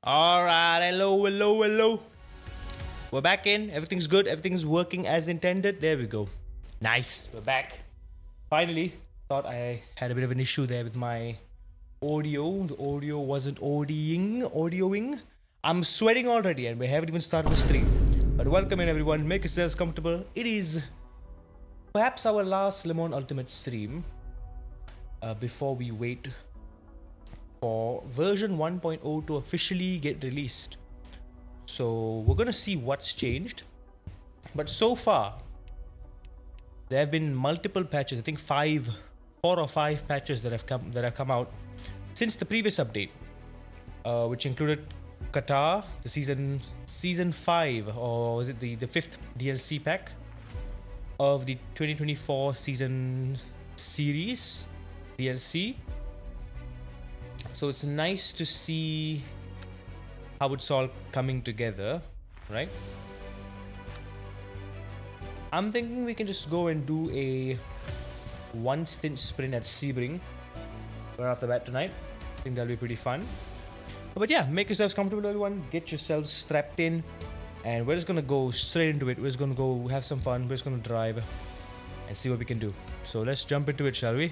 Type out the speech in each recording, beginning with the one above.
Alright, hello. We're back in. Everything's good. Everything's working as intended. There we go. Nice. We're back. Finally. Thought I had a bit of an issue there with my audio. The audio wasn't audioing. I'm sweating already and we haven't even started the stream. But welcome in everyone. Make yourselves comfortable. It is perhaps our last Le Mans Ultimate stream before we wait for version 1.0 to officially get released. So we're gonna see what's changed. But so far, there have been multiple patches. I think 4 or 5 patches that have come out since the previous update, which included Qatar, the season 5, or is it the 5th DLC pack of the 2024 season series DLC. So it's nice to see how it's all coming together, right? I'm thinking we can just go and do a 1 stint sprint at Sebring right off the bat tonight. I think that'll be pretty fun. But yeah, make yourselves comfortable, everyone. Get yourselves strapped in, and we're just gonna go straight into it. We're just gonna go have some fun. We're just gonna drive and see what we can do. So let's jump into it, shall we?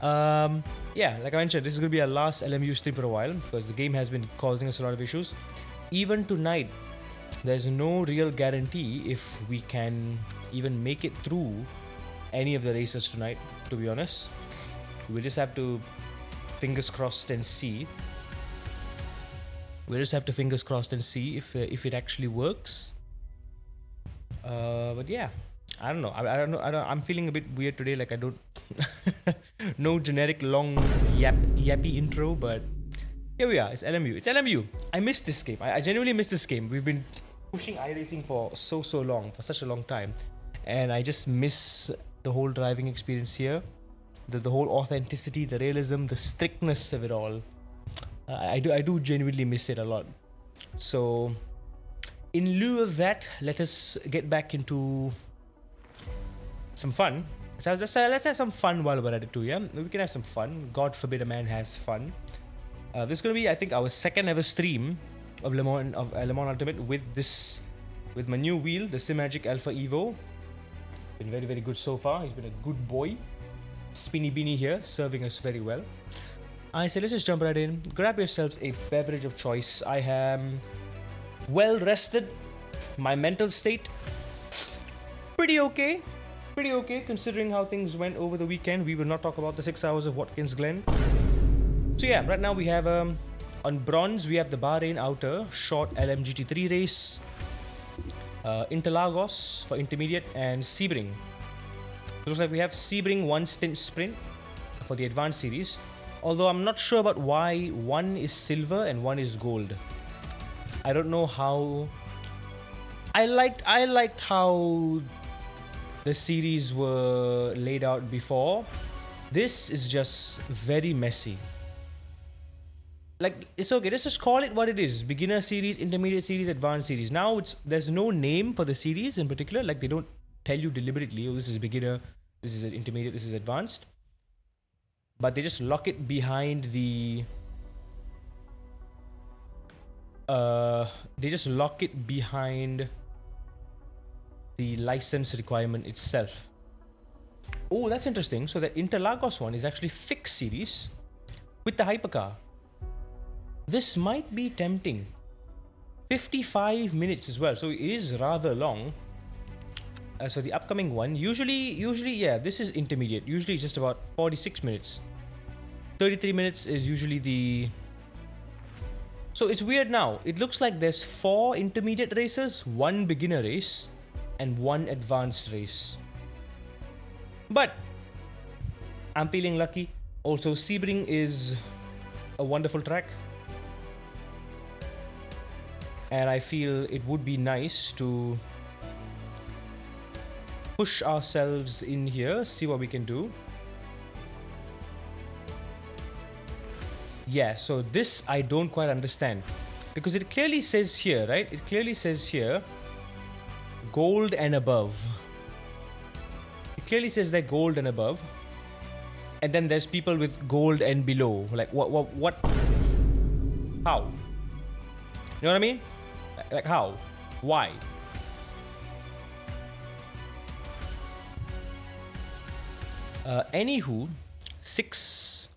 Yeah, like I mentioned, this is going to be our last LMU stream for a while because the game has been causing us a lot of issues. Even tonight, there's no real guarantee if we can even make it through any of the races tonight, to be honest. We just have to fingers crossed and see. If it actually works. But yeah, I don't know. I'm feeling a bit weird today. Like I don't, no generic long yappy intro, but here we are. It's LMU. I missed this game. I genuinely missed this game. We've been pushing iRacing for so long, for such a long time, and I just miss the whole driving experience here, the whole authenticity, the realism, the strictness of it all. I do genuinely miss it a lot. So, in lieu of that, let us get back into some fun. So let's have some fun while we're at it too, yeah? We can have some fun. God forbid a man has fun. This is going to be, I think, our second ever stream of Le Mans Ultimate with my new wheel, the Simagic Alpha Evo. Been very, very good so far. He's been a good boy. Spinny Beanie here, serving us very well. I say let's just jump right in. Grab yourselves a beverage of choice. I am well rested. My mental state, pretty okay considering how things went over the weekend. We will not talk about the 6 hours of Watkins Glen. So yeah, right now we have on bronze we have the Bahrain Outer short LMGT3 race, Interlagos for intermediate, and Sebring. It looks like we have Sebring 1 stint sprint for the advanced series, although I'm not sure about why one is silver and one is gold. I don't know how. I liked how the series were laid out before. This is just very messy. Like, it's okay, let's just call it what it is. Beginner series, intermediate series, advanced series. Now there's no name for the series in particular. Like, they don't tell you deliberately, oh, this is beginner, this is intermediate, this is advanced. But they just lock it behind the license requirement itself. Oh, that's interesting. So the Interlagos one is actually fixed series with the hypercar. This might be tempting. 55 minutes as well, so it is rather long. So the upcoming one, usually, yeah, this is intermediate. Usually it's just about 46 minutes. 33 minutes is usually the... So it's weird now. It looks like there's 4 intermediate races, 1 beginner race, and 1 advanced race. But I'm feeling lucky. Also, Sebring is a wonderful track, and I feel it would be nice to push ourselves in here, see what we can do. Yeah, so this I don't quite understand, because it clearly says here, right? It clearly says here gold and above. It clearly says that gold and above, and then there's people with gold and below. Like what How? You know what I mean? Like how? Why? Anywho, 6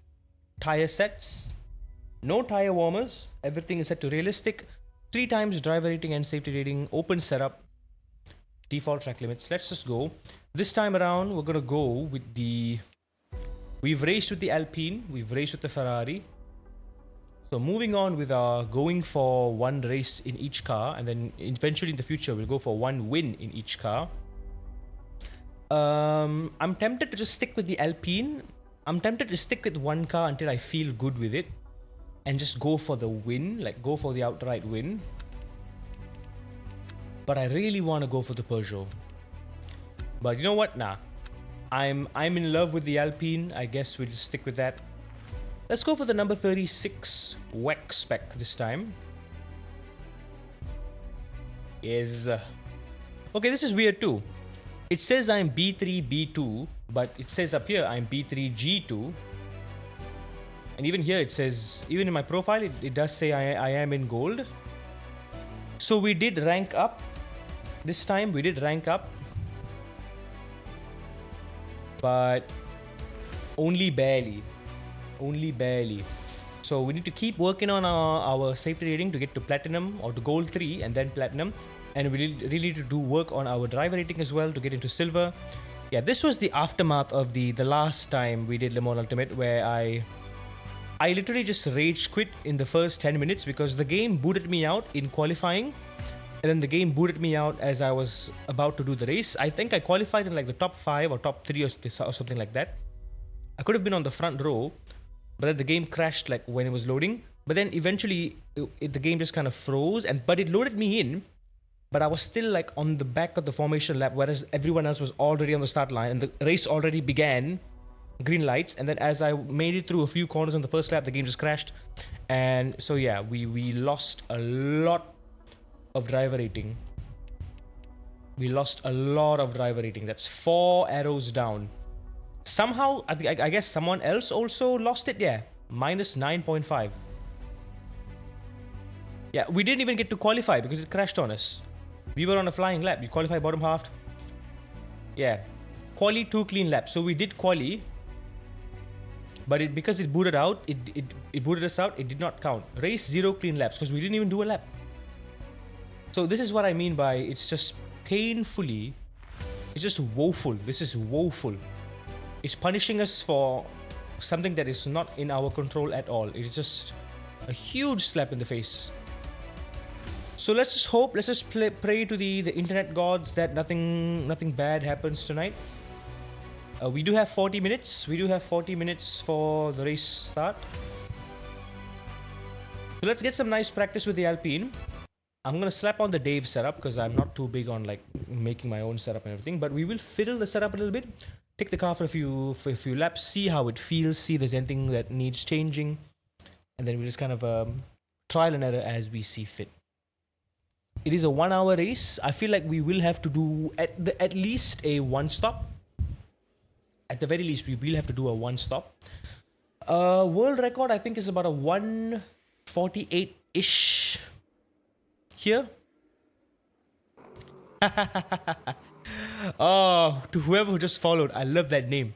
tire sets, no tire warmers, everything is set to realistic, 3 times driver rating and safety rating, open setup, default track limits. Let's just go. This time around, we're gonna go with the. We've raced with the Alpine, we've raced with the Ferrari. So moving on with our going for 1 race in each car, and then eventually in the future we'll go for 1 win in each car. I'm tempted to just stick with the Alpine. I'm tempted to stick with 1 car until I feel good with it, and just go for the win, like go for the outright win. But I really want to go for the Peugeot. But you know what? Nah. I'm in love with the Alpine. I guess we'll just stick with that. Let's go for the number 36 WEC spec this time. Okay, this is weird too. It says I'm B3 B2, but it says up here I'm B3 G2. And even here it says, even in my profile, it does say I am in gold. So we did rank up. This time we did rank up. But only barely. Only barely. So we need to keep working on our safety rating to get to platinum or to gold 3 and then platinum. And we really need to do work on our driver rating as well to get into silver. Yeah, this was the aftermath of the last time we did Le Mans Ultimate, where I literally just rage quit in the first 10 minutes because the game booted me out in qualifying. And then the game booted me out as I was about to do the race. I think I qualified in like the top 5 or top 3 or something like that. I could have been on the front row, but then the game crashed like when it was loading. But then eventually the game just kind of froze, but it loaded me in. But I was still like on the back of the formation lap, whereas everyone else was already on the start line and the race already began. Green lights. And then as I made it through a few corners on the first lap, the game just crashed. And so yeah, we lost a lot of driver rating. We lost a lot of driver rating. That's 4 arrows down. Somehow, I guess someone else also lost it. Yeah, minus 9.5. Yeah, we didn't even get to qualify because it crashed on us. We were on a flying lap. You qualify bottom half. Yeah, quali 2 clean laps. So we did quali, but because it booted out, it booted us out. It did not count. Race 0 clean laps because we didn't even do a lap. So this is what I mean by it's just painfully, it's just woeful. This is woeful. It's punishing us for something that is not in our control at all. It's just a huge slap in the face. So let's just hope, let's just pray to the internet gods that nothing bad happens tonight. We do have 40 minutes. We do have 40 minutes for the race start. So let's get some nice practice with the Alpine. I'm gonna slap on the Dave setup because I'm not too big on like making my own setup and everything. But we will fiddle the setup a little bit. Take the car for a few laps, see how it feels, see if there's anything that needs changing, and then we just kind of trial and error as we see fit. It is a 1-hour race. I feel like we will have to do at least a 1-stop. At the very least, we will have to do a 1-stop. World record, I think, is about a 1:48-ish here. Oh, to whoever who just followed, I love that name.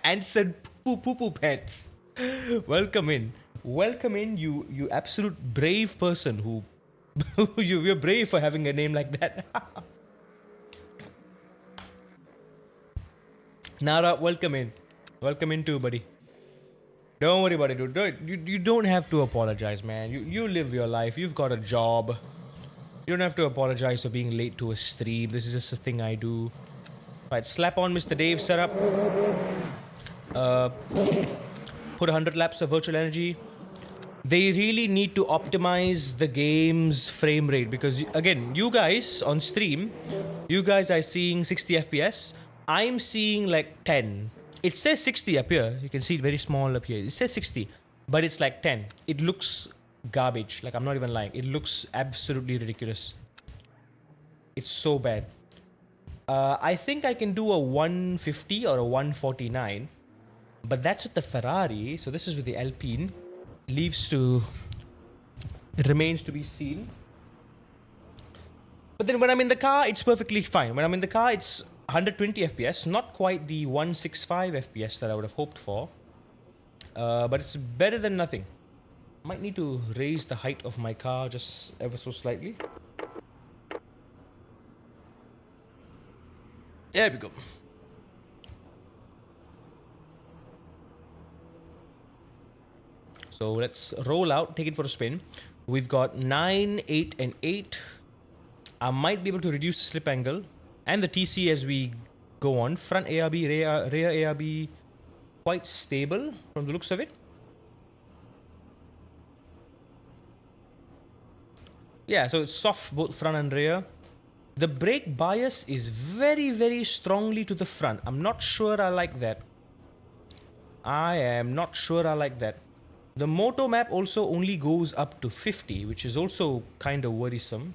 And said poo poo pants. Welcome in. Welcome in, you absolute brave person who you're brave for having a name like that. Nara, welcome in. Welcome in too, buddy. Don't worry about it, dude. You don't have to apologize, man. You live your life. You've got a job. You don't have to apologize for being late to a stream. This is just a thing I do. Right, slap on Mr. Dave setup. Put 100 laps of virtual energy. They really need to optimize the game's frame rate because, again, you guys on stream, you guys are seeing 60 FPS. I'm seeing like 10. It says 60 up here. You can see it very small up here. It says 60, but it's like 10. It looks garbage. Like, I'm not even lying. It looks absolutely ridiculous. It's so bad. I think I can do a 150 or a 149, but that's with the Ferrari. So this is with the Alpine. Leaves to It remains to be seen. But then when I'm in the car, it's perfectly fine. When I'm in the car, it's 120 FPS, not quite the 165 FPS that I would have hoped for. But it's better than nothing. Might need to raise the height of my car just ever so slightly. There we go. So let's roll out, take it for a spin. We've got 9, 8, and 8. I might be able to reduce the slip angle and the TC as we go on. Front ARB, rear ARB, quite stable from the looks of it. Yeah, so it's soft both front and rear. The brake bias is very, very strongly to the front. I'm not sure I like that. I am not sure I like that. The moto map also only goes up to 50, which is also kind of worrisome.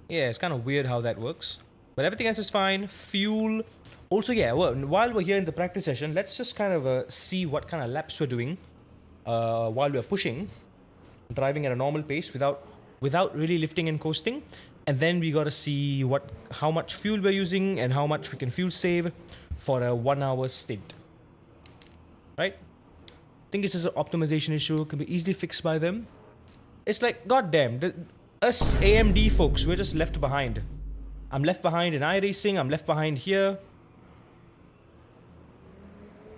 Yeah, it's kind of weird how that works. But everything else is fine. Fuel. Also, yeah, well, while we're here in the practice session, let's just kind of see what kind of laps we're doing while we're pushing. Driving at a normal pace without really lifting and coasting. And then we gotta see how much fuel we're using and how much we can fuel save for a 1 hour stint. Right? I think this is an optimization issue. Can be easily fixed by them. It's like, goddamn, us AMD folks, we're just left behind. I'm left behind in iRacing. I'm left behind here.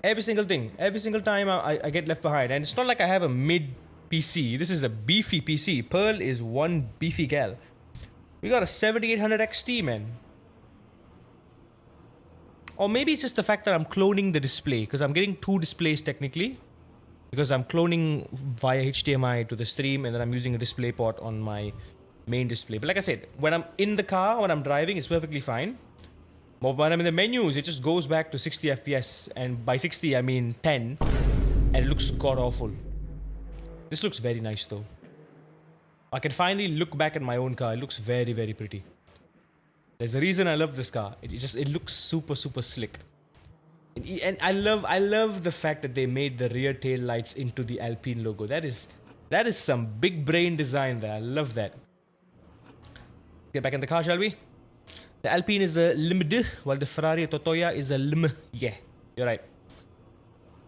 Every single thing. Every single time I get left behind. And it's not like I have a mid PC. This is a beefy PC. Pearl is one beefy gal. We got a 7800 XT, man. Or maybe it's just the fact that I'm cloning the display, because I'm getting 2 displays technically. Because I'm cloning via HDMI to the stream, and then I'm using a display port on my main display. But like I said, when I'm in the car, when I'm driving, it's perfectly fine. But when I'm in the menus, it just goes back to 60 FPS. And by 60, I mean 10. And it looks god-awful. This looks very nice though. I can finally look back at my own car. It looks very, very pretty. There's a reason I love this car. It looks super, super slick. And I love the fact that they made the rear tail lights into the Alpine logo. That is some big brain design there. I love that. Get back in the car, shall we? The Alpine is a LMU, while the Ferrari Totoya is a LM. Yeah, you're right.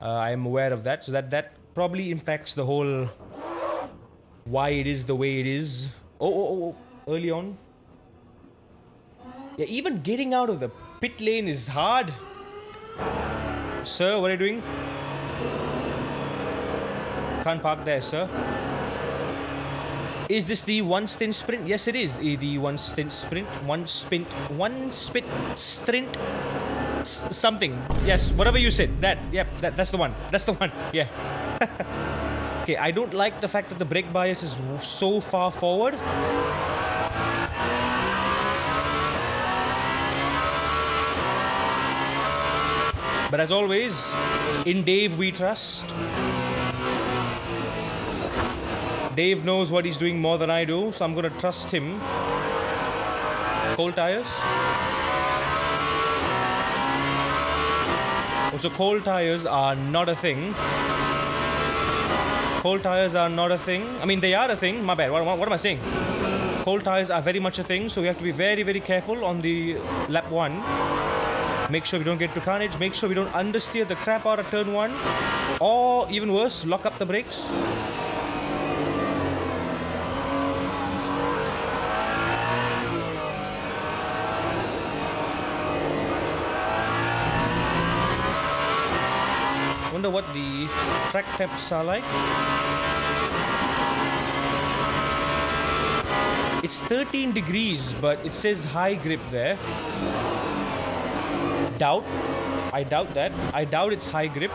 I am aware of that. So that probably impacts the whole why it is the way it is. Oh, early on. Yeah, even getting out of the pit lane is hard. Sir, what are you doing? Can't park there, sir. Is this the one stint sprint? Yes, it is. The one stint sprint. One spit sprint. Something. Yes, whatever you said. That. Yep, that's the one. That's the one. Yeah. Okay, I don't like the fact that the brake bias is so far forward. But as always, in Dave we trust. Dave knows what he's doing more than I do, so I'm gonna trust him. Cold tires. Also, cold tires are not a thing. Cold tires are not a thing. I mean, they are a thing. My bad. What am I saying? Cold tires are very much a thing, so we have to be very, very careful on the lap 1. Make sure we don't get to carnage. Make sure we don't understeer the crap out of turn 1. Or, even worse, lock up the brakes. Wonder what the track temps are like. It's 13 degrees, but it says high grip there. I doubt that. I doubt it's high grip.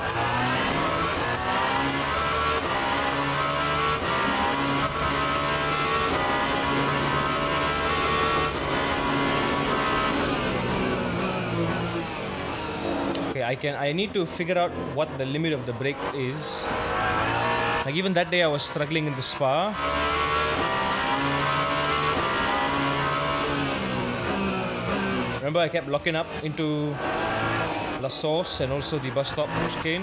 Okay, I need to figure out what the limit of the brake is. Like even that day I was struggling in the Spa. Remember I kept locking up into La Source and also the bus stop chicane.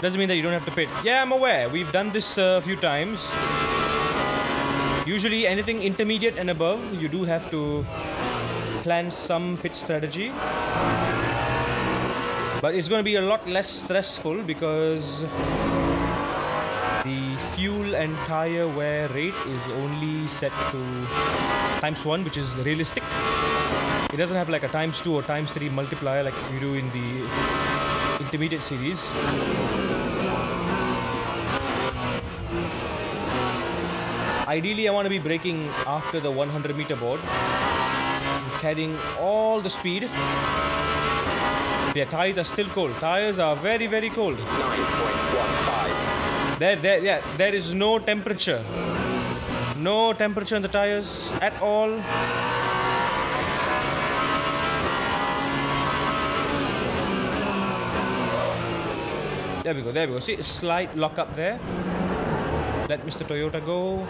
Doesn't mean that you don't have to pit. Yeah, I'm aware. We've done this a few times. Usually anything intermediate and above, you do have to plan some pit strategy. But it's going to be a lot less stressful because the fuel and tire wear rate is only set to ×1, which is realistic. It doesn't have like a ×2 or ×3 multiplier like you do in the intermediate series. Ideally, I want to be braking after the 100-meter board, carrying all the speed. Yeah, tires are still cold. Tires are very, very cold. 9.15. There is no temperature. No temperature in the tires at all. There we go. See, a slight lock up there. Let Mr. Toyota go.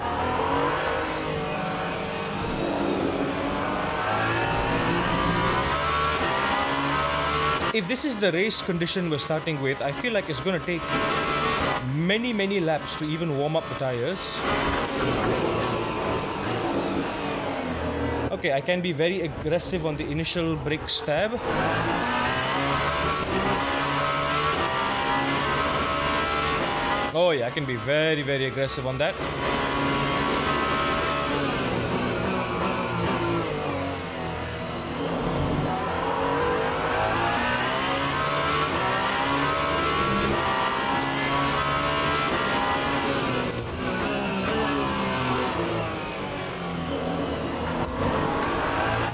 If this is the race condition we're starting with, I feel like it's going to take many, many laps to even warm up the tires. Okay, I can be very aggressive on the initial brake stab. Oh yeah, I can be very, very aggressive on that.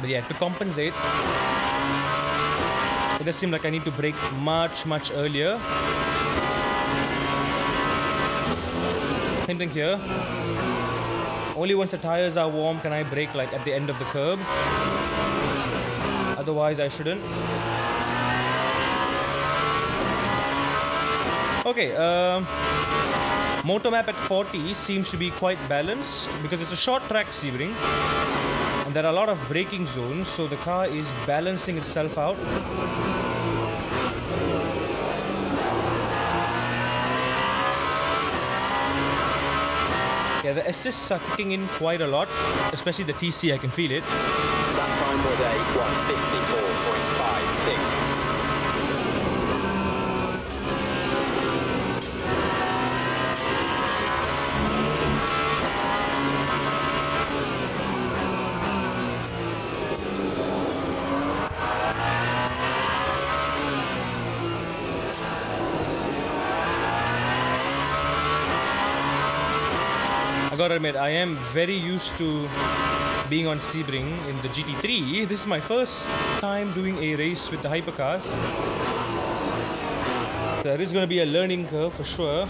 But yeah, to compensate, it does seem like I need to brake much, much earlier. Same thing here. Only once the tires are warm can I brake like at the end of the curb. Otherwise I shouldn't. Okay, motor map at 40 seems to be quite balanced because it's a short track Sebring and there are a lot of braking zones, so the car is balancing itself out. Yeah, the assists are kicking in quite a lot, especially the TC, I can feel it. That time was a 154.56. I gotta admit, I am very used to being on Sebring in the GT3. This is my first time doing a race with the hypercars. There is gonna be a learning curve for sure.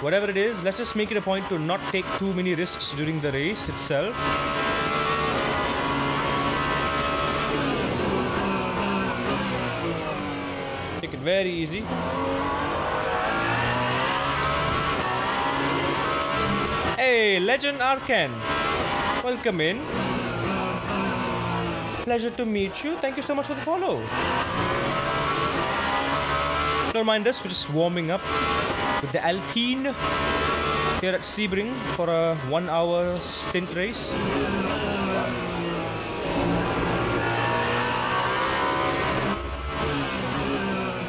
Whatever it is, let's just make it a point to not take too many risks during the race itself. Take it very easy. Hey, Legend Arkan, welcome in. Pleasure to meet you. Thank you so much for the follow. Don't mind us, we're just warming up with the Alpine here at Sebring for a 1-hour stint race.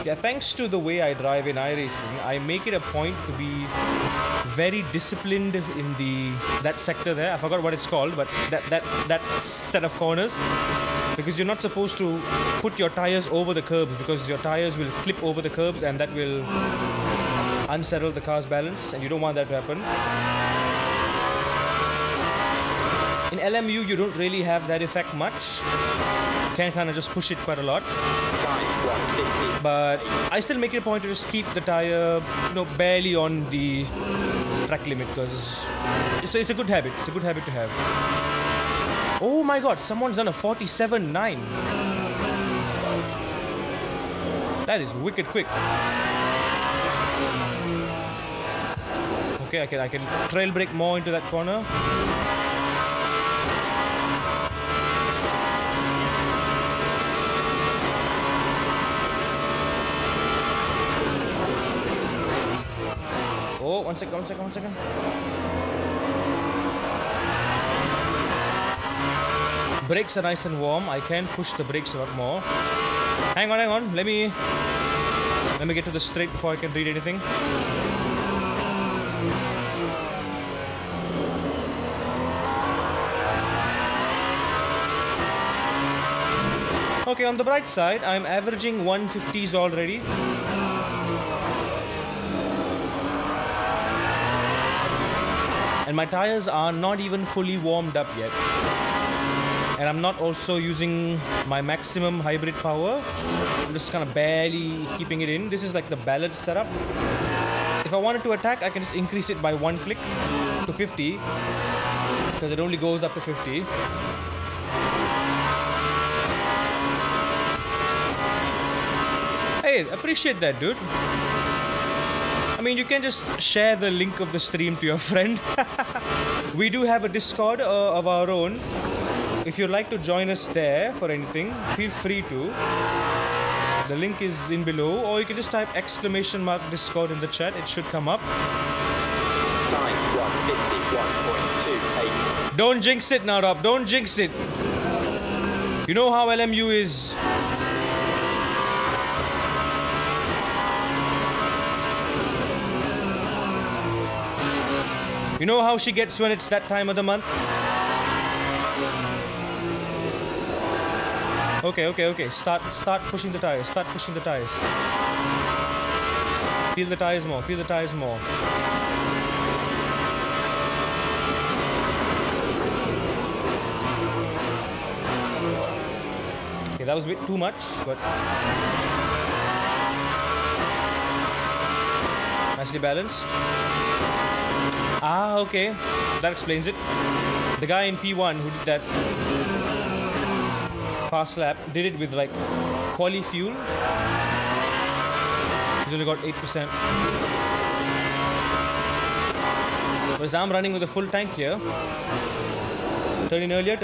Yeah, thanks to the way I drive in iRacing, I make it a point to be very disciplined in that sector there. I forgot what it's called, but that set of corners, because you're not supposed to put your tires over the curbs because your tires will clip over the curbs and that will unsettle the car's balance, and you don't want that to happen. In LMU, you don't really have that effect much. You can kind of just push it quite a lot. But I still make it a point to just keep the tire, barely on the track limit, because it's a good habit. It's a good habit to have. Oh my god, someone's done a 47.9. That is wicked quick. Okay, I can trail brake more into that corner. One second. Brakes are nice and warm. I can push the brakes a lot more. Hang on. Let me get to the straight before I can read anything. Okay, on the bright side, I'm averaging 150s already. And my tires are not even fully warmed up yet. And I'm not also using my maximum hybrid power. I'm just kind of barely keeping it in. This is like the balance setup. If I wanted to attack, I can just increase it by one click to 50, because it only goes up to 50. Hey, appreciate that, dude. I mean, you can just share the link of the stream to your friend. We do have a Discord of our own. If you'd like to join us there for anything, feel free to. The link is in below, or you can just type !Discord in the chat. It should come up. 9151.28. Don't jinx it now, Rob. Don't jinx it. You know how LMU is. You know how she gets when it's that time of the month? Okay. Start pushing the tires. Start pushing the tires. Feel the tires more. Okay, that was a bit too much, but nicely balanced. Ah, okay. That explains it. The guy in P1 who did that fast lap did it with like quali fuel. He's only got 8%. Whereas I'm running with a full tank here. Turn in earlier.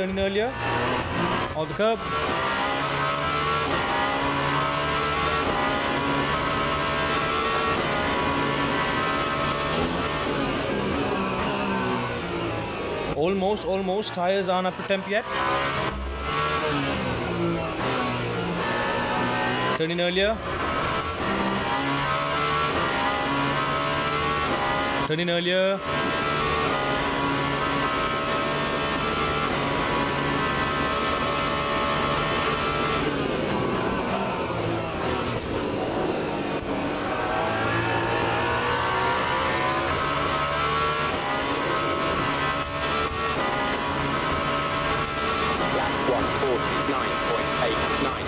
Off the curb. Almost. Tires aren't up to temp yet. Turn in earlier.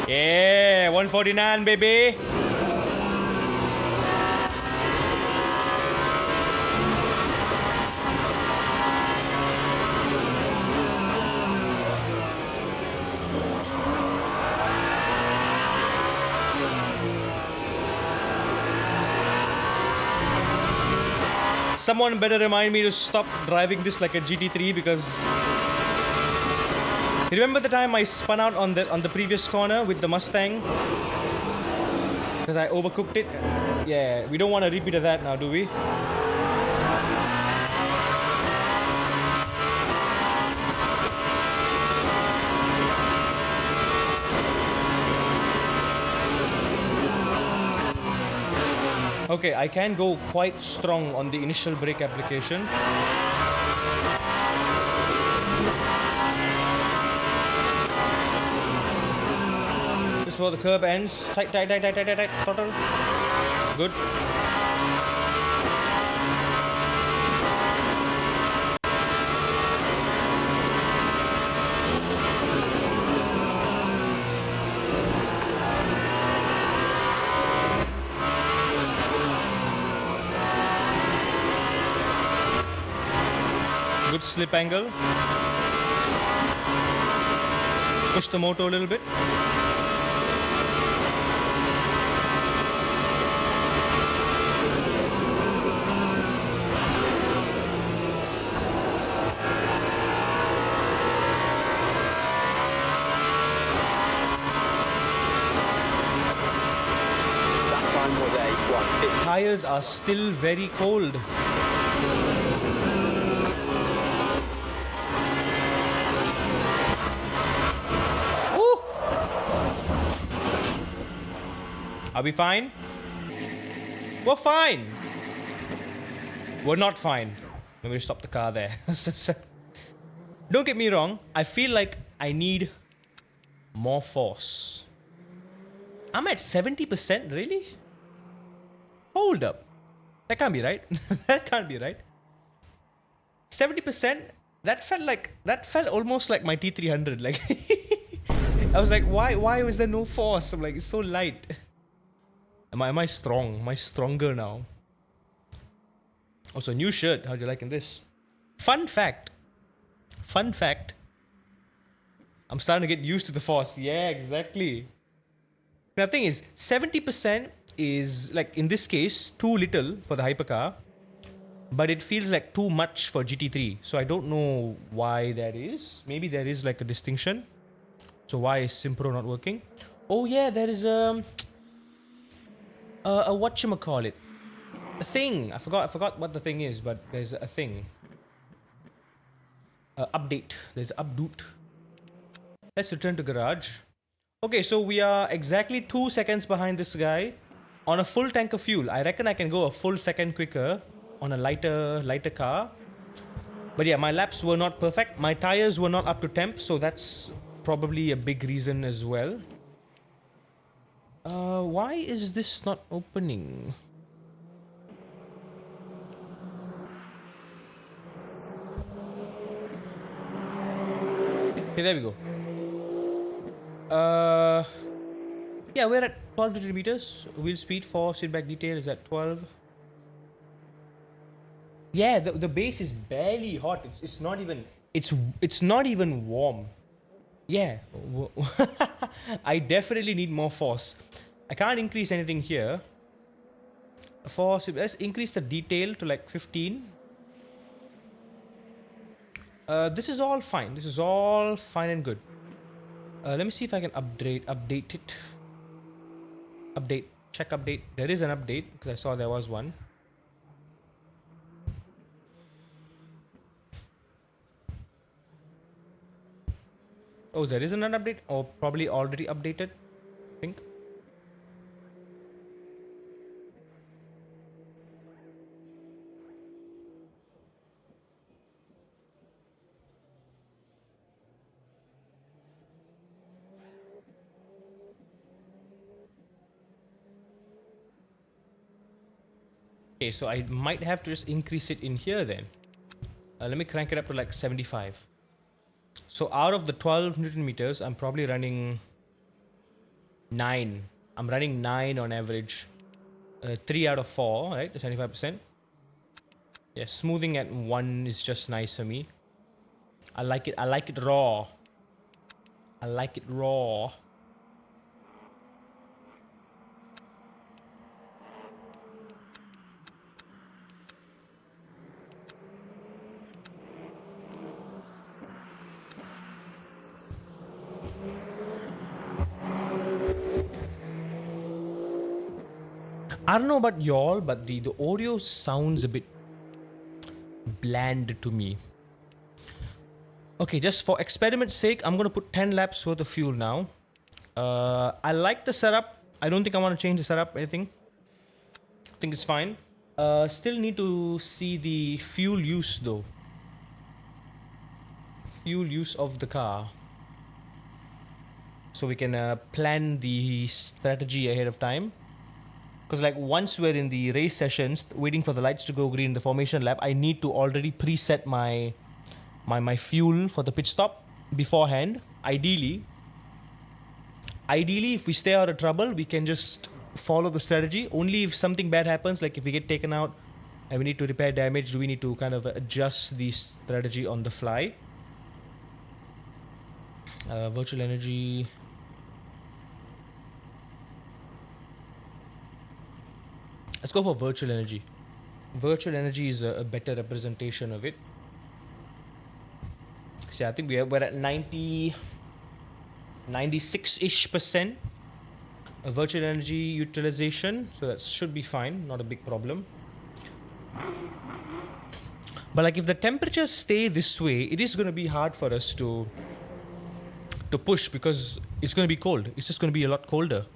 Yeah, 149, baby. Someone better remind me to stop driving this like a GT3, because you remember the time I spun out on the previous corner with the Mustang? Because I overcooked it. Yeah, we don't want a repeat of that now, do we? Okay, I can go quite strong on the initial brake application. Just before the curb ends. Tight. Throttle. Good. Good slip angle. Push the motor a little bit. That time was a 150. Tires are still very cold. Are we fine? We're fine. We're not fine. Let me stop the car there. Don't get me wrong. I feel like I need more force. I'm at 70%, really? Hold up. That can't be right. That can't be right. 70%? That felt almost like my T300. Like I was like, why was there no force? I'm like, it's so light. Am I strong? Am I stronger now? Also, new shirt. How do you like in this? Fun fact. Fun fact. I'm starting to get used to the force. Yeah, exactly. The thing is, 70% is, like, in this case, too little for the hypercar, but it feels like too much for GT3. So I don't know why that is. Maybe there is like a distinction. So why is Simpro not working? Oh yeah, there is a whatchamacallit. A thing. I forgot what the thing is, but there's a thing. Update. There's update. Let's return to garage. Okay, so we are exactly 2 seconds behind this guy on a full tank of fuel. I reckon I can go a full second quicker on a lighter car. But yeah, my laps were not perfect. My tires were not up to temp, so that's probably a big reason as well. Why is this not opening? Okay, there we go. Yeah, we're at 12 meters. Wheel speed, force, feedback detail is at 12. Yeah, the base is barely hot. It's not even it's not even warm. Yeah, I definitely need more force. I can't increase anything here. Force. Let's increase the detail to like 15. This is all fine. This is all fine and good. Let me see if I can update it. Update. Check update. There is an update because I saw there was one. Oh, there isn't an update, or probably already updated, I think. Okay, so I might have to just increase it in here then. Let me crank it up to like 75. So out of the 12 Newton meters, I'm probably running 9. I'm running 9 on average. 3 out of 4, right? 75%. Yeah, smoothing at 1 is just nice for me. I like it. I like it raw. I like it raw. I don't know about y'all, but the audio sounds a bit bland to me. Okay, just for experiment's sake, I'm going to put 10 laps worth of fuel now. I like the setup. I don't think I want to change the setup, anything. I think it's fine. Still need to see the fuel use though. Fuel use of the car. So we can plan the strategy ahead of time. Because like once we're in the race sessions, waiting for the lights to go green in the formation lap, I need to already preset my fuel for the pit stop beforehand. Ideally, if we stay out of trouble, we can just follow the strategy. Only if something bad happens, like if we get taken out and we need to repair damage, do we need to kind of adjust the strategy on the fly. Virtual energy. Let's go for virtual energy. Virtual energy is a better representation of it. So yeah, I think we're at 96-ish% virtual energy utilization. So that should be fine, not a big problem. But like if the temperatures stay this way, it is going to be hard for us to push because it's going to be cold. It's just going to be a lot colder.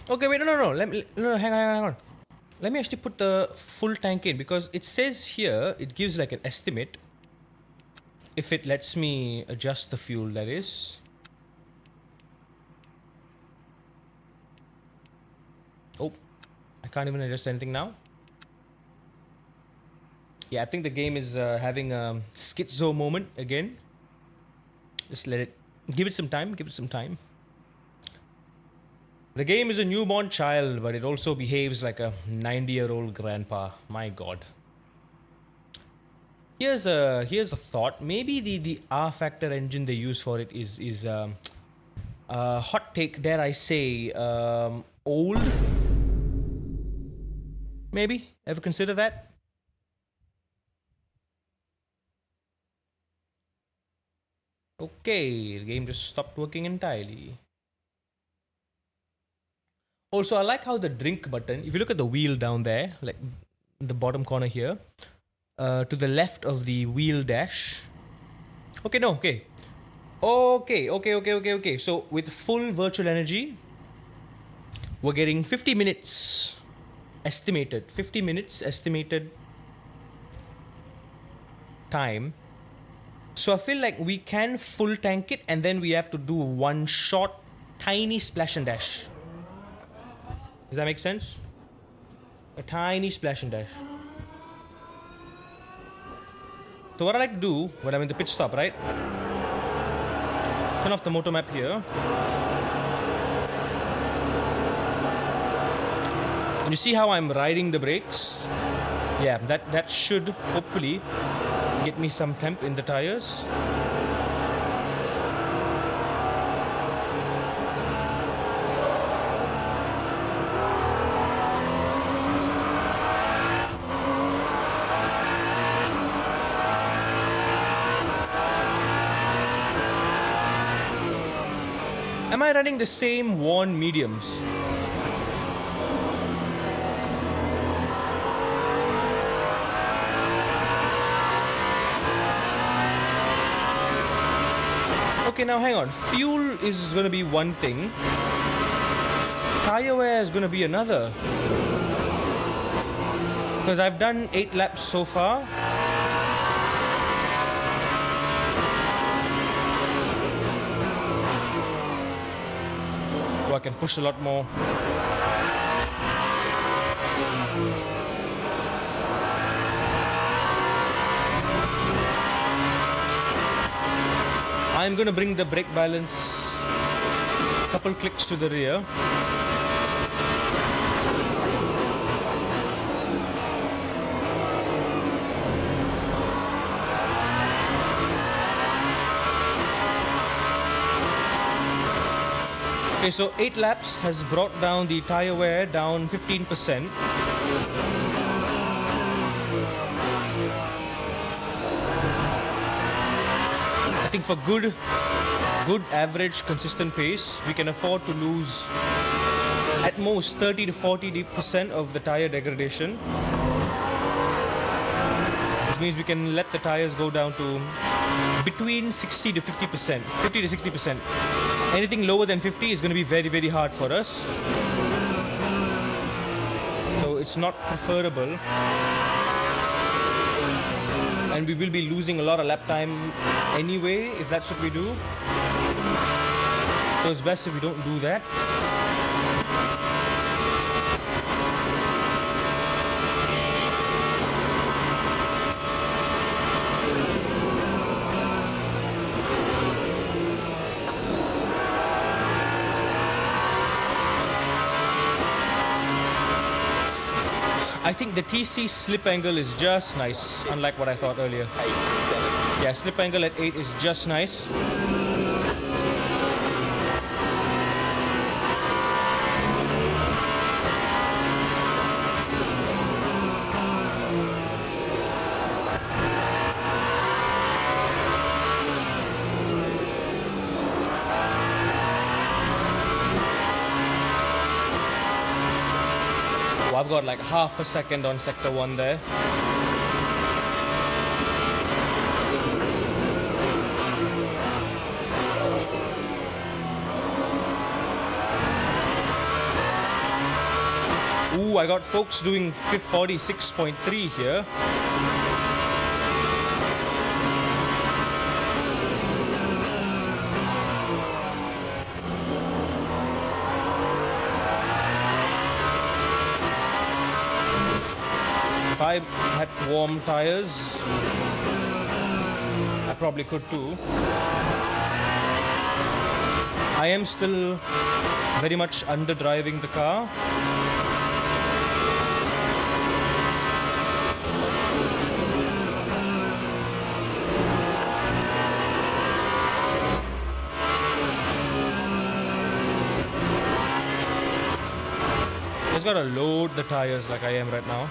Okay, wait, no. No, hang on. Let me actually put the full tank in because it says here, it gives like an estimate. If it lets me adjust the fuel, that is. Oh, I can't even adjust anything now. Yeah, I think the game is having a schizo moment again. Just let it, give it some time, give it some time. The game is a newborn child, but it also behaves like a 90-year-old grandpa. My god. Here's a thought. Maybe the R factor engine they use for it is hot take, dare I say, old. Maybe ever consider that? Okay, the game just stopped working entirely. Also, I like how the drink button, if you look at the wheel down there, like in the bottom corner here, to the left of the wheel dash. Okay, no, okay. Okay. So with full virtual energy, we're getting 50 minutes estimated. 50 minutes estimated time. So I feel like we can full tank it and then we have to do one short, tiny splash and dash. Does that make sense? A tiny splash and dash. So what I like to do when I'm in the pit stop, right? Turn off the motor map here. And you see how I'm riding the brakes? Yeah, that should hopefully get me some temp in the tires. Am I running the same worn mediums? Okay, now hang on. Fuel is gonna be one thing. Tire wear is gonna be another. Because I've done 8 laps so far. Oh, I can push a lot more. I'm gonna bring the brake balance a couple clicks to the rear. Okay, so 8 laps has brought down the tire wear down 15%. I think for good average consistent pace, we can afford to lose at most 30 to 40% of the tire degradation, which means we can let the tires go down to between 60 to 50%, 50 to 60%. Anything lower than 50 is going to be very, very hard for us. So it's not preferable. And we will be losing a lot of lap time anyway if that's what we do. So it's best if we don't do that. I think the TC slip angle is just nice, unlike what I thought earlier. Yeah, slip angle at 8 is just nice. I've got like half a second on sector 1 there. Ooh, I got folks doing 46.3 here. If I had warm tires, I probably could too. I am still very much under driving the car. Just gotta load the tires like I am right now.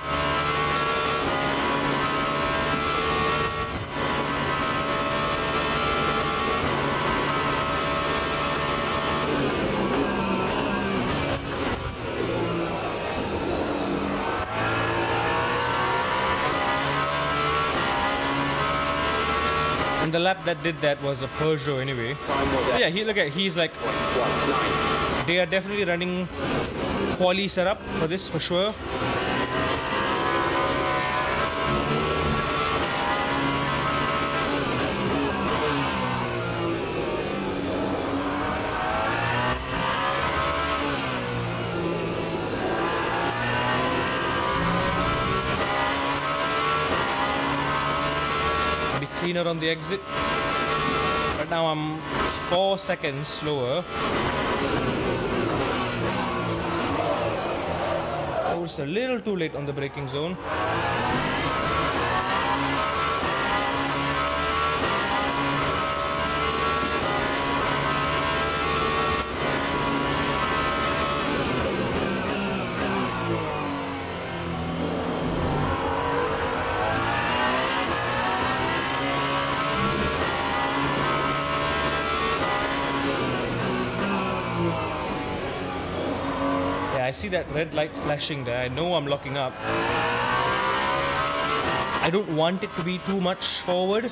And the lap that did that was a Peugeot anyway. But yeah, he's like, they are definitely running quali setup for this for sure. Be cleaner on the exit. Right now I'm 4 seconds slower. I was a little too late on the braking zone. I see that red light flashing there. I know I'm locking up. I don't want it to be too much forward.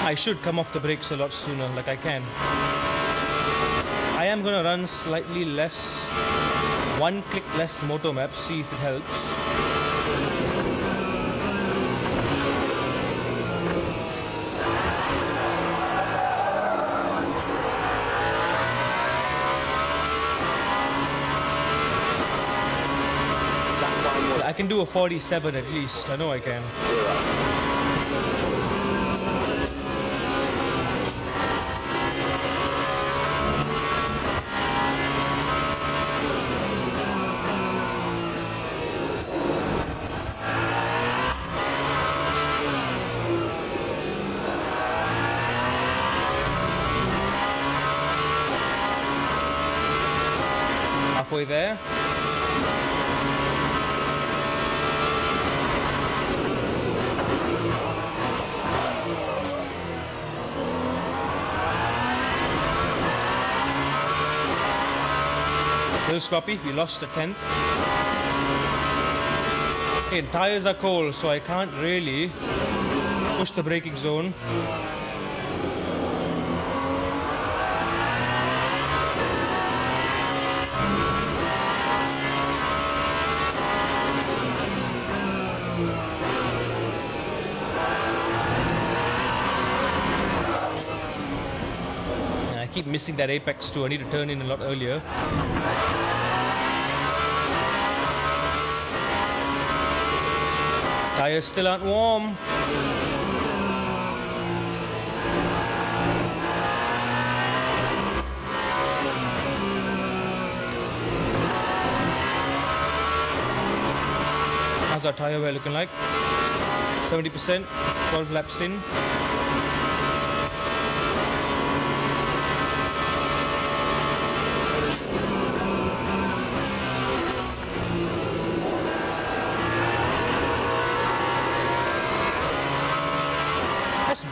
I should come off the brakes a lot sooner, like I can. I am gonna run slightly less, one click less moto map, see if it helps. I can do a 47 at least, I know I can. Halfway there. Little sloppy, we lost the 10th. Okay, tires are cold, so I can't really push the braking zone. I keep missing that apex too. I need to turn in a lot earlier. Tires still aren't warm. How's our tire wear looking like? 70%, 12 laps in.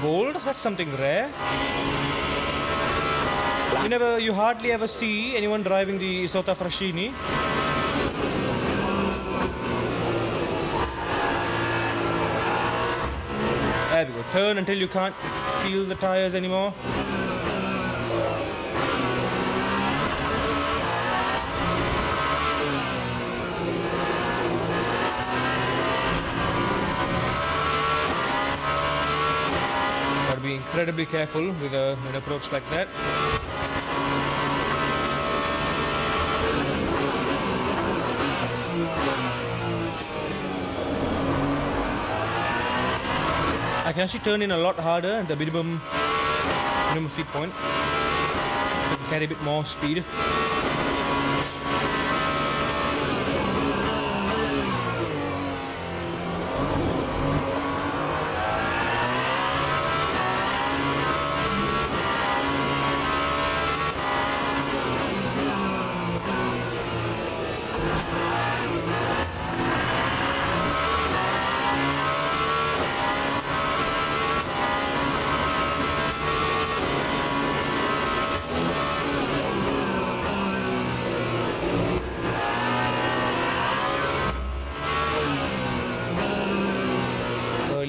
Bold, that's something rare. You hardly ever see anyone driving the Isota Fraschini. There we go. Turn until you can't feel the tires anymore. Gotta be incredibly careful with an approach like that. I can actually turn in a lot harder at the minimum speed point. I can carry a bit more speed.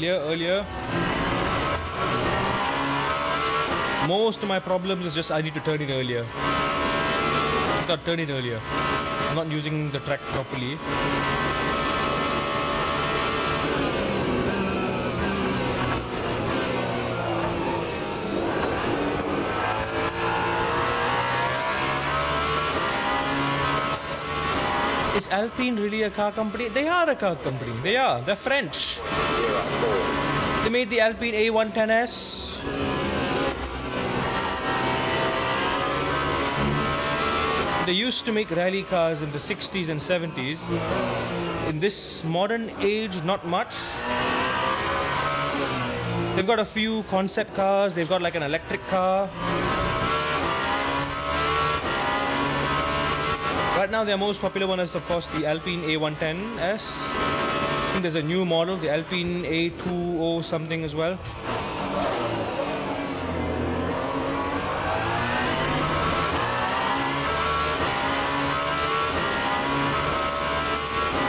Earlier. Most of my problems is just I need to turn in earlier. I thought turn in earlier. I'm not using the track properly. Is Alpine really a car company? They are a car company. They are. They're French. They made the Alpine A110S. They used to make rally cars in the 60s and 70s. In this modern age, not much. They've got a few concept cars. They've got like an electric car. Right now, their most popular one is, of course, the Alpine A110S. I think there's a new model, the Alpine A20 something as well.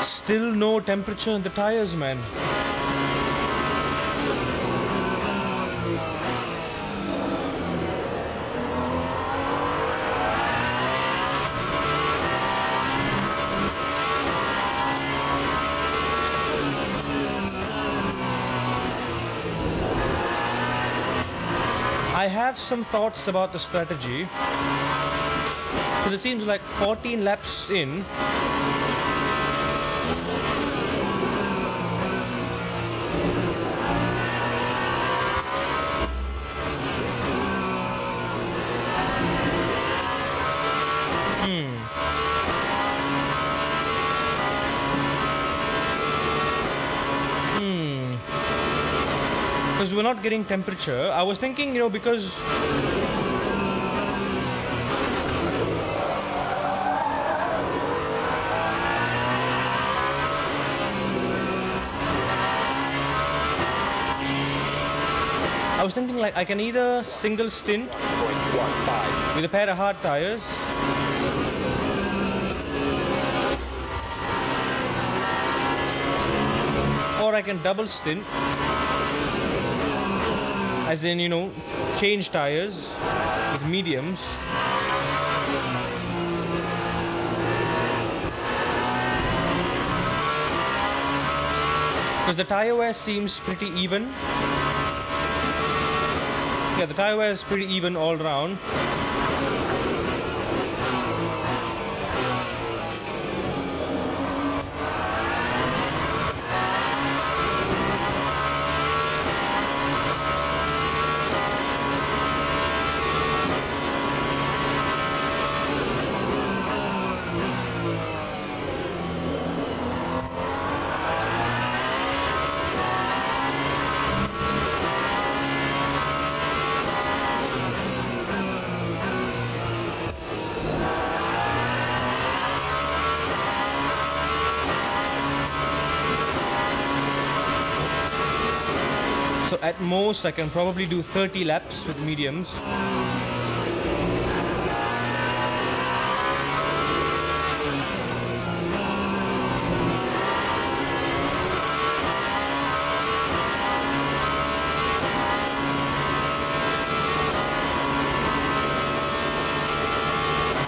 Still no temperature in the tires, man. I have some thoughts about the strategy, because it seems like 14 laps in, because we're not getting temperature. I was thinking, because like I can either single stint with a pair of hard tires, or I can double stint, as in, change tires with mediums. Because the tire wear seems pretty even. Yeah, the tire wear is pretty even all round. So at most, I can probably do 30 laps with mediums.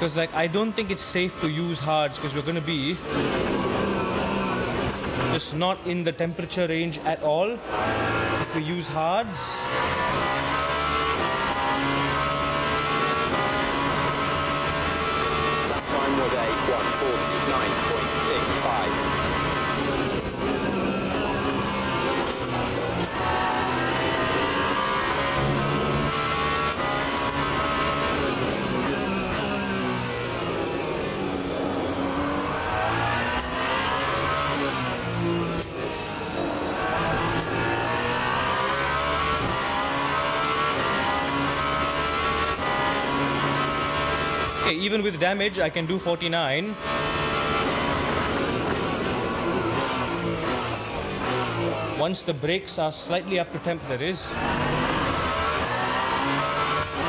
Because like I don't think it's safe to use hards because we're gonna be just not in the temperature range at all if we use hards. That time was a 149.65. Okay, even with damage, I can do 49. Once the brakes are slightly up to temp, that is.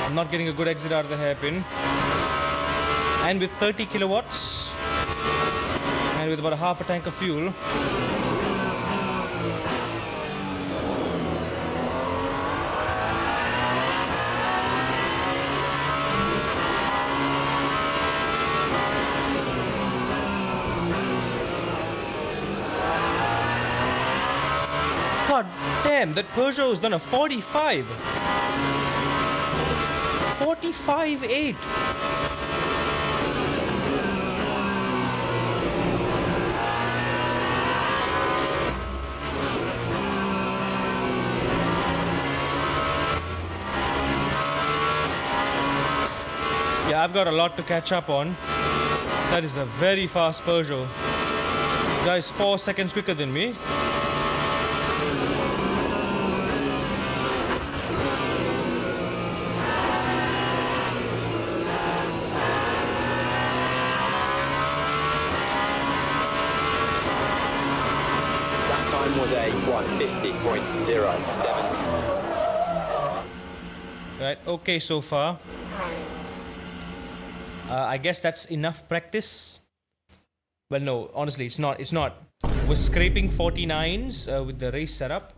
I'm not getting a good exit out of the hairpin. And with 30 kilowatts, and with about a half a tank of fuel, God damn, that Peugeot has done a 45. 45.8. Yeah, I've got a lot to catch up on. That is a very fast Peugeot. That is 4 seconds quicker than me. That time was a 150.07. Right, okay so far. I guess that's enough practice. Well, no, honestly, it's not. It's not. We're scraping 49s with the race setup.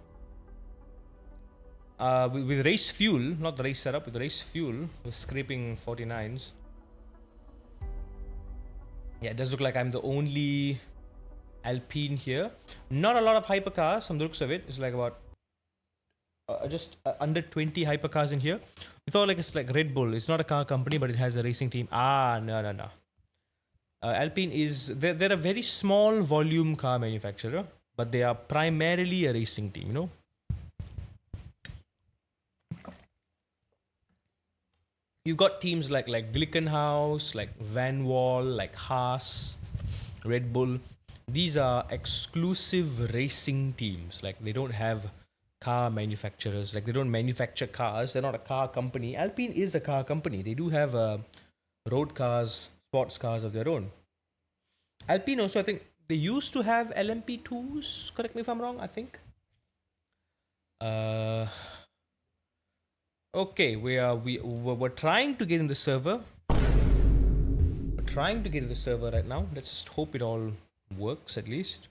With race fuel, not the race setup, with the race fuel, we're scraping 49s. Yeah, it does look like I'm the only Alpine here. Not a lot of hypercars from the looks of it. It's like about just under 20 hypercars in here. We thought like it's like Red Bull. It's not a car company, but it has a racing team. No. Alpine is they're a very small volume car manufacturer, but they are primarily a racing team. You know. You've got teams like Glickenhaus, like Van Wall, like Haas, Red Bull. These are exclusive racing teams. Like they don't have car manufacturers. Like they don't manufacture cars. They're not a car company. Alpine is a car company. They do have road cars, sports cars of their own. Alpine also, I think they used to have LMP2s. Correct me if I'm wrong. I think. Okay, we're trying to get in the server. We're trying to get in the server right now. Let's just hope it all works at least.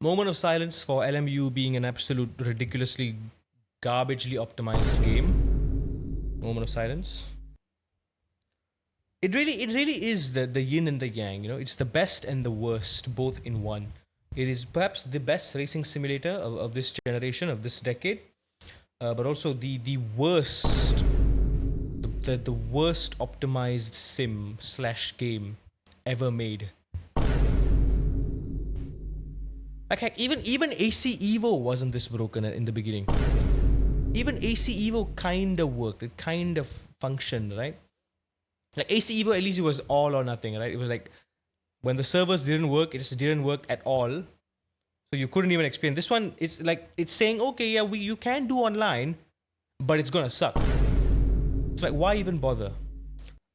Moment of silence for LMU being an absolute ridiculously garbagely optimized game. Moment of silence. It really is the yin and the yang, you know. It's the best and the worst both in one. It is perhaps the best racing simulator of this generation, of this decade, but also the worst, the worst optimized sim / game ever made. Like heck, even AC Evo wasn't this broken in the beginning. Even AC Evo kind of worked. It kind of functioned, right? Like AC Evo, at least it was all or nothing, right? It was like when the servers didn't work, it just didn't work at all. So you couldn't even explain. This one, it's like it's saying, okay, yeah, you can do online, but it's gonna suck. It's like, why even bother?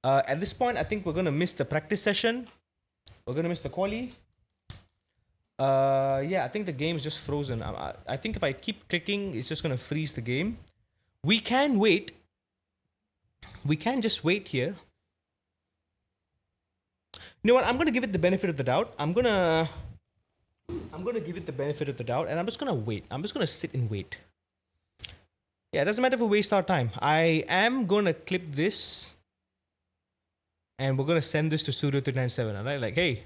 At this point, I think we're gonna miss the practice session. We're gonna miss the quali. Yeah, I think the game is just frozen. I think if I keep clicking, it's just gonna freeze the game. We can wait. We can just wait here. You know what? I'm gonna give it the benefit of the doubt. I'm gonna give it the benefit of the doubt, and I'm just gonna wait. I'm just gonna sit and wait. Yeah, it doesn't matter if we waste our time. I am gonna clip this, and we're gonna send this to Studio 397. Alright, like, hey,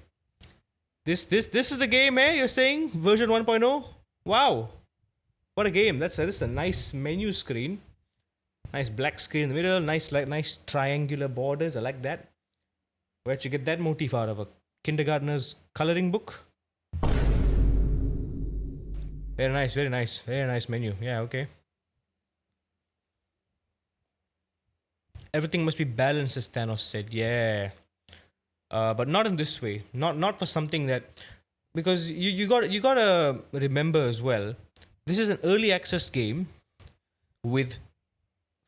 this is the game, eh? You're saying version 1.0? Wow, what a game! This is a nice menu screen, nice black screen in the middle, nice triangular borders. I like that. Where'd you get that motif out of? A kindergartner's coloring book? Very nice menu. Yeah, okay. Everything must be balanced, as Thanos said. Yeah, but not in this way. Not for something that, because you gotta remember as well. This is an early access game with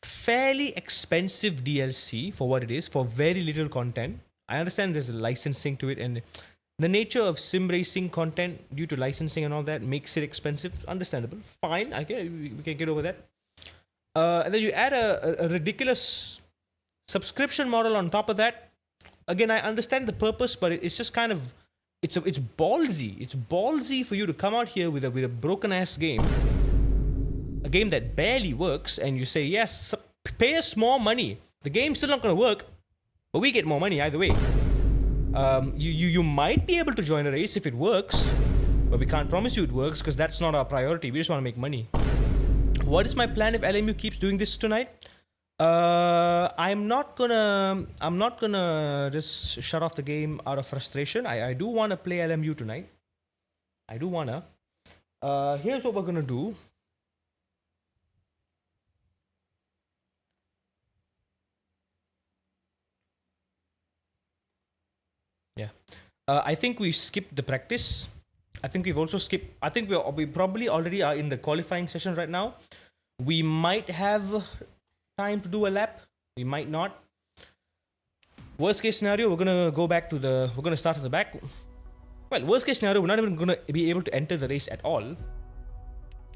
fairly expensive DLC for what it is, for very little content. I understand there's a licensing to it, and the nature of sim racing content due to licensing and all that makes it expensive. Understandable. Fine, we can get over that. And then you add a ridiculous subscription model on top of that. Again, I understand the purpose, but it's just kind of it's ballsy. It's ballsy for you to come out here with a broken ass game, a game that barely works, and you say yes, pay us more money. The game's still not gonna work, but we get more money either way. You might be able to join a race if it works, but we can't promise you it works because that's not our priority. We just want to make money. What is my plan if LMU keeps doing this tonight? I'm not gonna just shut off the game out of frustration. I do want to play LMU tonight. I do wanna. Here's what we're gonna do. Yeah. I think we skipped the practice. I think we've also skipped. I think we probably already are in the qualifying session right now. We might have time to do a lap. We might not. Worst case scenario, we're gonna go back to the. We're gonna start at the back. Well, worst case scenario, we're not even gonna be able to enter the race at all.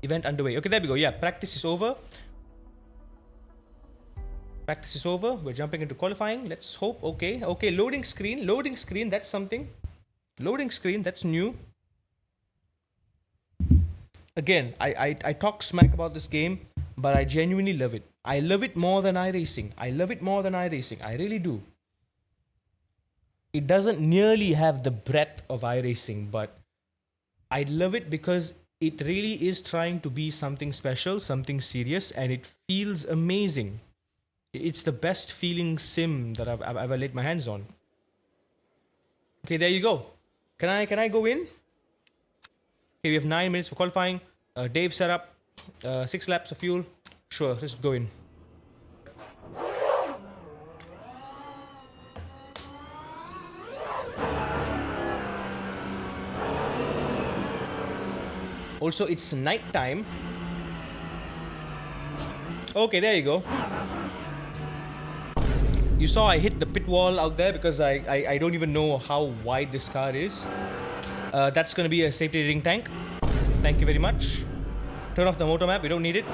Event underway. Okay, there we go. Yeah, practice is over. Practice is over. We're jumping into qualifying. Let's hope. Okay. Loading screen. Loading screen. That's something. Loading screen. That's new. Again, I talk smack about this game, but I genuinely love it. I love it more than iRacing. I really do. It doesn't nearly have the breadth of iRacing, but I love it because it really is trying to be something special, something serious, and it feels amazing. It's the best feeling sim that I've ever laid my hands on. Okay, there you go. Can I go in? Okay, we have 9 minutes for qualifying. Dave set up 6 laps of fuel. Sure, let's go in. Also, it's night time. Okay, there you go. You saw I hit the pit wall out there because I don't even know how wide this car is. That's going to be a safety rating tank. Thank you very much. Turn off the motor map. We don't need it.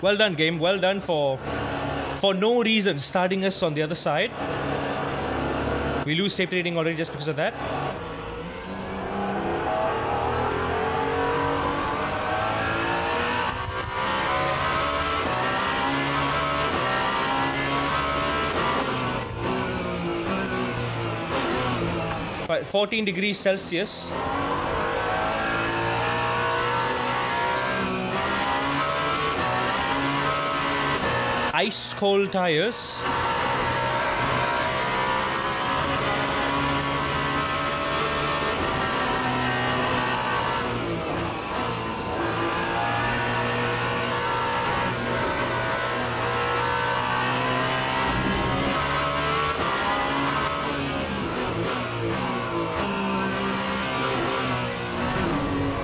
Well done, game. Well done for no reason starting us on the other side. We lose safety rating already just because of that. But 14 degrees Celsius. Ice cold tires.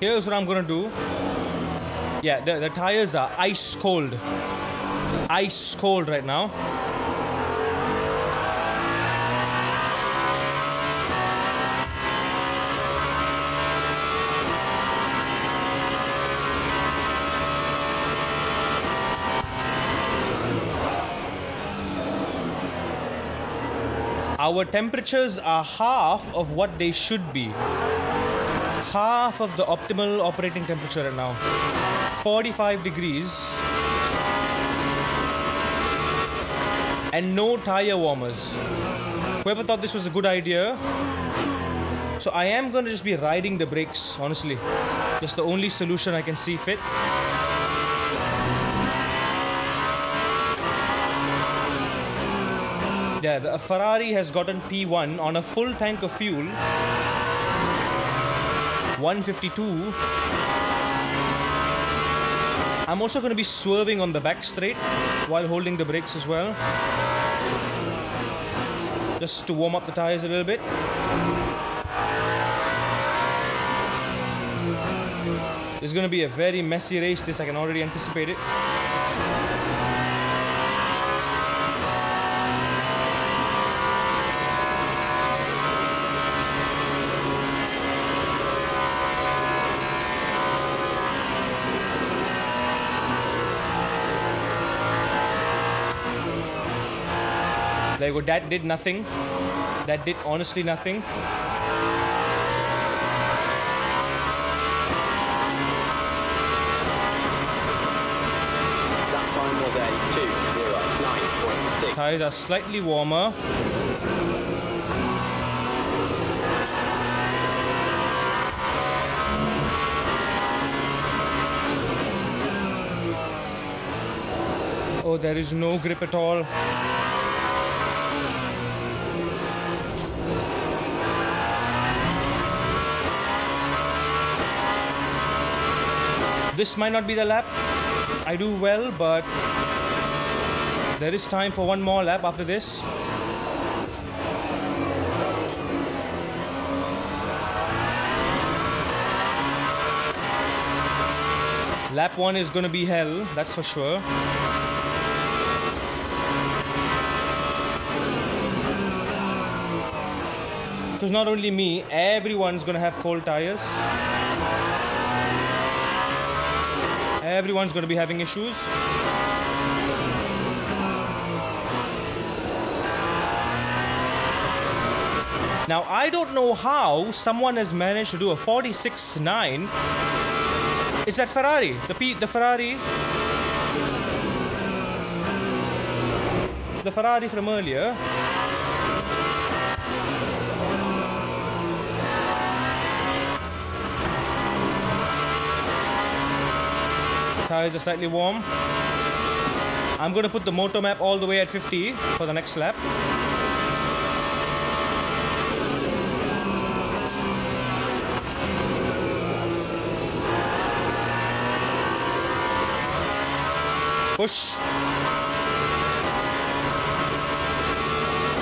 Here's what I'm gonna do. Yeah, the tires are ice cold. Ice cold right now. Our temperatures are half of what they should be. Half of the optimal operating temperature right now. 45 degrees. And no tire warmers. Whoever thought this was a good idea. So I am going to just be riding the brakes, honestly. Just the only solution I can see fit. Yeah, the Ferrari has gotten P1 on a full tank of fuel. 152. I'm also going to be swerving on the back straight while holding the brakes as well. Just to warm up the tires a little bit. It's going to be a very messy race, this I can already anticipate it. There you go, that did nothing. That did honestly nothing. That time was a 2:09.6. Tires are slightly warmer. Oh, there is no grip at all. This might not be the lap. I do well, but there is time for one more lap after this. Lap 1 is going to be hell, that's for sure. Because not only me, everyone's going to have cold tires. Everyone's going to be having issues. Now, I don't know how someone has managed to do a 46.9. Is that Ferrari? The Ferrari? The Ferrari from earlier. Tires are slightly warm. I'm going to put the motor map all the way at 50 for the next lap. Push.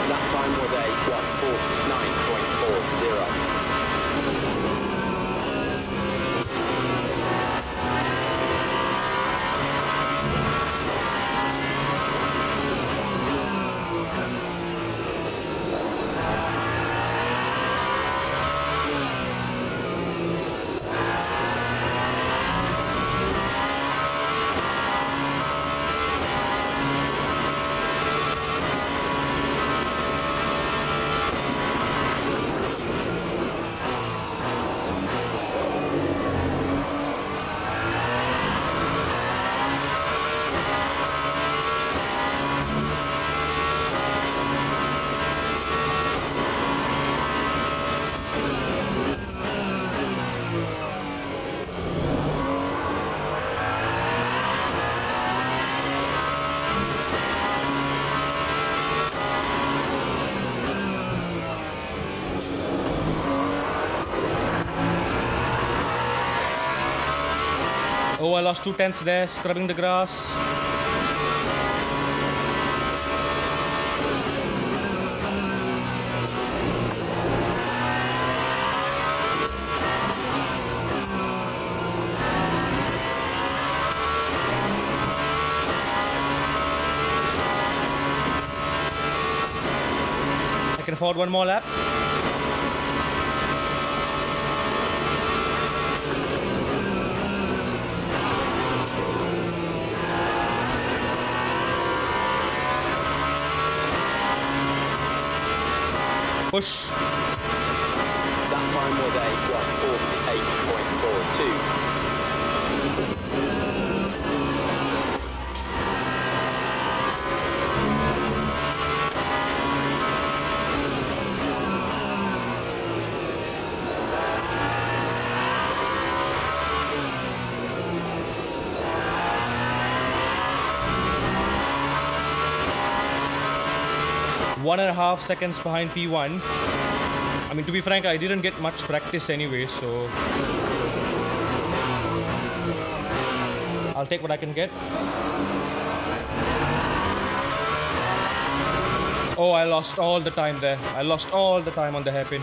That time was a 1:49.40. Oh, I lost 2/10 there, scrubbing the grass. afford one more lap. Push. That time was a 148.42. One and a half seconds behind P1. I mean, to be frank, I didn't get much practice anyway, so I'll take what I can get. Oh, I lost all the time there. I lost all the time on the hairpin.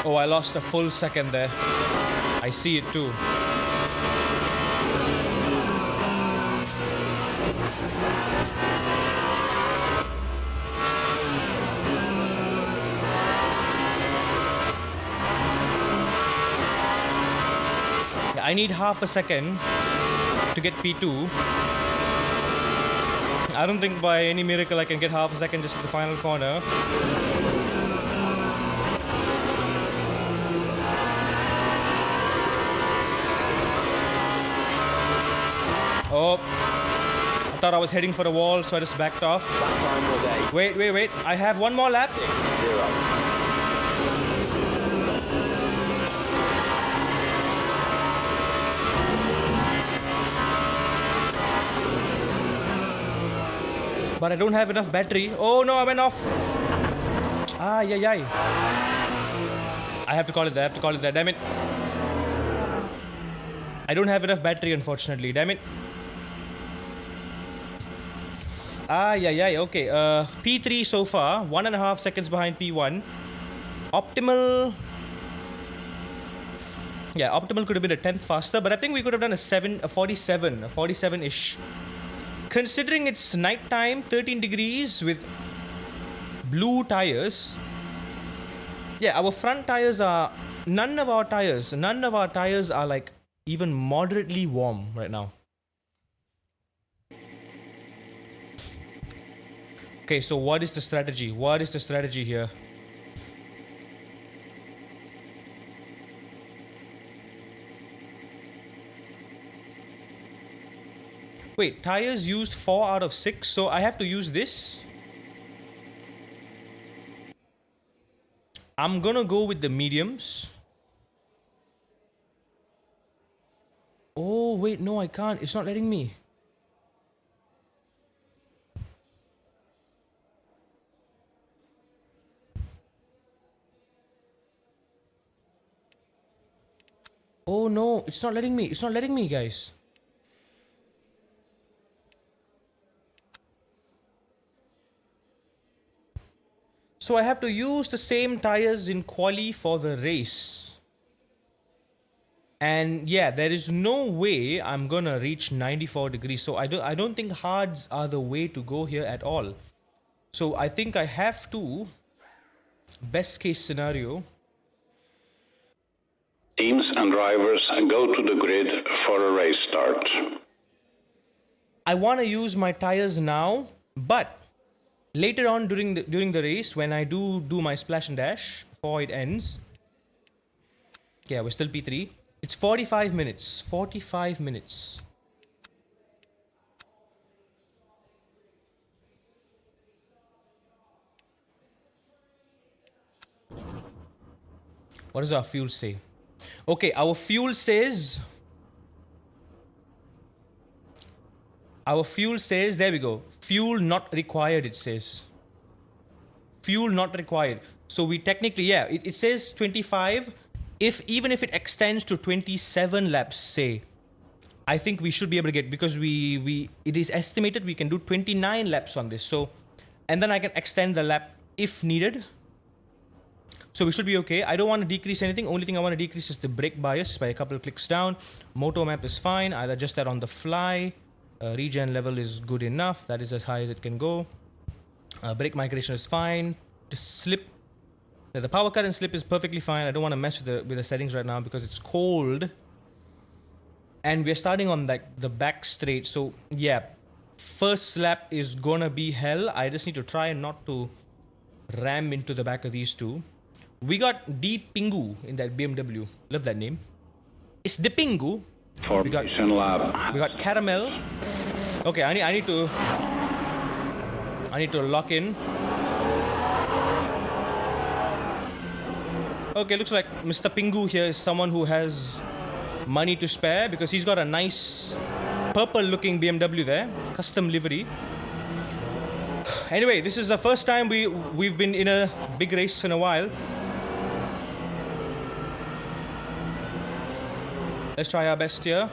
Oh, I lost a full second there. I see it too. I need half a second to get P2. I don't think by any miracle I can get half a second just at the final corner. Oh, I thought I was heading for a wall, so I just backed off. That time was a Wait. I have one more lap. 0. But I don't have enough battery. Oh no, I went off. Ah, yeah. I have to call it there. Damn it. I don't have enough battery, unfortunately. Damn it. Ah, yeah. Okay. P3 so far. 1.5 seconds behind P1. Optimal. Yeah, optimal could have been a 10th faster, but I think we could have done a 47-ish. Considering it's nighttime, 13 degrees with blue tires. Yeah, our front tires are... None of our tires are like even moderately warm right now. Okay, so what is the strategy? What is the strategy here? Wait, tires used 4 out of 6, so I have to use this. I'm gonna go with the mediums. Oh, wait, no, I can't. It's not letting me. Oh, no, it's not letting me. It's not letting me, guys. So I have to use the same tires in quali for the race. And yeah, there is no way I'm gonna reach 94 degrees. So I don't think hards are the way to go here at all. So I think I have to, best case scenario. Teams and drivers go to the grid for a race start. I want to use my tires now, but later on during the race, when I do my splash and dash before it ends. Yeah, we're still P3. It's 45 minutes. 45 minutes. What does our fuel say? Okay, our fuel says... there we go. Fuel not required, it says. Fuel not required. So we technically, yeah, it says 25. even if it extends to 27 laps, say, I think we should be able to get, because it is estimated we can do 29 laps on this. So, and then I can extend the lap if needed. So we should be okay. I don't want to decrease anything. Only thing I want to decrease is the brake bias by a couple of clicks down. Moto map is fine. I'll adjust that on the fly. Regen level is good enough. That is as high as it can go. Brake migration is fine. The slip, the power cut and slip is perfectly fine. I don't want to mess with the settings right now because it's cold. And we're starting on like the back straight. So yeah, first lap is gonna be hell. I just need to try not to ram into the back of these two. We got Deep Pingu in that BMW. Love that name. It's the Pingu. Formation lab. We got Caramel. Okay, I need to lock in. Okay, looks like Mr. Pingu here is someone who has money to spare because he's got a nice purple looking BMW there. Custom livery. Anyway, this is the first time we've been in a big race in a while. Let's try our best here.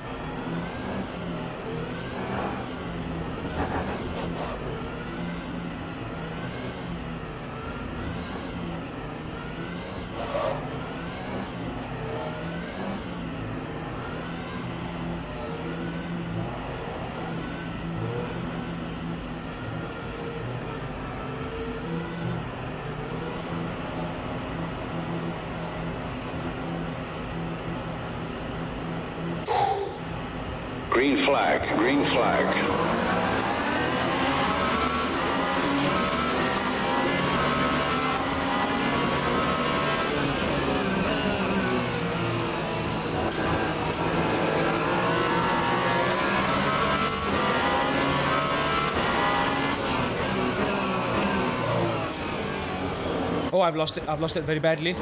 Green flag, green flag. Oh, I've lost it. I've lost it very badly.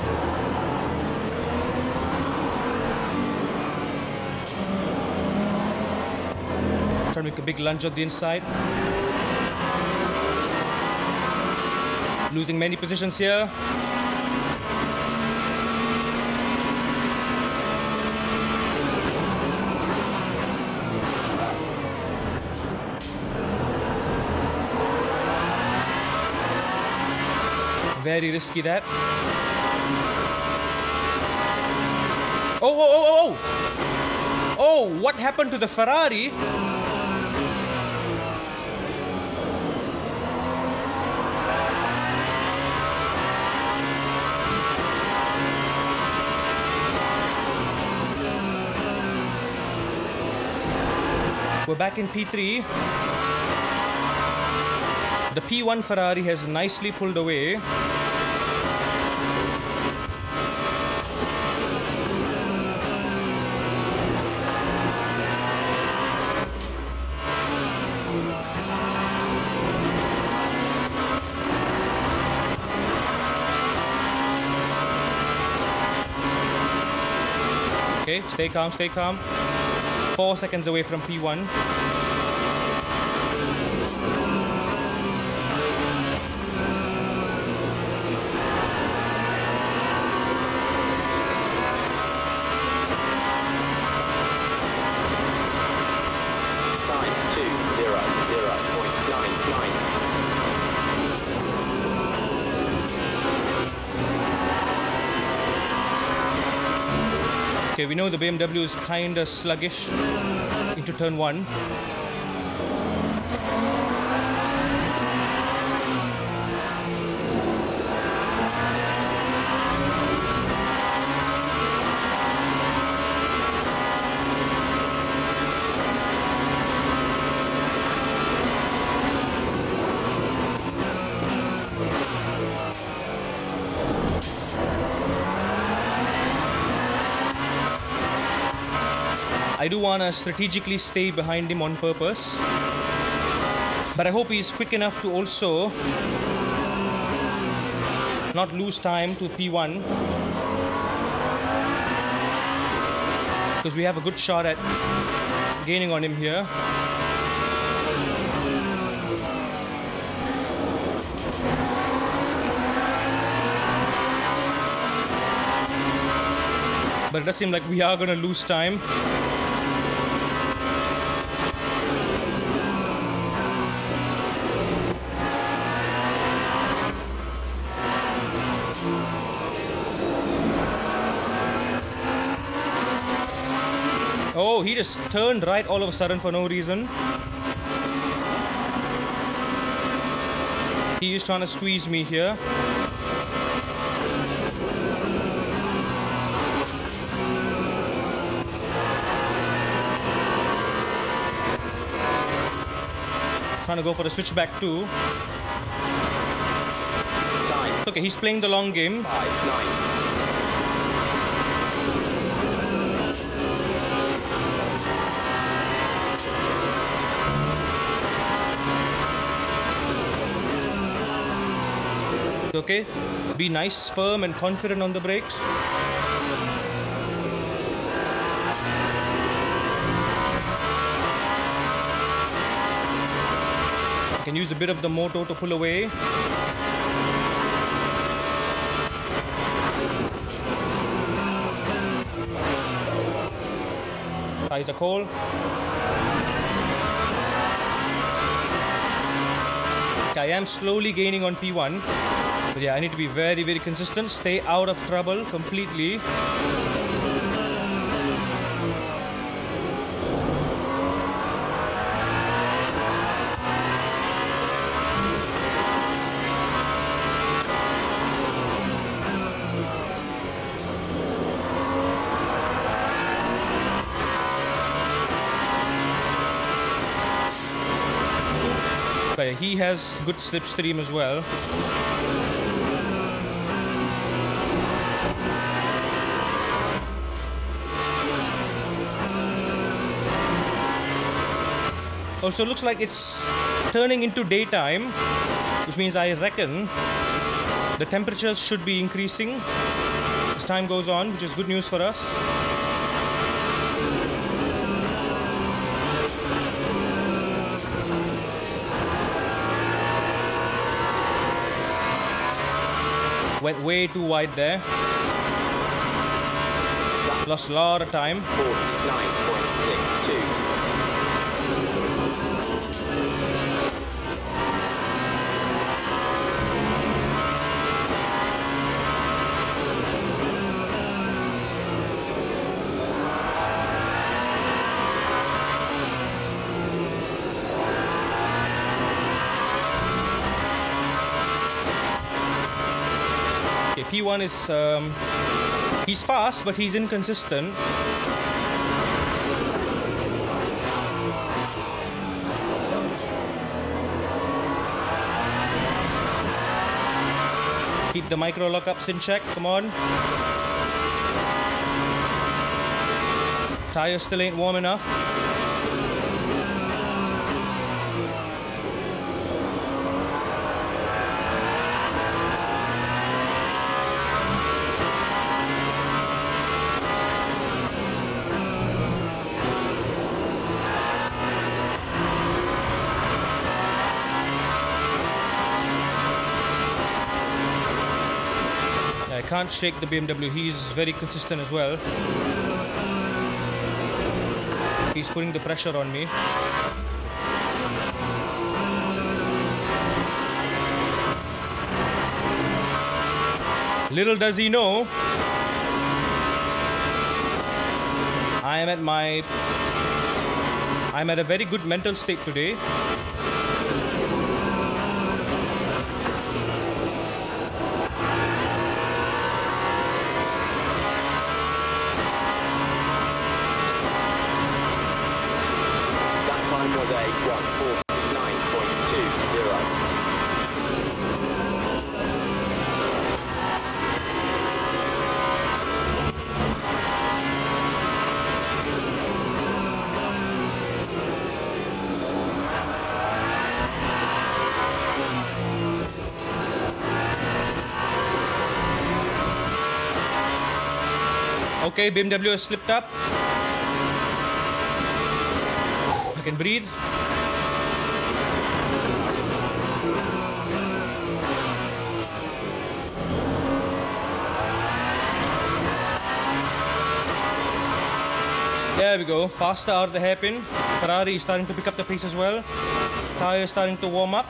Trying to make a big lunge on the inside. Losing many positions here. Very risky that. Oh, oh, oh, oh, oh! Oh, what happened to the Ferrari? We're back in P3. The P1 Ferrari has nicely pulled away. Okay, stay calm, stay calm. 4 seconds away from P1. Okay, we know the BMW is kinda sluggish into turn 1. I do want to strategically stay behind him on purpose, but I hope he's quick enough to also not lose time to P1, because we have a good shot at gaining on him here. But it does seem like we are gonna lose time. Oh, he just turned right all of a sudden for no reason. He is trying to squeeze me here. Trying to go for the switchback too. 9, Okay, he's playing the long game. 5, 9. Okay, be nice, firm, and confident on the brakes. You can use a bit of the motor to pull away. Tires are cold. Okay, I am slowly gaining on P1. But yeah, I need to be very, very consistent. Stay out of trouble completely. But he has good slipstream as well. Also looks like it's turning into daytime, which means I reckon the temperatures should be increasing as time goes on, which is good news for us. Went way too wide there. Lost a lot of time. 49.62. Okay, P1 is he's fast, but he's inconsistent. Keep the micro lockups in check. Come on. Tire still ain't warm enough. I can't shake the BMW. He's very consistent as well. He's putting the pressure on me. Little does he know, I'm at a very good mental state today. That time was a 149.20. Okay, BMW has slipped up. I can breathe. There we go. Faster out of the hairpin. Ferrari is starting to pick up the pace as well. Tire is starting to warm up.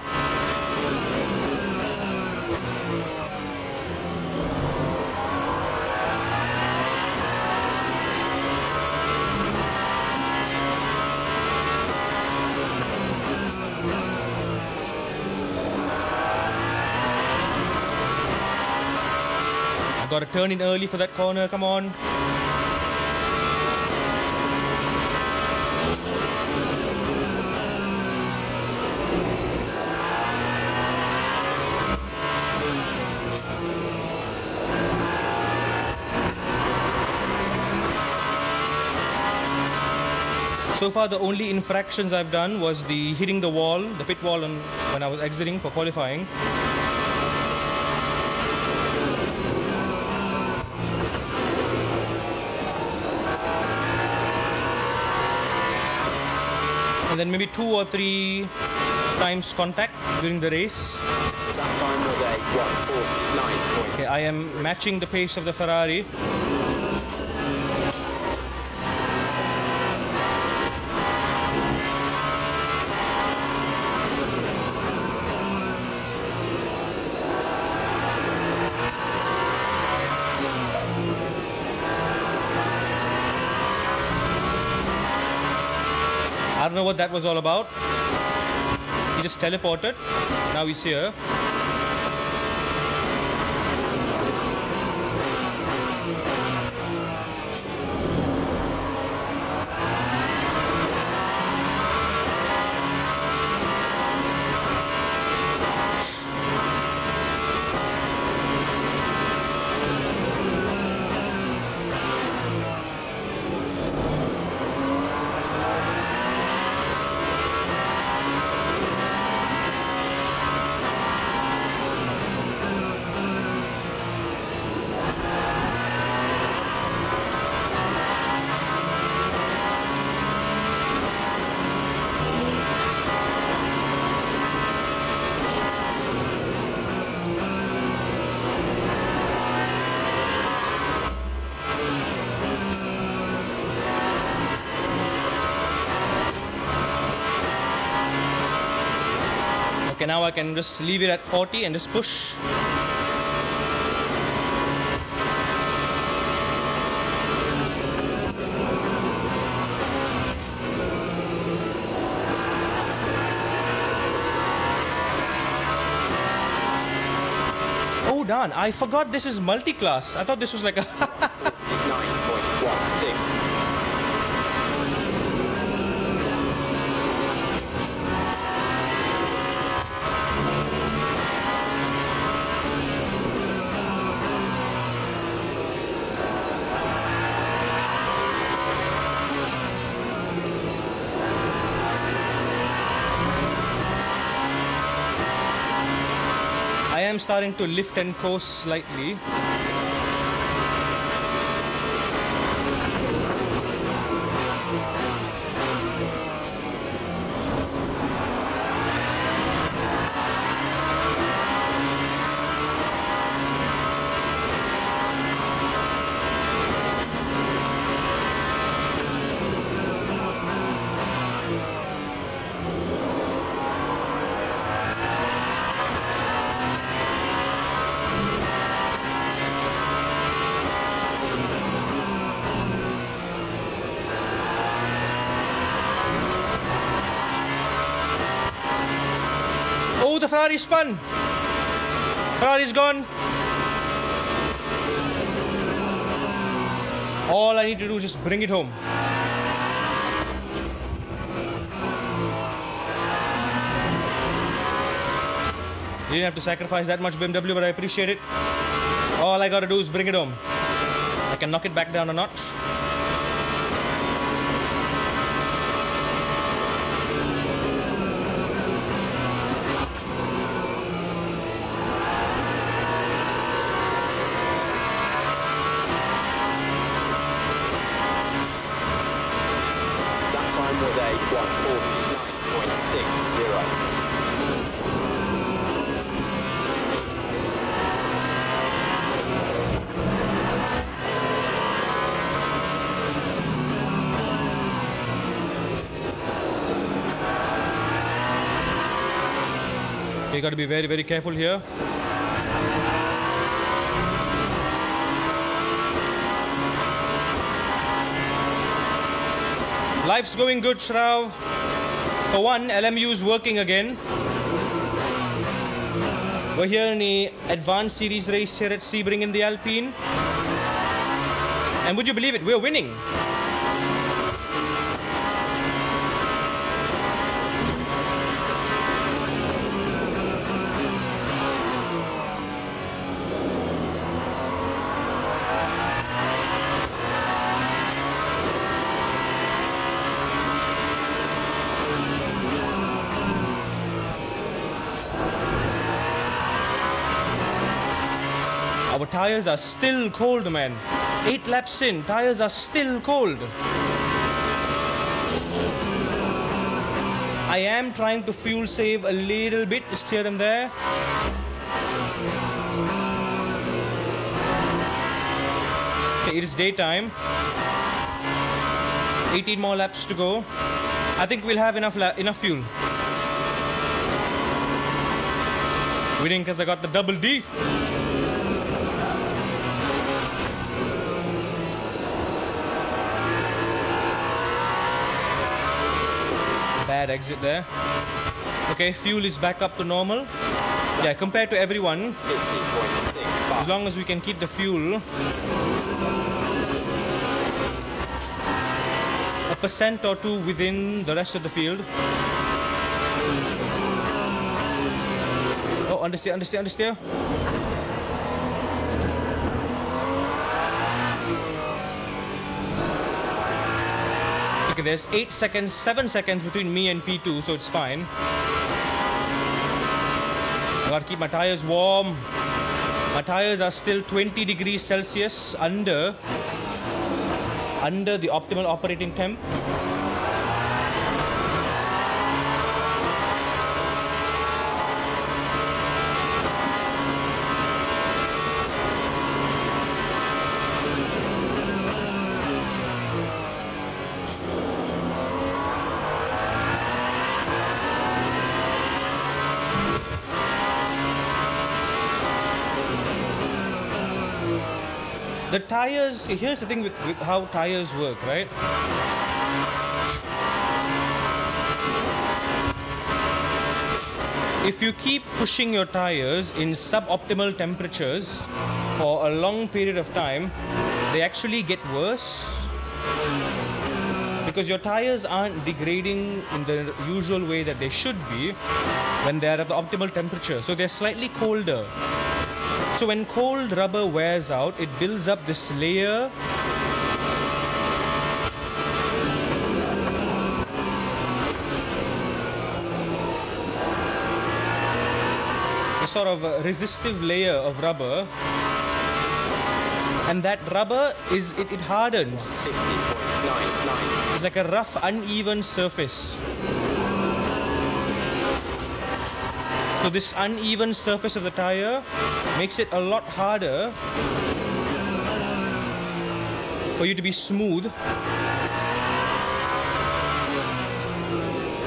I gotta turn in early for that corner. Come on. So far, the only infractions I've done was the hitting the wall, the pit wall, when I was exiting for qualifying. And then maybe 2 or 3 times contact during the race. That time was a 1:49.8. Okay, I am matching the pace of the Ferrari. I don't know what that was all about. He just teleported. Now he's here. Okay, now I can just leave it at 40 and just push. Oh darn, I forgot this is multi-class. I thought this was like a 9.16. I am starting to lift and coast slightly. Oh, the Ferrari spun. Ferrari's gone. All I need to do is just bring it home. You didn't have to sacrifice that much BMW, but I appreciate it. All I gotta do is bring it home. I can knock it back down a notch. That time was a 1:49.60. You got to be very, very careful here. Life's going good, Shrav. For one, LMU is working again. We're here in the advanced series race here at Sebring in the Alpine. And would you believe it, we're winning. Our tires are still cold, man. 8 laps in, tires are still cold. I am trying to fuel save a little bit, just here and there. Okay, it is daytime. 18 more laps to go. I think we'll have enough fuel. Winning because I got the double D. Bad exit there. Okay, fuel is back up to normal. Yeah, compared to everyone, as long as we can keep the fuel a percent or two within the rest of the field. Oh, understeer, understeer, understeer. Okay, there's 8 seconds, 7 seconds between me and P2, so it's fine. I gotta keep my tires warm. My tires are still 20 degrees Celsius under the optimal operating temp. The tires, here's the thing with how tires work, right? If you keep pushing your tires in suboptimal temperatures for a long period of time, they actually get worse because your tires aren't degrading in the usual way that they should be when they're at the optimal temperature. So they're slightly colder. So when cold rubber wears out, it builds up this layer a sort of a resistive layer of rubber, and that rubber it hardens. It's like a rough, uneven surface. So this uneven surface of the tire makes it a lot harder for you to be smooth,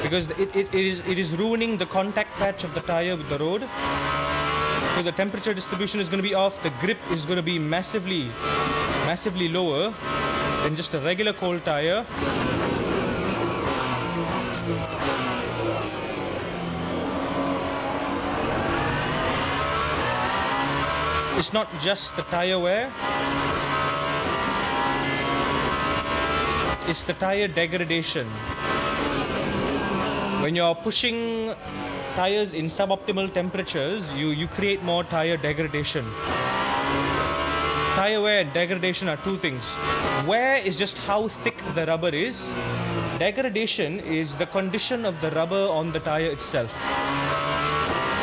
because it is ruining the contact patch of the tire with the road. So the temperature distribution is going to be off, the grip is going to be massively lower than just a regular cold tire. It's not just the tire wear, it's the tire degradation. When you're pushing tires in suboptimal temperatures, you create more tire degradation. Tire wear and degradation are two things. Wear is just how thick the rubber is. Degradation is the condition of the rubber on the tire itself.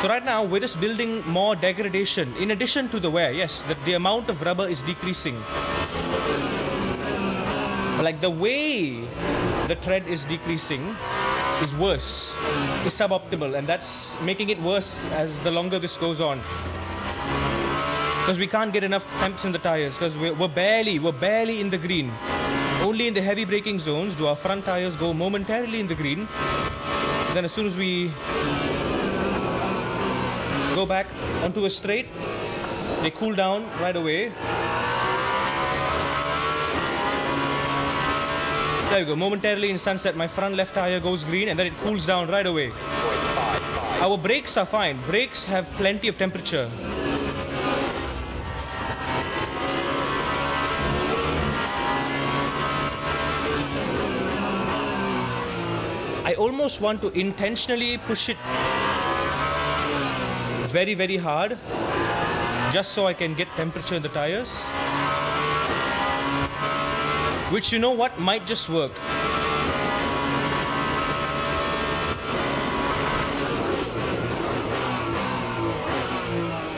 So right now, we're just building more degradation in addition to the wear. Yes, the amount of rubber is decreasing. But like the way the tread is decreasing is worse, is suboptimal, and that's making it worse as the longer this goes on. Because we can't get enough temps in the tires, because we're barely in the green. Only in the heavy braking zones do our front tires go momentarily in the green. Then as soon as we go back onto a straight. They cool down right away. There we go. Momentarily in sunset, my front left tire goes green and then it cools down right away. Our brakes are fine. Brakes have plenty of temperature. I almost want to intentionally push it very, very hard just so I can get temperature in the tires. Which, you know what, might just work.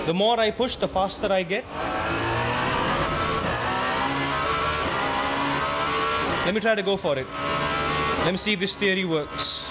The more I push, the faster I get. Let me try to go for it. Let me see if this theory works.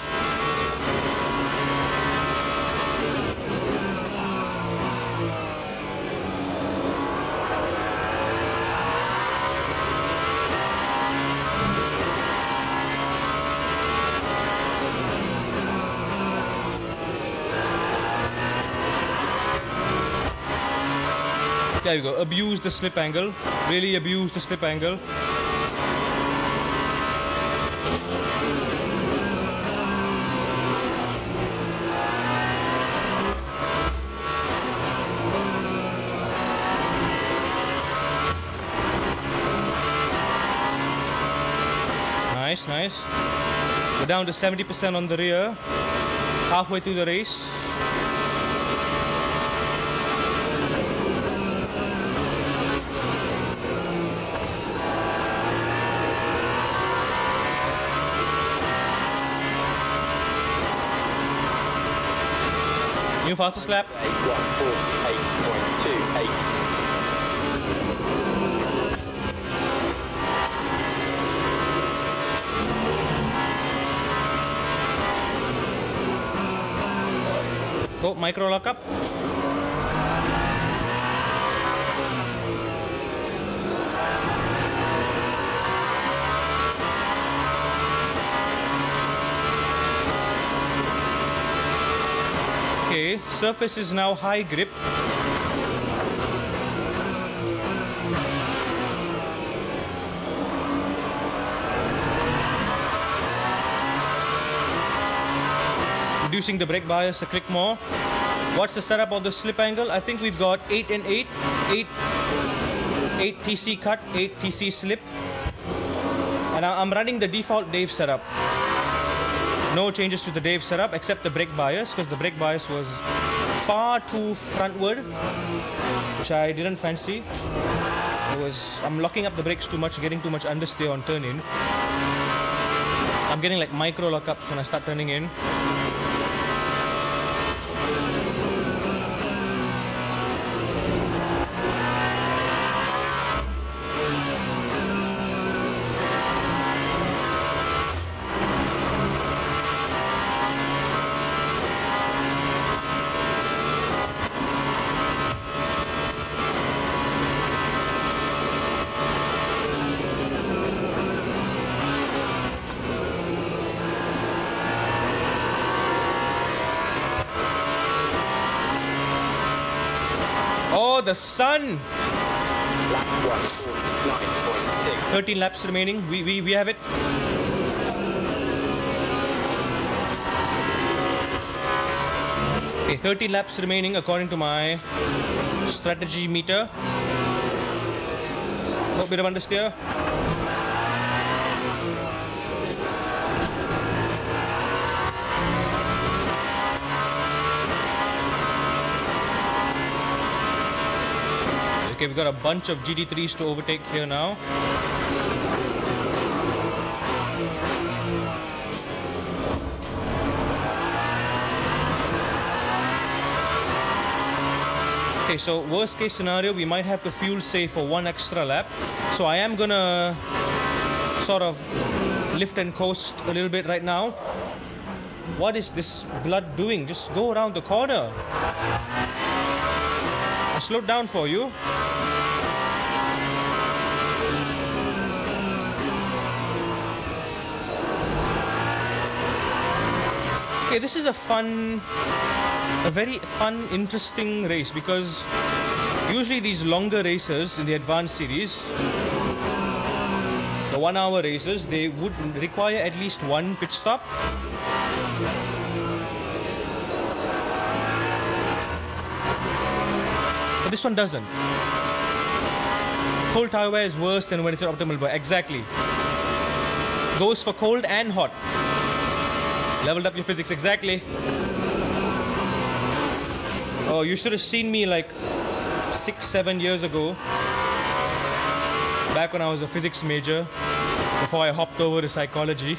There you go. Abuse the slip angle. Really abuse the slip angle. Nice, nice. We're down to 70% on the rear. Halfway through the race. New fastest lap. 8.28. Go, micro lockup. Okay, surface is now high grip. Reducing the brake bias a click more. What's the setup of the slip angle? I think we've got 8 and 8. 8 TC cut, 8 TC slip. And I'm running the default Dave setup. No changes to the Dave setup except the brake bias, because the brake bias was far too frontward, which I didn't fancy. I'm locking up the brakes too much, getting too much understeer on turn in. I'm getting like micro lockups when I start turning in. Oh, the sun! Lap 1, 9.6. 13 laps remaining. We have it. Okay, 13 laps remaining according to my strategy meter. A bit of understeer. Okay, we've got a bunch of GT3s to overtake here now. Okay, so worst case scenario, we might have to fuel save for one extra lap. So I am gonna sort of lift and coast a little bit right now. What is this blood doing? Just go around the corner. I slowed down for you. Okay, this is a fun a very fun, interesting race, because usually these longer races in the advanced series, the 1 hour races, they would require at least one pit stop. But this one doesn't. Cold tire wear is worse than when it's at optimal wear. Exactly. Goes for cold and hot. Leveled up your physics, exactly. Oh, you should have seen me like 6-7 years ago. Back when I was a physics major, before I hopped over to psychology.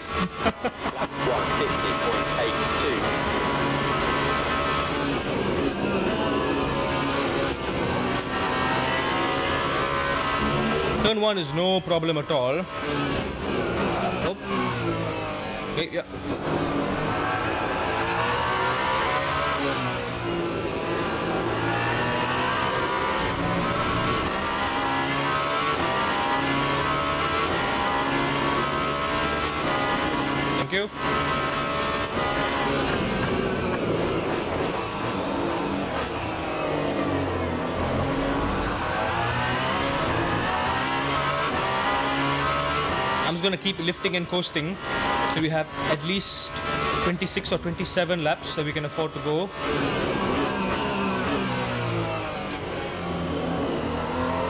Turn 1 is no problem at all. Oh. Okay, yeah. Thank you. I'm just gonna keep lifting and coasting so we have at least 26 or 27 laps that we can afford to go.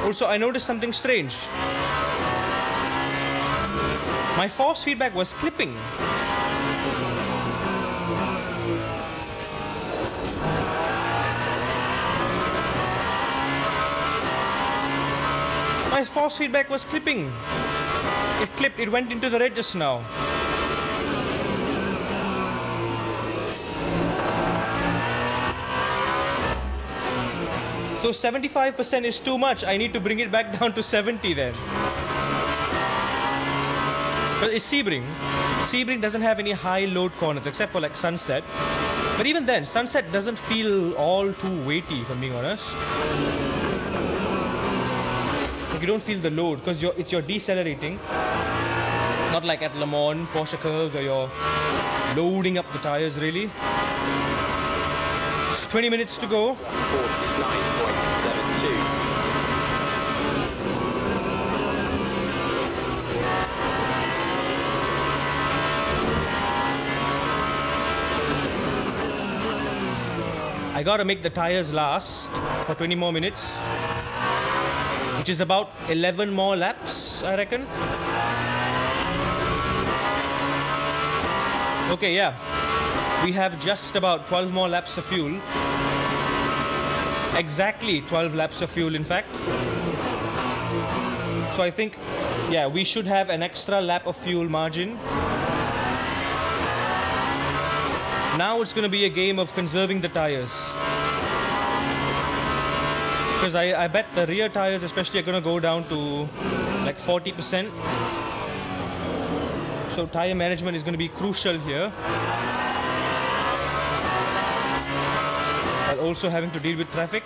Also, I noticed something strange. My force feedback was clipping. My force feedback was clipping. It clipped, it went into the red just now. So 75% is too much. I need to bring it back down to 70 then. But it's Sebring. Sebring doesn't have any high load corners except for like Sunset. But even then, Sunset doesn't feel all too weighty, if I'm being honest. Like you don't feel the load because it's your decelerating. Not like at Le Mans, Porsche curves, where you're loading up the tires really. 20 minutes to go. 49.72. I gotta make the tires last for 20 more minutes, which is about 11 more laps, I reckon. Okay, yeah. We have just about 12 more laps of fuel. Exactly 12 laps of fuel, in fact. So I think, yeah, we should have an extra lap of fuel margin. Now it's going to be a game of conserving the tires. Because I bet the rear tires especially are going to go down to like 40%. So tire management is going to be crucial here. While also having to deal with traffic.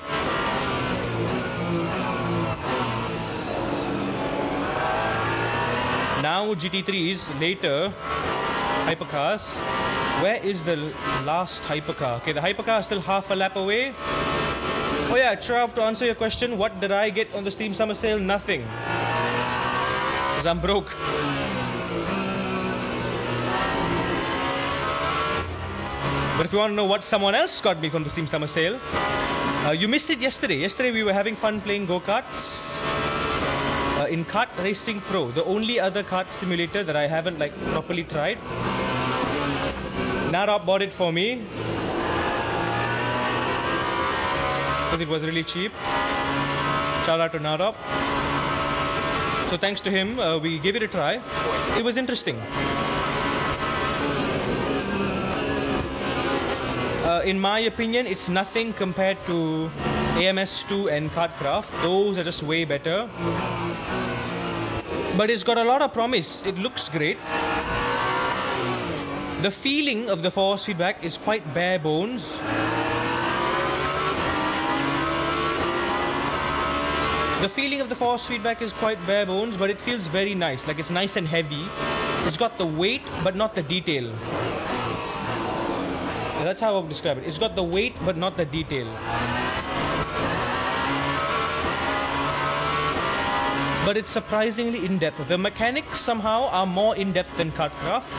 Now GT3s, later hypercars. Where is the last hypercar? Okay, the hypercar is still half a lap away. Oh yeah, Trav, to answer your question, what did I get on the Steam Summer Sale? Nothing. Because I'm broke. But if you want to know what someone else got me from the Steam Summer Sale, you missed it yesterday. Yesterday we were having fun playing go-karts in Kart Racing Pro, the only other kart simulator that I haven't like properly tried. Narop bought it for me because it was really cheap. Shout out to Narop. So thanks to him, we gave it a try. It was interesting. In my opinion, it's nothing compared to AMS2 and Kartcraft. Those are just way better. But it's got a lot of promise. It looks great. The feeling of the force feedback is quite bare bones. The feeling of the force feedback is quite bare bones, but it feels very nice. Like it's nice and heavy. It's got the weight, but not the detail. That's how I would describe it. It's got the weight, but not the detail. But it's surprisingly in-depth. The mechanics somehow are more in-depth than Kartcraft,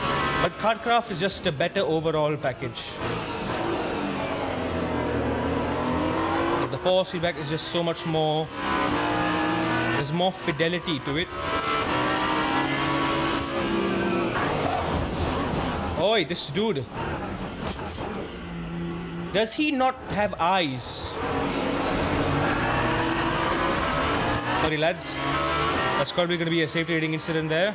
but Kartcraft is just a better overall package. The force feedback is just so much more. There's more fidelity to it. Oi, this dude. Does he not have eyes? Sorry, lads. That's probably going to be a safety rating incident there.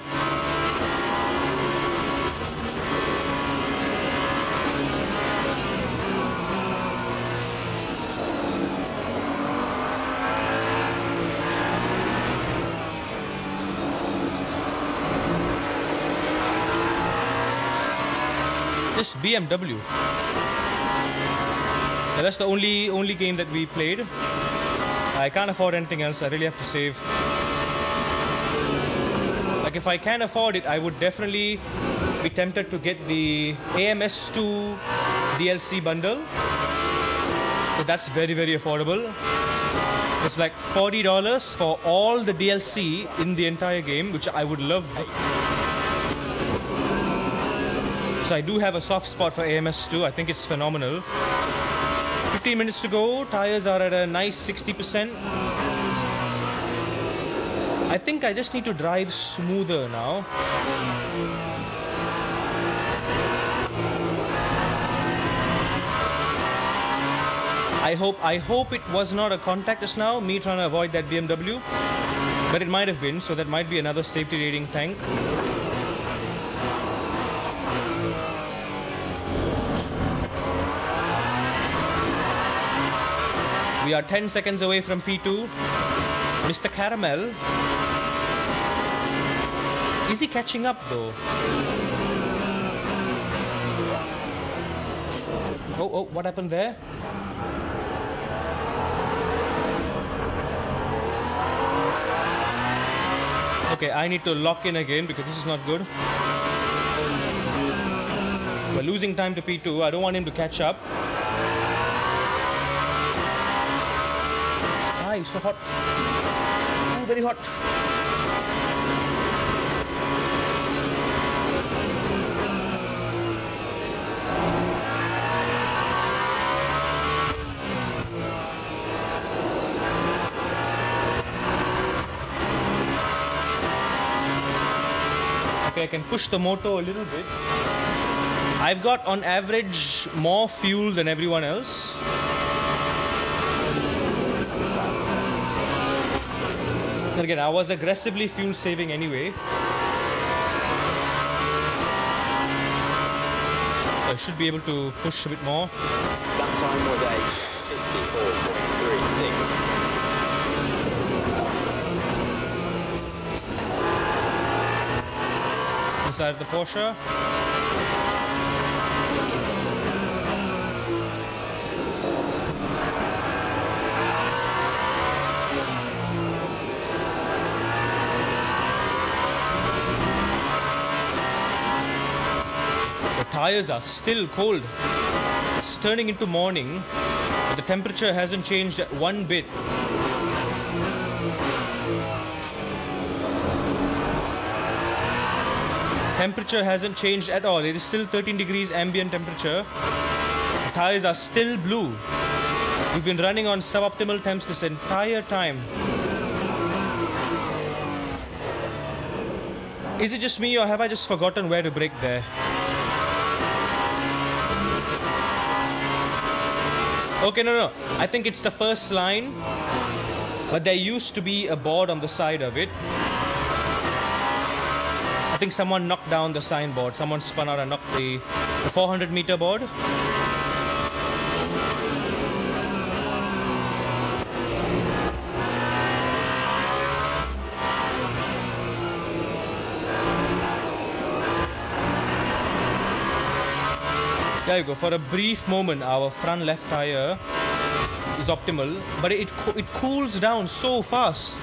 This BMW. Now, that's the only game that we played. I can't afford anything else. I really have to save. Like if I can afford it, I would definitely be tempted to get the AMS2 DLC bundle. So that's very, very affordable. It's like $40 for all the DLC in the entire game, which I would love. So I do have a soft spot for AMS2. I think it's phenomenal. 15 minutes to go. Tires are at a nice 60%. I think I just need to drive smoother now. I hope it was not a contact just now, me trying to avoid that BMW. But it might have been, so that might be another safety rating thank. We are 10 seconds away from P2. Mr. Caramel. Is he catching up though? Oh, what happened there? Okay, I need to lock in again because this is not good. We're losing time to P2. I don't want him to catch up. Ah, it's so hot. Ooh, very hot. Okay, I can push the motor a little bit. I've got on average more fuel than everyone else. But again, I was aggressively fuel saving anyway. I should be able to push a bit more. That time was a 64.36. Inside the Porsche. The tires are still cold. It's turning into morning, but the temperature hasn't changed one bit. Temperature hasn't changed at all. It is still 13 degrees ambient temperature. The tires are still blue. We've been running on suboptimal temps this entire time. Is it just me or have I just forgotten where to brake there? Okay, no. I think it's the first line, but there used to be a board on the side of it. I think someone knocked down the signboard. Someone spun out and knocked the 400-meter board. There you go. For a brief moment, our front left tire is optimal, but it cools down so fast.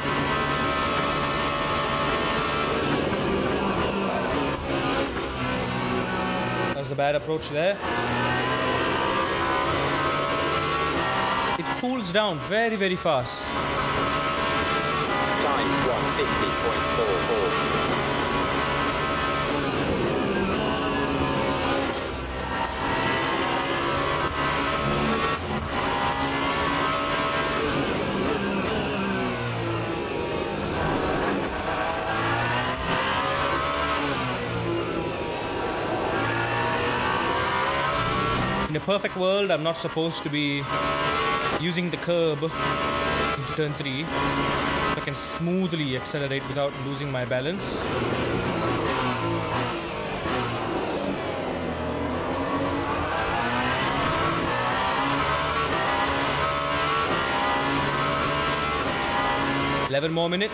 That's a bad approach there. cools down very, very fast. Time 150.44. In a perfect world, I'm not supposed to be using the curb into turn 3. So I can smoothly accelerate without losing my balance. Eleven more minutes.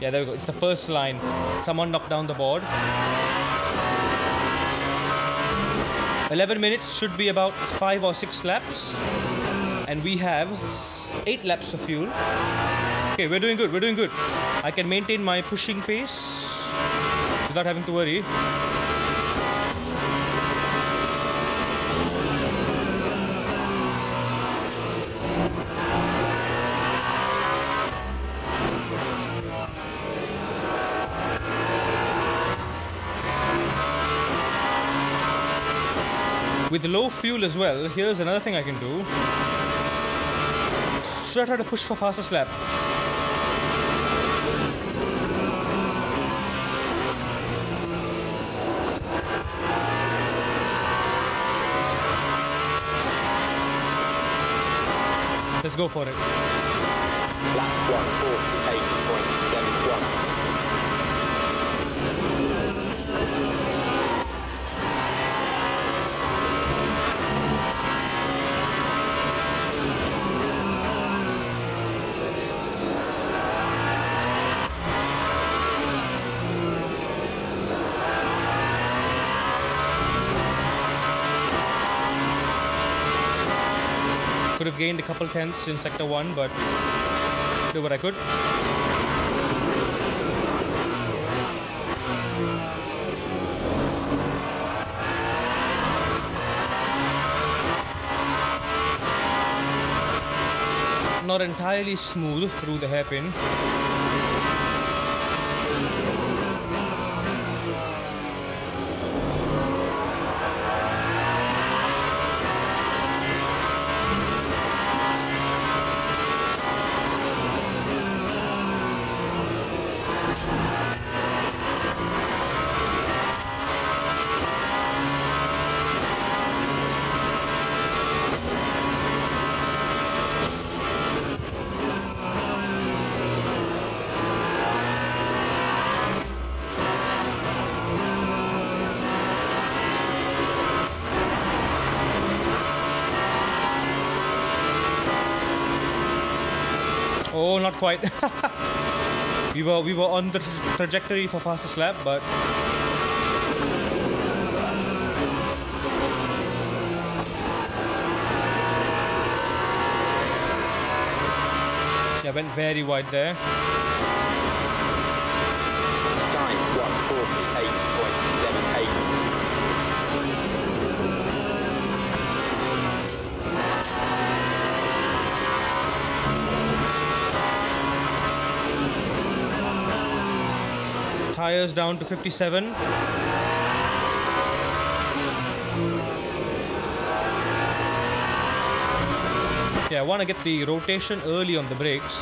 Yeah, there we go. It's the first line. Someone knocked down the board. 11 minutes should be about 5 or 6 laps. And we have 8 laps of fuel. Okay, we're doing good. We're doing good. I can maintain my pushing pace without having to worry. With low fuel as well, here's another thing I can do. Should I try to push for fastest lap? Let's go for it. Lap 148.71. Could have gained a couple tenths in sector 1, but did what I could. Not entirely smooth through the hairpin. Oh, not quite. we were on the trajectory for fastest lap, but yeah, went very wide there. Time 148.78. Tires down to 57. Yeah, I want to get the rotation early on the brakes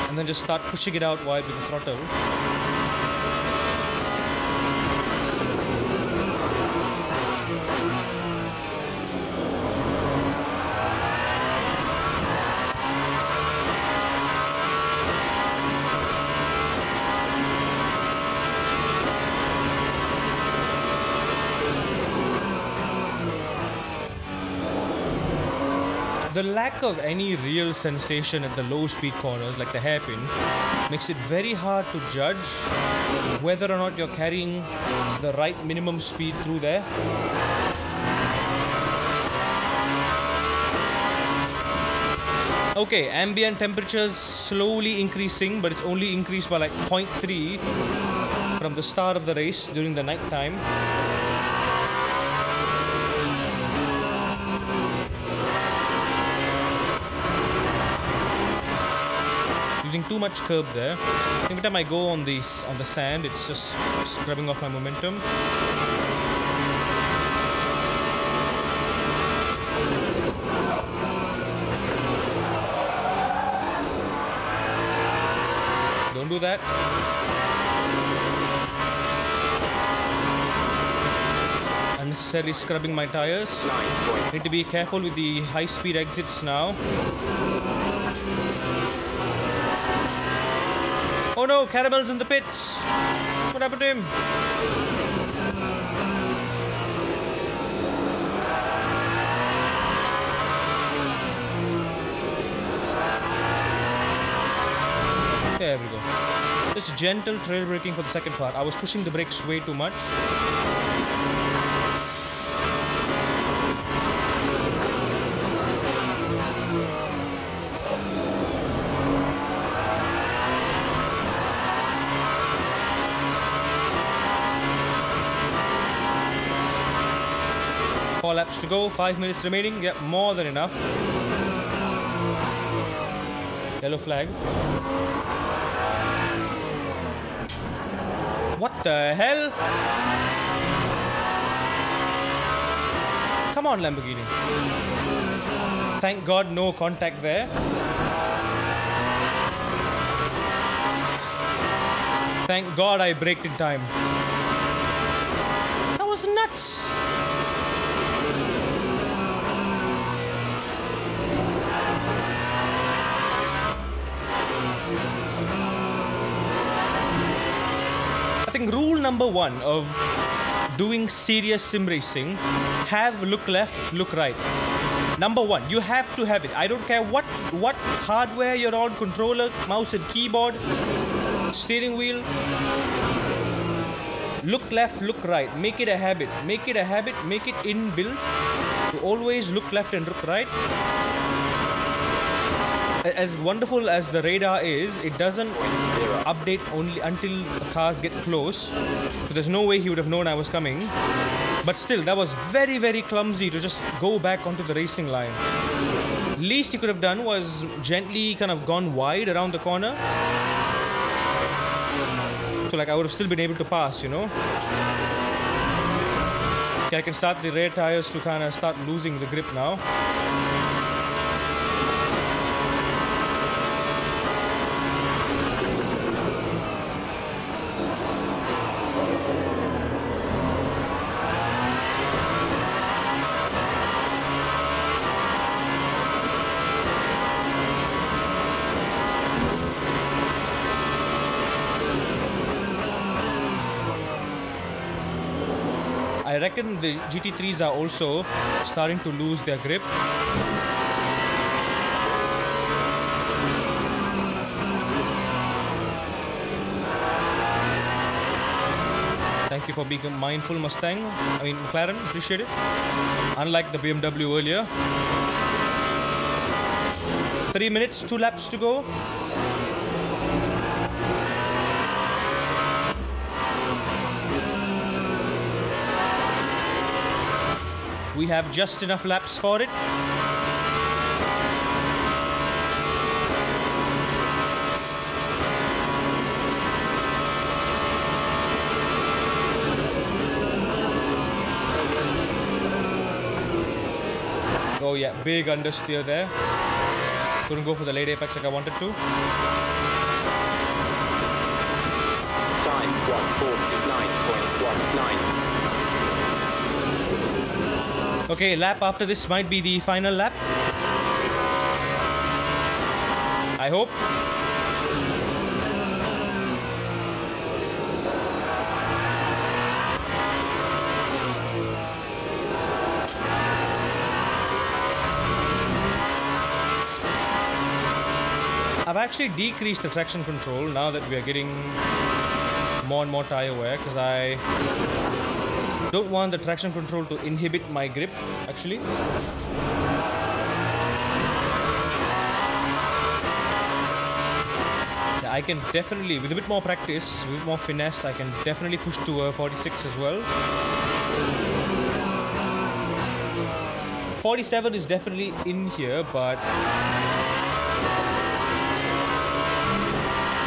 and then just start pushing it out wide with the throttle. The lack of any real sensation at the low speed corners like the hairpin makes it very hard to judge whether or not you're carrying the right minimum speed through there. Okay, ambient temperatures slowly increasing, but it's only increased by like 0.3 from the start of the race during the night time. too much curb there. Every time I go on the sand, it's just scrubbing off my momentum. Don't do that. Unnecessarily scrubbing my tires. Need to be careful with the high-speed exits now. Oh no, Caramel's in the pits. What happened to him? There we go. Just gentle trail braking for the second part. I was pushing the brakes way too much. Four laps to go, 5 minutes remaining. Yep, more than enough. Yellow flag. What the hell? Come on, Lamborghini. Thank God no contact there. Thank God I braked in time. That was nuts. I think rule number one of doing serious sim racing, have look left, look right. Number one, you have to have it. I don't care what hardware you're on, controller, mouse and keyboard, steering wheel. Look left, look right. Make it a habit. Make it a habit. Make it inbuilt to always look left and look right. As wonderful as the radar is, it doesn't update only until cars get close. So there's no way he would have known I was coming. But still, that was very, very clumsy to just go back onto the racing line. Least he could have done was gently kind of gone wide around the corner. So like I would have still been able to pass, you know. Okay, I can start the rear tires to kind of start losing the grip now. I reckon the GT3s are also starting to lose their grip. Thank you for being a mindful Mustang. I mean, McLaren, appreciate it. Unlike the BMW earlier. 3 minutes, 2 laps to go. We have just enough laps for it. Oh yeah, big understeer there. Couldn't go for the late apex like I wanted to. Time 1:49.19. Okay, lap after this might be the final lap. I hope. I've actually decreased the traction control now that we are getting more and more tire wear because I don't want the traction control to inhibit my grip, actually. Yeah, I can definitely, with a bit more practice, with a bit more finesse, I can definitely push to a 46 as well. 47 is definitely in here, but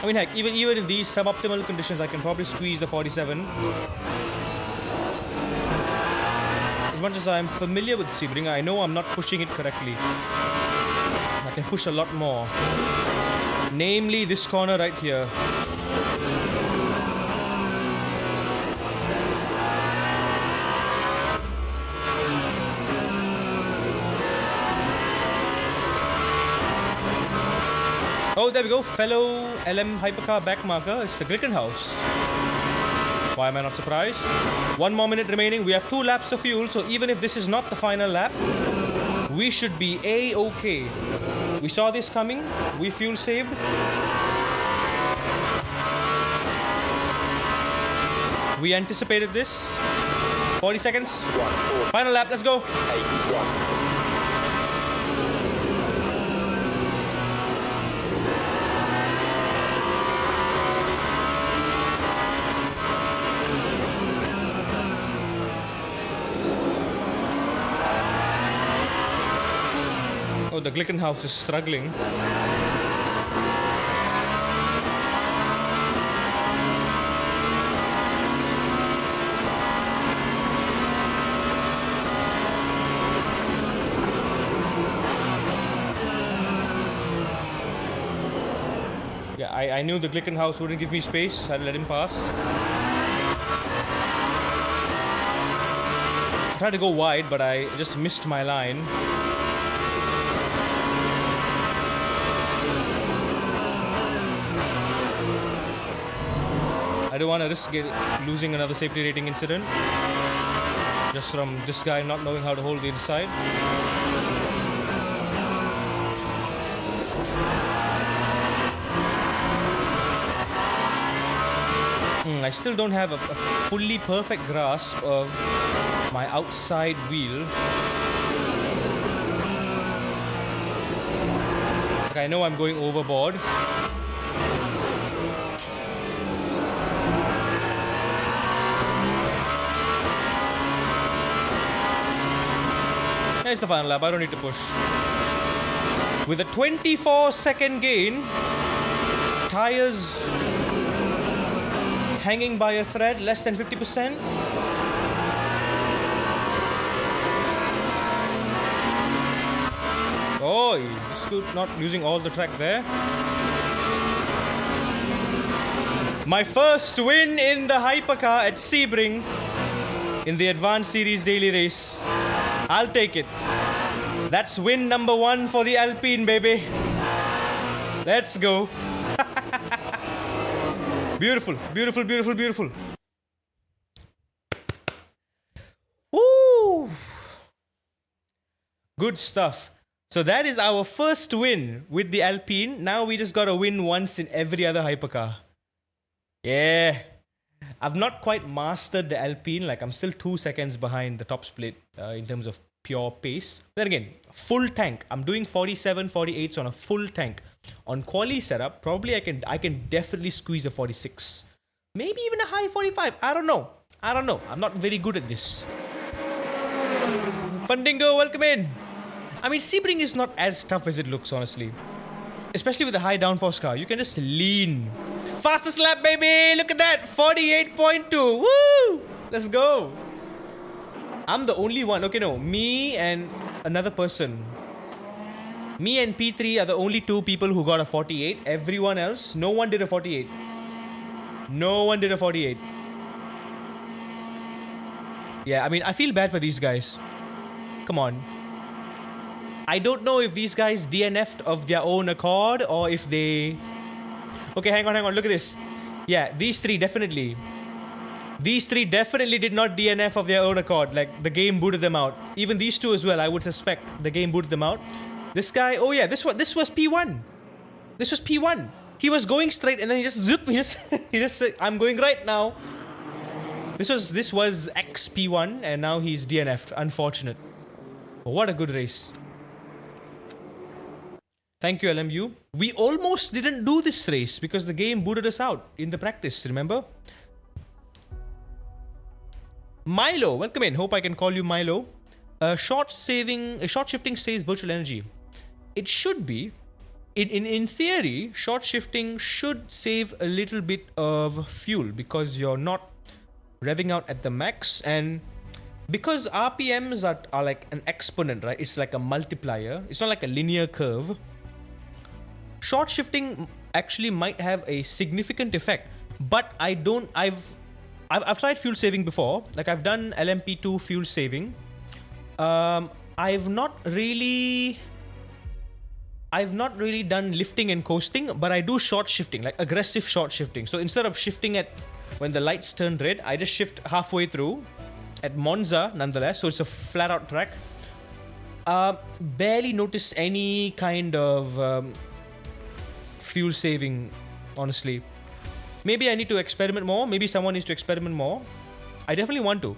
I mean, heck, even in these suboptimal conditions, I can probably squeeze the 47. As much as I'm familiar with Sebring, I know I'm not pushing it correctly. I can push a lot more. Namely, this corner right here. Oh, there we go. Fellow LM hypercar backmarker. It's the Glickenhaus. Why am I not surprised? 1 more minute remaining. We have 2 laps of fuel, so even if this is not the final lap, we should be A-okay. We saw this coming. We fuel saved. We anticipated this. 40 seconds. Final lap. Let's go. 8-1. Oh, the Glickenhaus is struggling. Yeah, I knew the Glickenhaus wouldn't give me space. I'd let him pass. I tried to go wide, but I just missed my line. I don't want to risk losing another safety rating incident just from this guy not knowing how to hold the inside. I still don't have a fully perfect grasp of my outside wheel. Like, I know I'm going overboard. It's the final lap. I don't need to push. With a 24-second gain, tires hanging by a thread, less than 50%. Oh, just not losing all the track there. My first win in the hypercar at Sebring in the Advanced Series daily race. I'll take it. That's win number 1 for the Alpine, baby. Let's go. Beautiful, beautiful, beautiful, beautiful. Woo! Good stuff. So that is our first win with the Alpine. Now we just gotta win once in every other hypercar. Yeah. I've not quite mastered the Alpine. Like, I'm still 2 seconds behind the top split in terms of pure pace. Then again, full tank. I'm doing 47, 48s on a full tank. On quali setup, probably I can definitely squeeze a 46. Maybe even a high 45. I don't know. I'm not very good at this. Fundingo, welcome in. I mean, Sebring is not as tough as it looks, honestly. Especially with a high downforce car. You can just lean. Fastest lap, baby! Look at that! 48.2! Woo! Let's go! I'm the only one. Okay, no. Me and another person. Me and P3 are the only 2 people who got a 48. Everyone else, no one did a 48. No one did a 48. Yeah, I mean, I feel bad for these guys. Come on. I don't know if these guys DNF'd of their own accord or if they... Okay, hang on. Look at this. Yeah, these 3 definitely. These 3 definitely did not DNF of their own accord. Like, the game booted them out. Even these 2 as well, I would suspect. The game booted them out. This guy, oh yeah, this was P1. This was P1. He was going straight and then he just zip. He just said, I'm going right now. This was XP1 and now he's DNF'd. Unfortunate. But what a good race. Thank you, LMU. We almost didn't do this race because the game booted us out in the practice, remember? Milo, welcome in. Hope I can call you Milo. Short shifting saves virtual energy. It should be. in theory, short shifting should save a little bit of fuel because you're not revving out at the max, and because RPMs are like an exponent, right? It's like a multiplier. It's not like a linear curve. Short shifting actually might have a significant effect, but I've tried fuel saving before. Like I've done LMP2 fuel saving. I've not really done lifting and coasting, but I do short shifting, like aggressive short shifting. So instead of shifting at when the lights turn red, I just shift halfway through at Monza nonetheless. So it's a flat out track. Barely notice any kind of fuel saving, honestly. Maybe I need to experiment more. Maybe someone needs to experiment more. I definitely want to.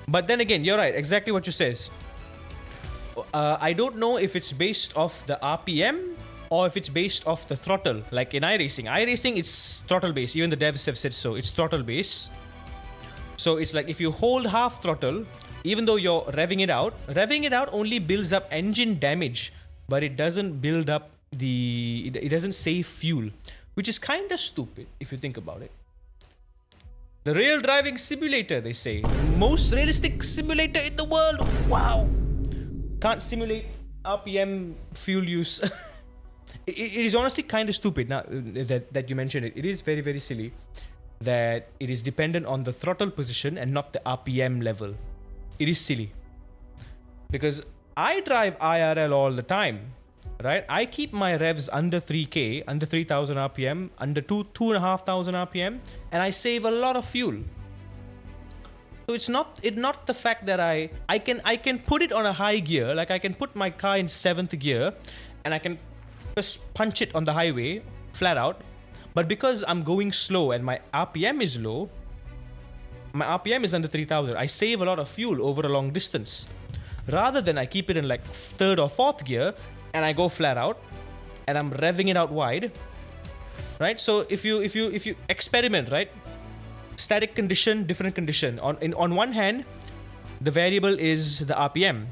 But then again, you're right. Exactly what you says. I don't know if it's based off the RPM or if it's based off the throttle. Like in iRacing. iRacing, it's throttle based. Even the devs have said so. It's throttle based. So it's like if you hold half throttle, even though you're revving it out only builds up engine damage, but it doesn't build up it doesn't save fuel, which is kind of stupid if you think about it. The real driving simulator, they say. Most realistic simulator in the world. Wow. Can't simulate RPM fuel use. it is honestly kind of stupid now that you mentioned it. It is very, very silly that it is dependent on the throttle position and not the RPM level. It is silly. Because I drive IRL all the time, right? I keep my revs under 3K, under 3000 RPM, under 2,500 RPM, and I save a lot of fuel. So it's not the fact that I can put it on a high gear, like I can put my car in 7th gear and I can just punch it on the highway flat out. But because I'm going slow and my RPM is low, my RPM is under 3000, I save a lot of fuel over a long distance. Rather than I keep it in like 3rd or 4th gear and I go flat out and I'm revving it out wide, right? So if you experiment, right? Static condition, different condition. On one hand, the variable is the RPM.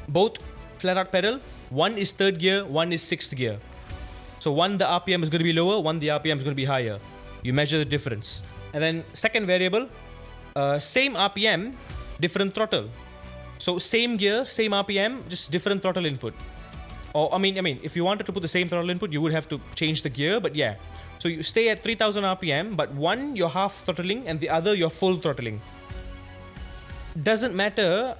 Both flat out pedal, one is 3rd gear, one is 6th gear. So one, the RPM is going to be lower, one, the RPM is going to be higher. You measure the difference. And then second variable, same RPM, different throttle. So same gear, same RPM, just different throttle input. Or I mean, if you wanted to put the same throttle input, you would have to change the gear, but yeah. So you stay at 3000 RPM, but one you're half throttling and the other you're full throttling. Doesn't matter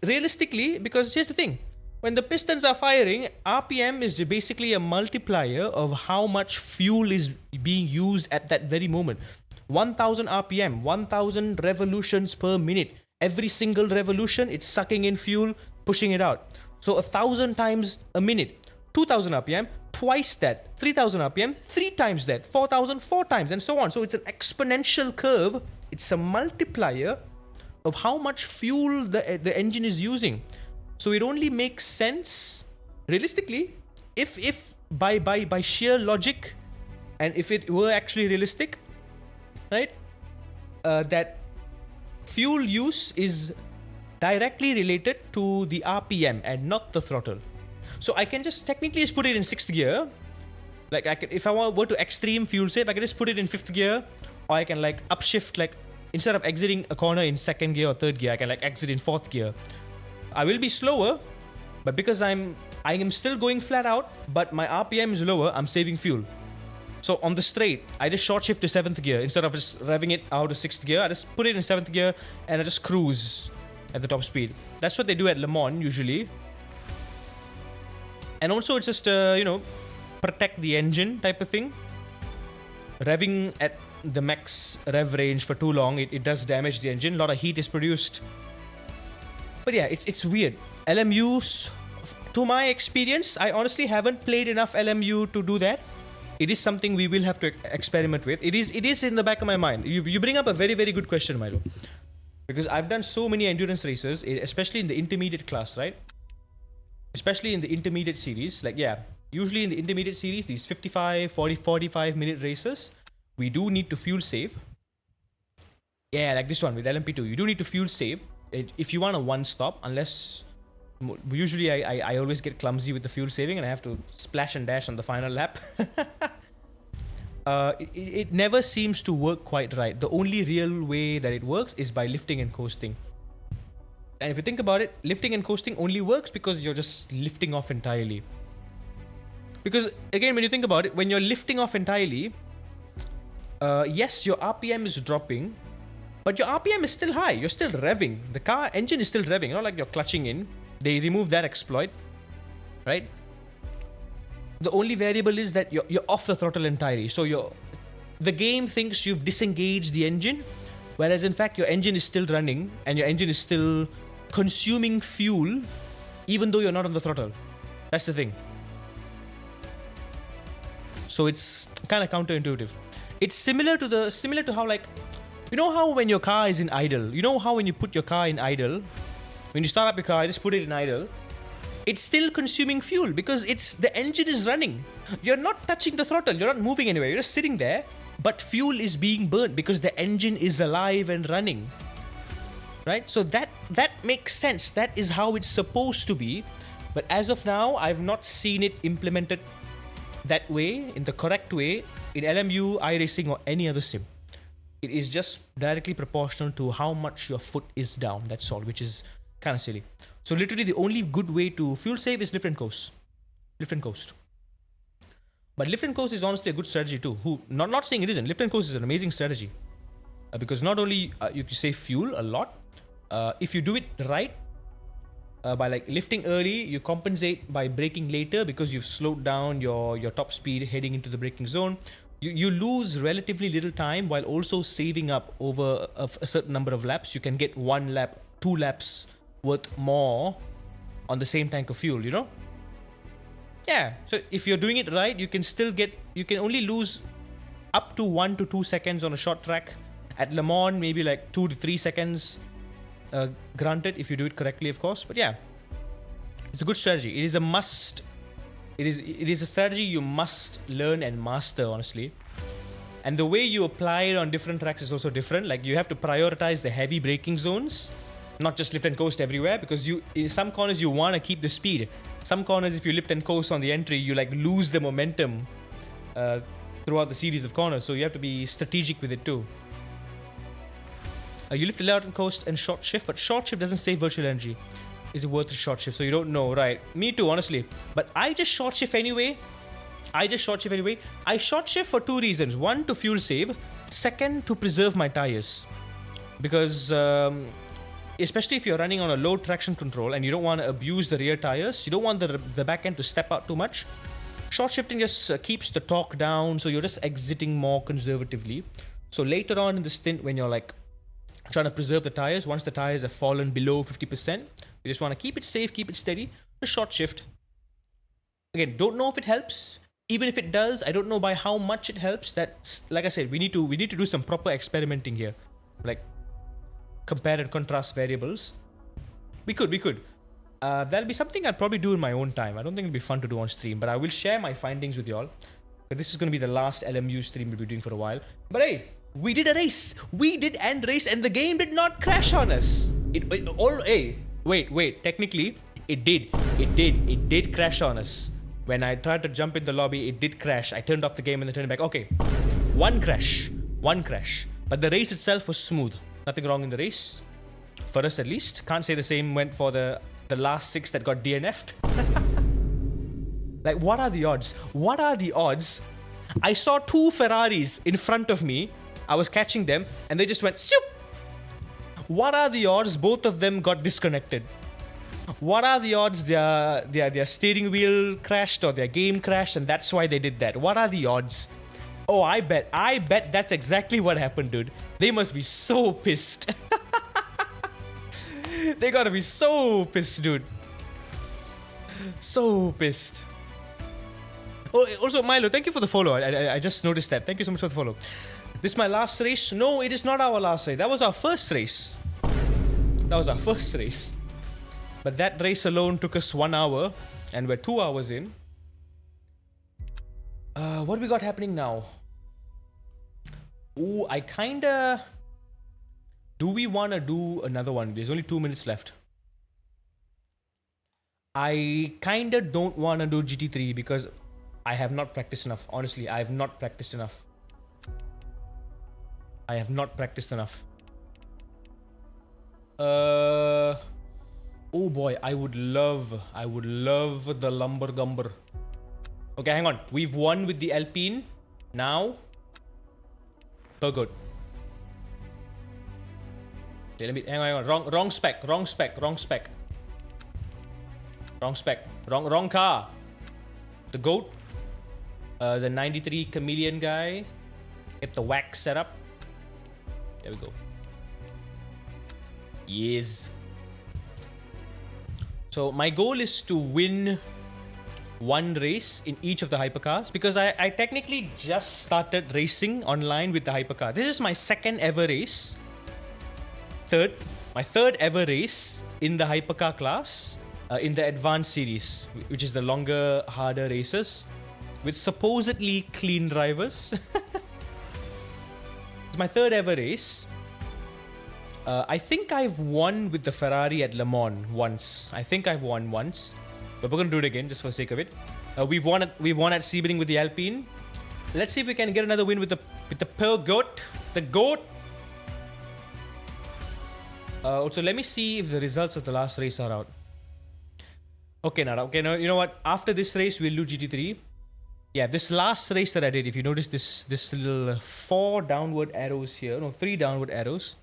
realistically, because here's the thing. When the pistons are firing, RPM is basically a multiplier of how much fuel is being used at that very moment. 1000 RPM, 1000 revolutions per minute. Every single revolution, it's sucking in fuel, pushing it out. So 1000 times a minute. 2000 RPM, twice that. 3000 RPM, 3 times that. 4000, 4 times, and so on. So it's an exponential curve. It's a multiplier of how much fuel the engine is using. So it only makes sense, realistically, if by sheer logic, and if it were actually realistic, right, that fuel use is directly related to the RPM and not the throttle. So I can just technically just put it in 6th gear. Like if I were to extreme fuel save, I can just put it in 5th gear, or I can like upshift, like instead of exiting a corner in 2nd gear or 3rd gear, I can like exit in 4th gear. I will be slower, but because I am still going flat out, but my RPM is lower, I'm saving fuel. So on the straight, I just short shift to 7th gear instead of just revving it out of 6th gear. I just put it in 7th gear and I just cruise at the top speed. That's what they do at Le Mans usually. And also it's just protect the engine type of thing. Revving at the max rev range for too long, it does damage the engine. A lot of heat is produced. But yeah, it's weird. LMUs, to my experience, I honestly haven't played enough LMU to do that. It is something we will have to experiment with. It is in the back of my mind. You bring up a very, very good question, Milo. Because I've done so many endurance races, especially in the intermediate class, right? Especially in the intermediate series. Like, yeah, usually in the intermediate series, these 55, 40, 45 minute races, we do need to fuel save. Yeah, like this one with LMP2, you do need to fuel save if you want a one stop, unless Usually I always get clumsy with the fuel saving and I have to splash and dash on the final lap. It never seems to work quite right. The only real way that it works is by lifting and coasting. And if you think about it, lifting and coasting only works because you're just lifting off entirely. Because again, when you think about it, when you're lifting off entirely, yes, your RPM is dropping, but your RPM is still high. You're still revving. The car engine is still revving, not like you're clutching in. They removed that exploit, right? The only variable is that you're off the throttle entirely. So the game thinks you've disengaged the engine, whereas in fact your engine is still running and your engine is still consuming fuel, even though you're not on the throttle. That's the thing. So it's kind of counterintuitive. It's similar to how, like, you know how when your car is in idle, you know how when you put your car in idle, when you start up your car, just put it in idle, it's still consuming fuel because the engine is running. You're not touching the throttle, you're not moving anywhere, you're just sitting there, but fuel is being burnt because the engine is alive and running. Right? So that makes sense. That is how it's supposed to be. But as of now, I've not seen it implemented that way, in the correct way, in LMU, iRacing, or any other sim. It is just directly proportional to how much your foot is down, that's all, which is kind of silly. So literally the only good way to fuel save is lift and coast. Lift and coast. But lift and coast is honestly a good strategy too. Not saying it isn't. Lift and coast is an amazing strategy. Because not only you can save fuel a lot, if you do it right, by like lifting early, you compensate by braking later because you've slowed down your top speed heading into the braking zone. You lose relatively little time while also saving up over a certain number of laps. You can get 1 lap, 2 laps worth more on the same tank of fuel, you know? Yeah, so if you're doing it right, you can only lose up to 1 to 2 seconds on a short track. At Le Mans, maybe like 2 to 3 seconds. Granted, if you do it correctly, of course. But yeah, it's a good strategy. It is a must. It is a strategy you must learn and master, honestly. And the way you apply it on different tracks is also different. Like, you have to prioritize the heavy braking zones, not just lift and coast everywhere, because in some corners you want to keep the speed. Some corners, if you lift and coast on the entry, you like lose the momentum throughout the series of corners. So you have to be strategic with it too. You lift a lot and coast and short shift, but short shift doesn't save virtual energy. Is it worth a short shift? So you don't know, right? Me too, honestly. But I just short shift anyway. I short shift for 2 reasons. 1, to fuel save. 2, to preserve my tires. Because especially if you're running on a low traction control and you don't want to abuse the rear tires, you don't want the back end to step out too much. Short shifting just keeps the torque down, so you're just exiting more conservatively. So later on in the stint, when you're like trying to preserve the tires, once the tires have fallen below 50%, you just want to keep it safe, keep it steady, a short shift. Again, don't know if it helps. Even if it does, I don't know by how much it helps. That's, like I said, we need to do some proper experimenting here, like compare and contrast variables. We could. That'll be something I'll probably do in my own time. I don't think it'll be fun to do on stream, but I will share my findings with y'all. But this is going to be the last LMU stream we'll be doing for a while. But hey, we did a race. We did end race, and the game did not crash on us. Wait. Technically, it did. It did crash on us. When I tried to jump in the lobby, it did crash. I turned off the game and then turned it back. Okay, one crash. But the race itself was smooth. Nothing wrong in the race. For us, at least. Can't say the same went for the last 6 that got DNF'd. Like, what are the odds? I saw 2 Ferraris in front of me. I was catching them, and they just went, Shoop! What are the odds both of them got disconnected? What are the odds their steering wheel crashed or their game crashed, and that's why they did that? What are the odds? Oh, I bet that's exactly what happened, dude. They must be so pissed. They gotta be so pissed, dude. So pissed. Oh, also, Milo, thank you for the follow. I just noticed that. Thank you so much for the follow. This is my last race? No, it is not our last race. That was our first race. But that race alone took us 1 hour, and we're 2 hours in. What do we got happening now? Ooh, I kinda... Do we want to do another one? There's only 2 minutes left. I kinda don't want to do GT3 because I have not practiced enough. Honestly, I have not practiced enough. I have not practiced enough. Oh boy, I would love the Lumber Gumber. Okay, hang on. We've won with the Alpine. Now, so good. Okay, let me hang on. Wrong spec. Wrong car. The goat. The 93 chameleon guy. Get the wax set up. There we go. Yes. So my goal is to win one race in each of the hypercars because I technically just started racing online with the hypercar. This is my second ever race. My third ever race in the hypercar class in the advanced series, which is the longer, harder races with supposedly clean drivers. It's my third ever race. I think I've won with the Ferrari at Le Mans once. I think I've won once, but we're gonna do it again just for the sake of it. We've won at Sebring with the Alpine. Let's see if we can get another win with the Pearl Goat, the Goat. Also, let me see if the results of the last race are out. Okay, Nara. Okay, no, you know what? After this race, we'll do GT3. Yeah, this last race that I did, if you notice this little 4 downward arrows here, no, 3 downward arrows.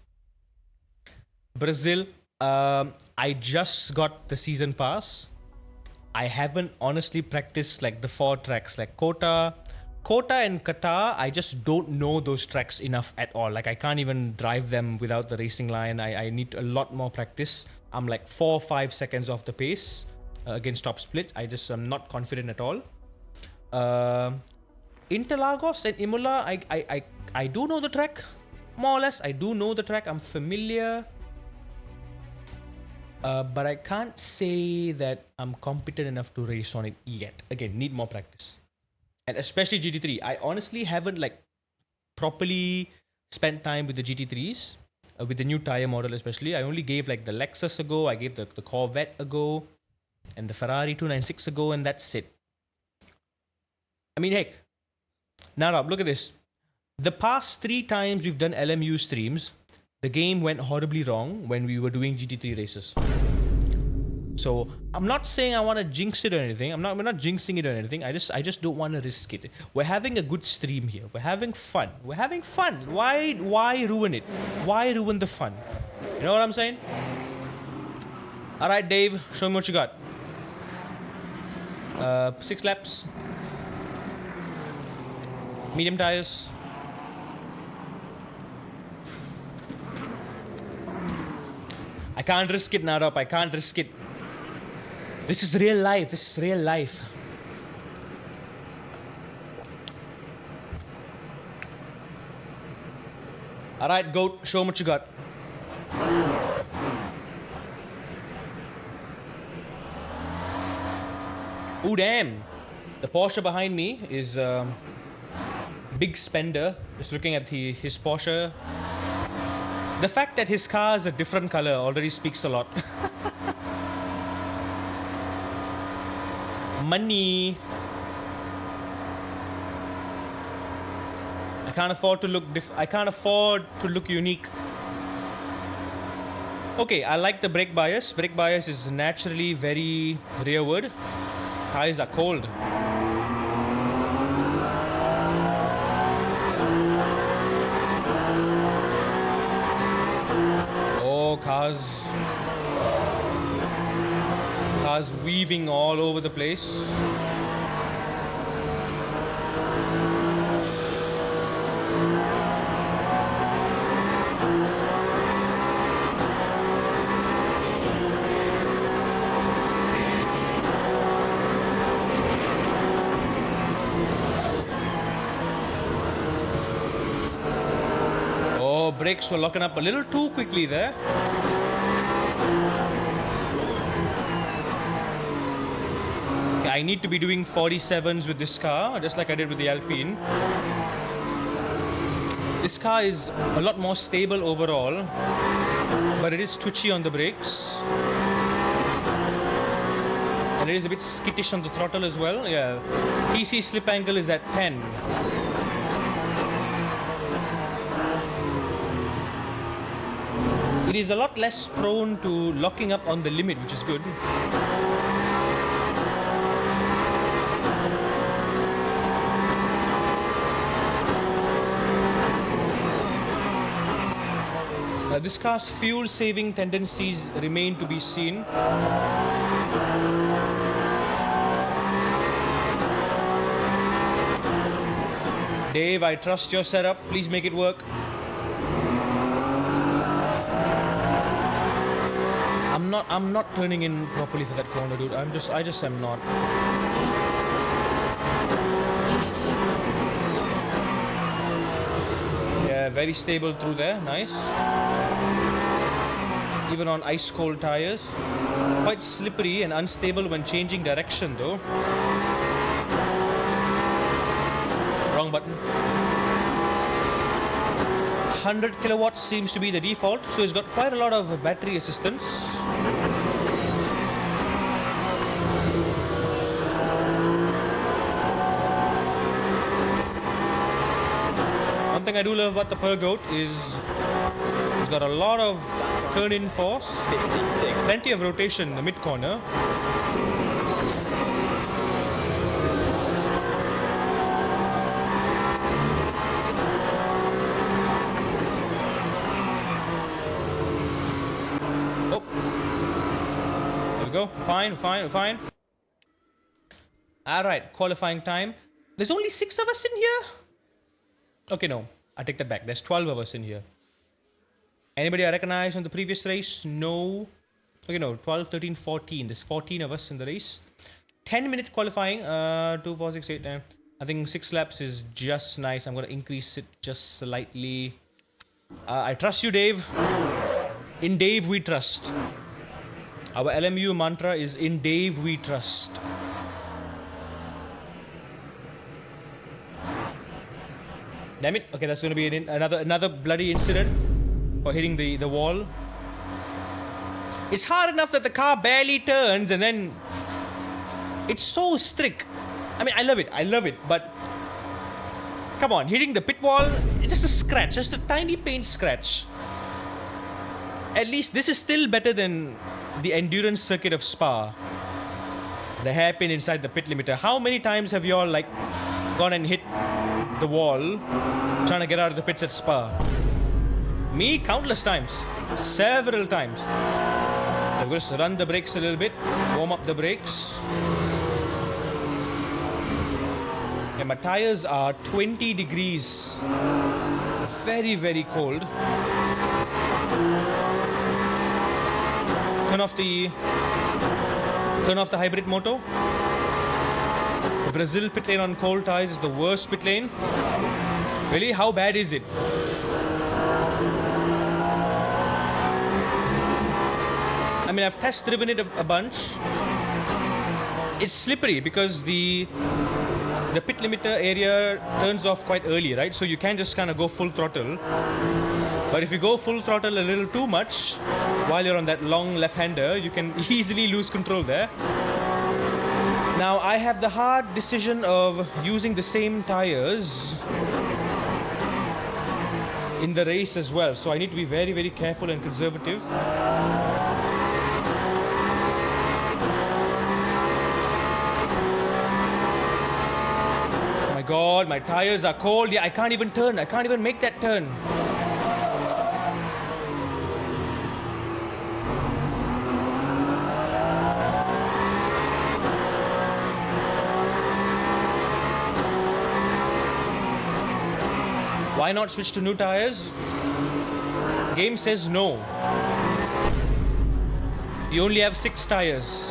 Brazil, I just got the season pass. I haven't honestly practiced like the 4 tracks, like Kota and Qatar. I just don't know those tracks enough at all. Like I can't even drive them without the racing line. I need a lot more practice. I'm like 4 or 5 seconds off the pace against top split. I'm not confident at all. Interlagos and Imola, I do know the track, more or less. I do know the track. I'm familiar. But I can't say that I'm competent enough to race on it yet. Again, need more practice. And especially GT3. I honestly haven't like properly spent time with the GT3s, with the new tire model especially. I only gave like the Lexus a go, I gave the Corvette a go, and the Ferrari 296 a go, and that's it. I mean, heck, Narab, look at this. The past 3 times we've done LMU streams, the game went horribly wrong when we were doing GT3 races. So I'm not saying I want to jinx it or anything. We're not jinxing it or anything. I just don't want to risk it. We're having a good stream here. We're having fun. Why ruin it? Why ruin the fun? You know what I'm saying? All right, Dave, show me what you got. 6 laps. Medium tires. I can't risk it, Narop. I can't risk it. This is real life. Alright, Goat, show 'em what you got. Ooh, damn. The Porsche behind me is big spender. Just looking at his Porsche. The fact that his car is a different color already speaks a lot. Money. I can't afford to look unique. Okay, I like the brake bias. Brake bias is naturally very rearward. Tires are cold. Oh, cars weaving all over the place. Oh, brakes were locking up a little too quickly there. I need to be doing 47s with this car, just like I did with the Alpine. This car is a lot more stable overall, but it is twitchy on the brakes. And it is a bit skittish on the throttle as well. Yeah. TC slip angle is at 10. It is a lot less prone to locking up on the limit, which is good. This car's fuel saving tendencies remain to be seen. Dave, I trust your setup. Please make it work. I'm not turning in properly for that corner, dude. I just am not. Yeah, very stable through there. Nice. Even on ice cold tires. Quite slippery and unstable when changing direction though. Wrong button. 100 kilowatts seems to be the default, so it's got quite a lot of battery assistance. One thing I do love about the Purgoat is it's got a lot of turn-in force, plenty of rotation in the mid-corner. Fine. Alright, qualifying time. There's only 6 of us in here? Okay, no. I take that back. There's 12 of us in here. Anybody I recognize from the previous race? No. Okay, no. 12, 13, 14. There's 14 of us in the race. 10-minute qualifying. 2, 4, 6, 8, 9. I think 6 laps is just nice. I'm going to increase it just slightly. I trust you, Dave. In Dave, we trust. Our LMU mantra is in Dave we trust. Damn it. Okay, that's going to be another bloody incident for hitting the wall. It's hard enough that the car barely turns and then it's so strict. I mean, I love it, but come on, hitting the pit wall, it's just a scratch, just a tiny paint scratch. At least this is still better than the endurance circuit of Spa. The hairpin inside the pit limiter. How many times have you all like gone and hit the wall trying to get out of the pits at Spa? Me, countless times. Several times. I'm going to run the brakes a little bit. Warm up the brakes. And my tires are 20 degrees. Very, very cold. Turn off the hybrid motor. The Brazil pit lane on cold tires is the worst pit lane. Really? How bad is it? I mean, I've test driven it a bunch. It's slippery because the pit limiter area turns off quite early, right? So you can't just kind of go full throttle. But if you go full throttle a little too much while you're on that long left-hander, you can easily lose control there. Now, I have the hard decision of using the same tires in the race as well. So I need to be very, very careful and conservative. Oh my God, my tires are cold. Yeah, I can't even turn. I can't even make that turn. Why not switch to new tires? Game says no. You only have 6 tires.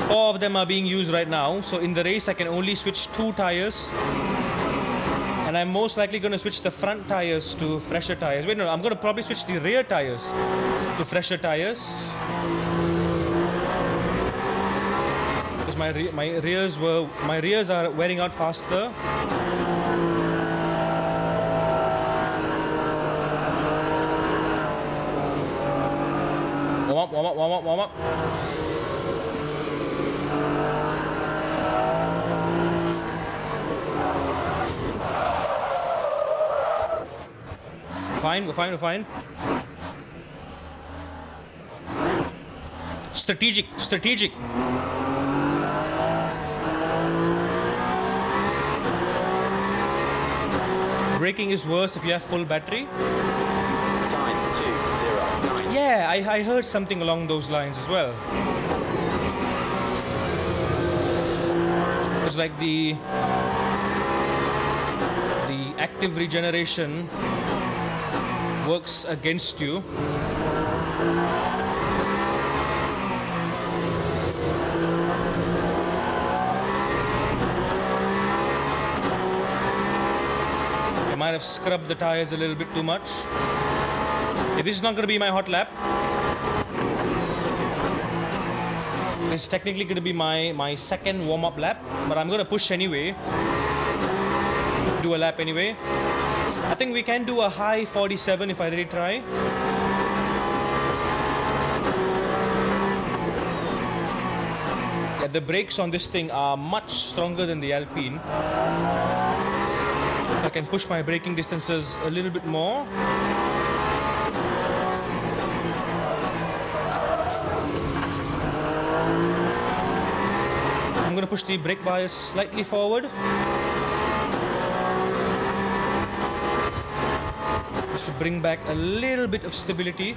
4 of them are being used right now. So in the race, I can only switch 2 tires. And I'm most likely going to switch the front tires to fresher tires. Wait, no, I'm going to probably switch the rear tires to fresher tires. Because my rears are wearing out faster. Warm up. fine, we're fine, we're fine. Strategic, strategic. Braking is worse if you have full battery. Time 209. Yeah, I heard something along those lines as well. It's like the active regeneration works against you. I might have scrubbed the tires a little bit too much. Okay, this is not going to be my hot lap. This is technically going to be my second warm-up lap, but I'm going to push anyway. Do a lap anyway. I think we can do a high 47 if I really try. Yeah, the brakes on this thing are much stronger than the Alpine. I can push my braking distances a little bit more. I'm going to push the brake bias slightly forward. Just to bring back a little bit of stability.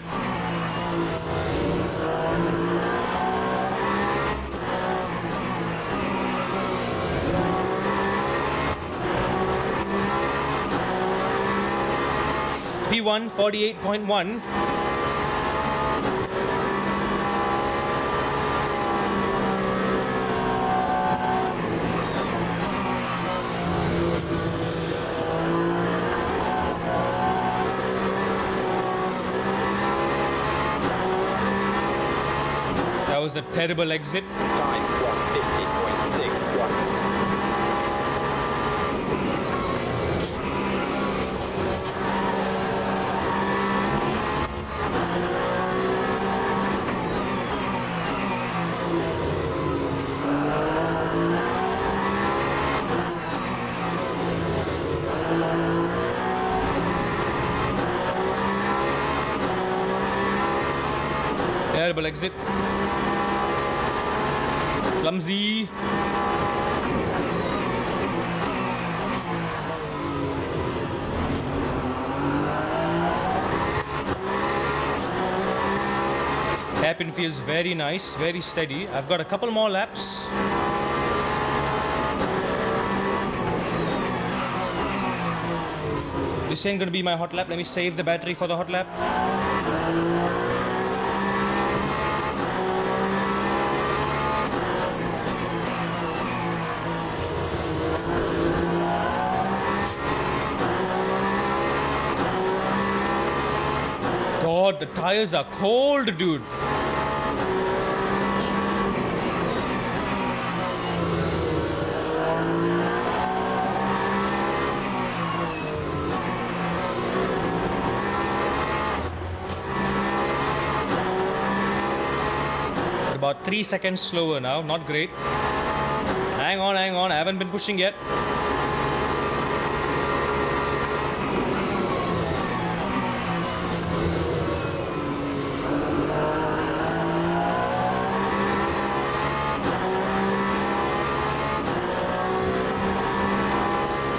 P1 48.1. That was a terrible exit. Time 150.61. Terrible exit. Clumsy. Hairpin feels very nice, very steady. I've got a couple more laps. This ain't gonna be my hot lap. Let me save the battery for the hot lap. God, the tires are cold, dude. About 3 seconds slower now, not great. Hang on, I haven't been pushing yet.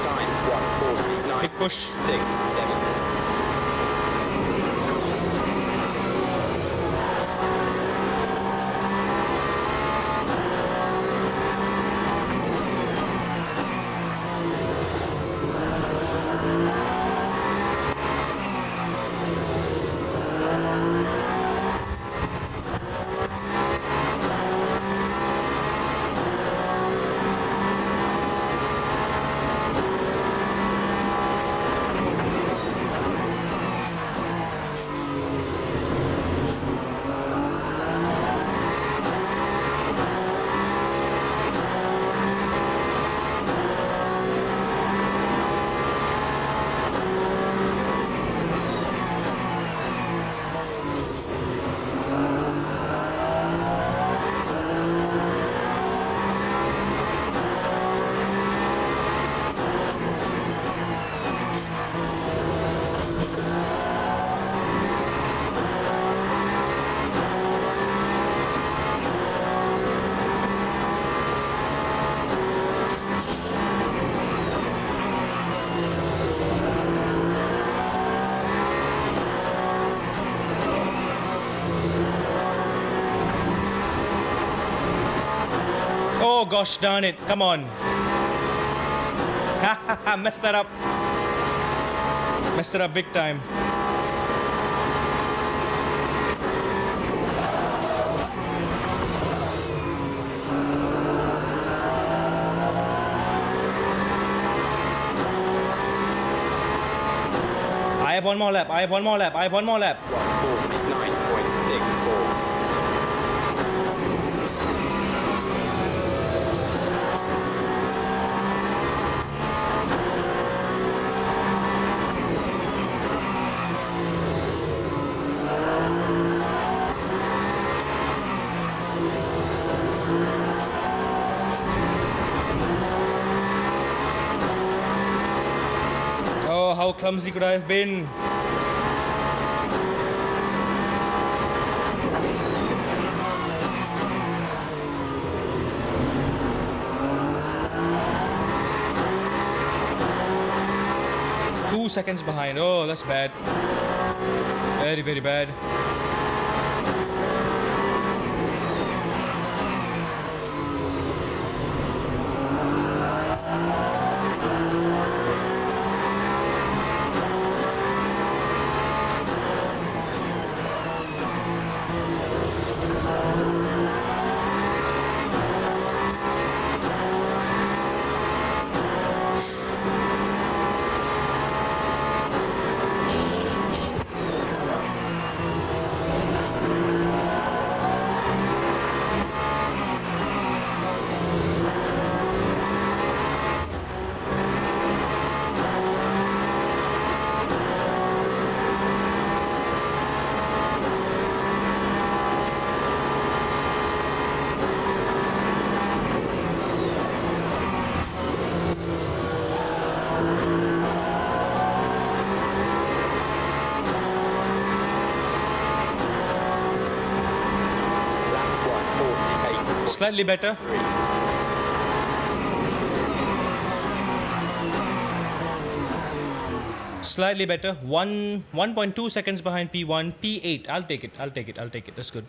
Time 149. Big push. 6, 7. Oh gosh darn it, come on. Messed that up. Messed it up big time. I have one more lap. I have one more lap. I have one more lap. 149.64. Oh, how clumsy could I have been? Two seconds behind. Oh, that's bad. Very, very bad. Slightly better. Slightly better. 1.2 seconds behind P1. P8. I'll take it. I'll take it. I'll take it. That's good.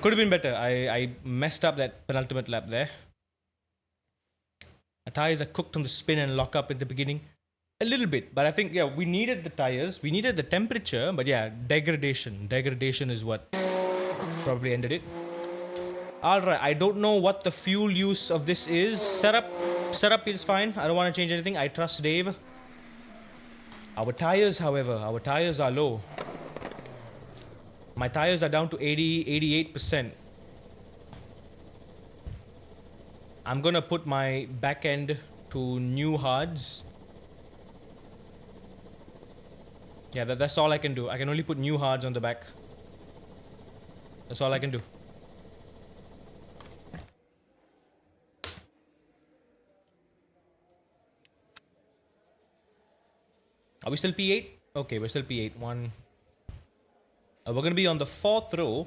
Could have been better. I messed up that penultimate lap there. The tires are cooked on the spin and lock up at the beginning. A little bit. But I think, yeah, we needed the tires. We needed the temperature. But yeah, degradation. Degradation is what probably ended it. Alright, I don't know what the fuel use of this is. Setup is fine. I don't want to change anything. I trust Dave. Our tires, however, our tires are low. My tires are down to 88%. I'm gonna put my back end to new hards. Yeah, that's all I can do. I can only put new hards on the back. That's all I can do. Are we still P8? Okay, we're still P8. We're going to be on the 4th row.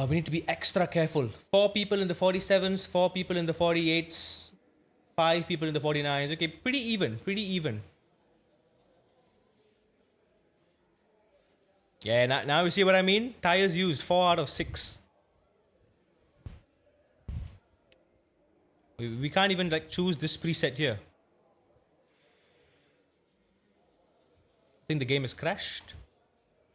We need to be extra careful. 4 people in the 47s, 4 people in the 48s, 5 people in the 49s. Okay, pretty even, pretty even. Yeah, now you see what I mean? Tires used, 4 out of 6. We can't even like choose this preset here. I think the game has crashed.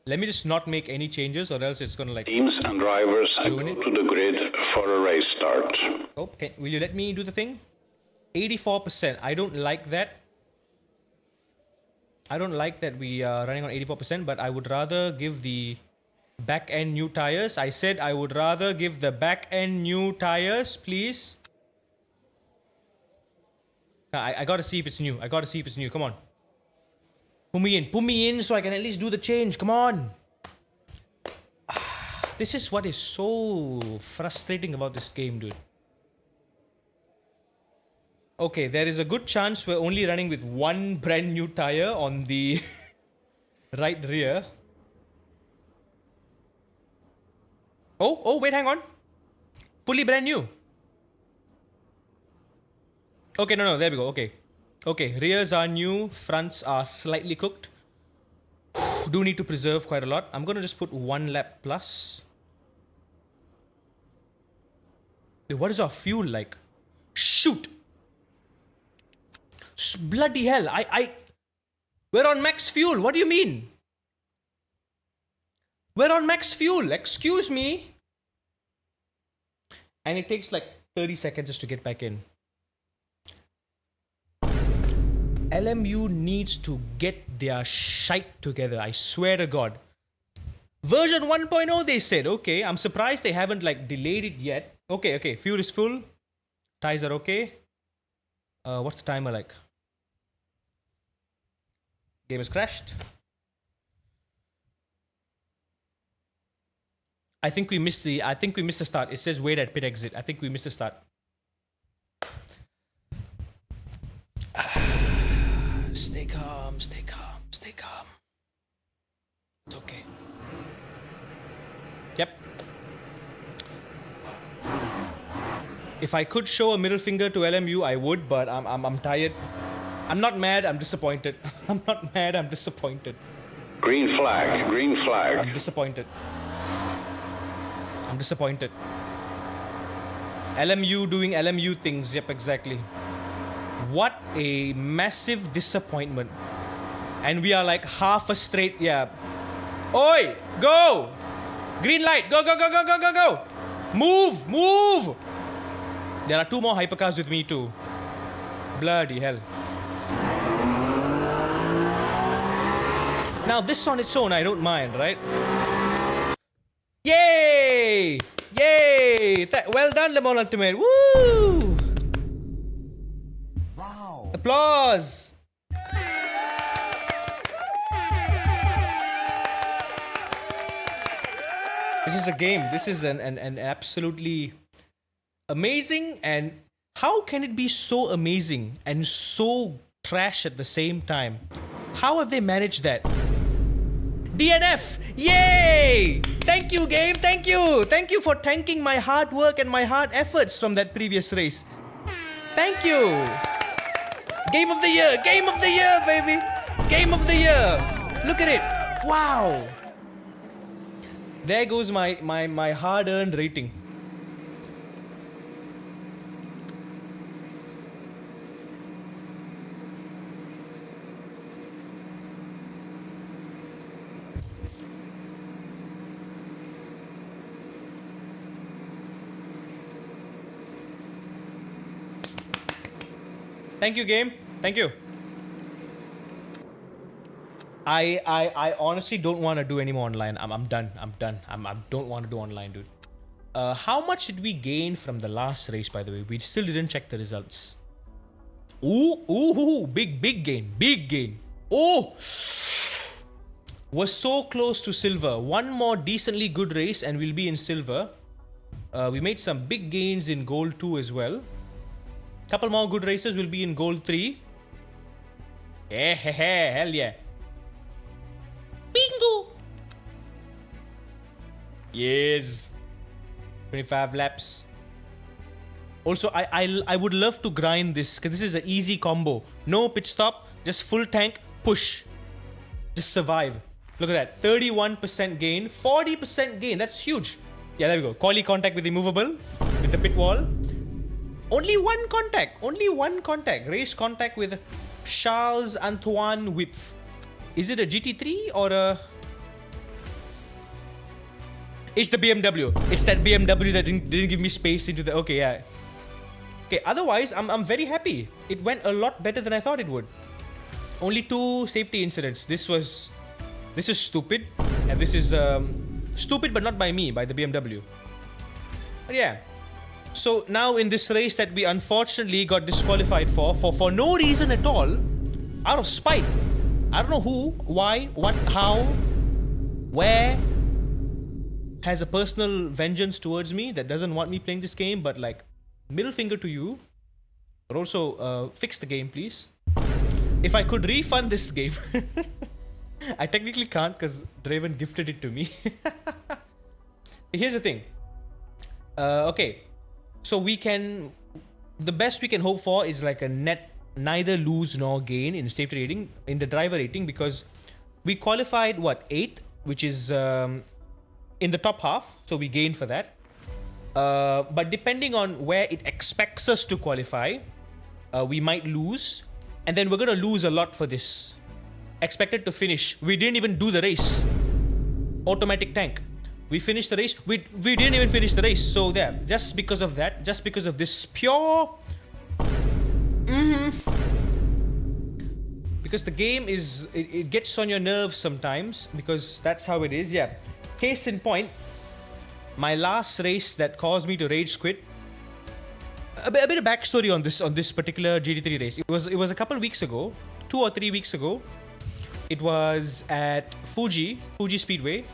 Let me just not make any changes or else it's gonna like... Teams and drivers go ruin it. to the grid for a race start. Okay, will you let me do the thing? 84%. I don't like that. I don't like that we are running on 84%, but I would rather give the back end new tires. I said I would rather give the back end new tires, please. I gotta see if it's new. I gotta see if it's new. Come on. Put me in. Put me in so I can at least do the change. Come on. This is what is so frustrating about this game, dude. Okay, there is a good chance we're only running with one brand new tire on the right rear. Oh, wait, hang on. Fully brand new. Okay, no, there we go. Okay, rears are new, fronts are slightly cooked. Do need to preserve quite a lot. I'm gonna just put 1 lap plus. Dude, what is our fuel like? Shoot! Bloody hell! We're on max fuel. What do you mean? We're on max fuel. Excuse me. And it takes like 30 seconds just to get back in. LMU needs to get their shite together. I swear to God. Version 1.0 they said. Okay, I'm surprised they haven't like delayed it yet. Okay. Fuel is full. Tires are okay. What's the timer like? Game has crashed. I think we missed the start. It says wait at pit exit. I think we missed the start. Stay calm. It's okay. Yep. If I could show a middle finger to LMU, I would, but I'm tired. I'm not mad, I'm disappointed. I'm not mad, I'm disappointed. Green flag, green flag. I'm disappointed. LMU doing LMU things, yep, exactly. What a massive disappointment. And we are like half a straight, yeah. Oi, go! Green light, go! Move! There are 2 more hypercars with me too. Bloody hell. Now this on its own, I don't mind, right? Yay! Well done, Le Mans Ultimate. Woo! Wow. Applause! This is a game. This is an absolutely amazing, and how can it be so amazing and so trash at the same time? How have they managed that? DNF! Yay! Thank you, game. Thank you for thanking my hard work and my hard efforts from that previous race. Thank you. Game of the year, baby. Game of the year. Look at it. Wow. There goes my hard-earned rating. Thank you, game. Thank you. I honestly don't want to do any more online. I'm done. I don't want to do online, dude. How much did we gain from the last race, by the way? We still didn't check the results. Ooh, big gain. Oh! We're so close to silver. One more decently good race and we'll be in silver. We made some big gains in gold 2 as well. Couple more good races will be in gold 3. Hell yeah. Bingo! Yes. 25 laps. Also, I would love to grind this because this is an easy combo. No pit stop, just full tank, push. Just survive. Look at that. 31% gain, 40% gain. That's huge. Yeah, there we go. Quali contact with immovable with the pit wall. Only one contact. Race contact with Charles Antoine Wipf. Is it a GT3 or a... It's the BMW. It's that BMW that didn't give me space into the... Okay, yeah. Okay, otherwise, I'm very happy. It went a lot better than I thought it would. Only 2 safety incidents. This is stupid. And this is stupid, but not by me, by the BMW. But yeah. So now in this race that we unfortunately got disqualified for no reason at all, out of spite. I don't know who, why, what, how, where has a personal vengeance towards me that doesn't want me playing this game, but like, middle finger to you. But also, fix the game, please. If I could refund this game, I technically can't because Draven gifted it to me. Here's the thing. Okay. So the best we can hope for is like a net neither lose nor gain in safety rating, in the driver rating, because we qualified 8th, which is in the top half, so we gained for that. But depending on where it expects us to qualify, we might lose. And then we're going to lose a lot for this. Expected to finish. We didn't even do the race. Automatic tank. We finished the race. We didn't even finish the race. So there. Just because of that. Just because of this pure... Because the game is... It gets on your nerves sometimes. Because that's how it is. Yeah. Case in point. My last race that caused me to rage quit. A bit of backstory on this particular GT3 race. It was a couple weeks ago. 2 or 3 weeks ago. It was at Fuji Speedway.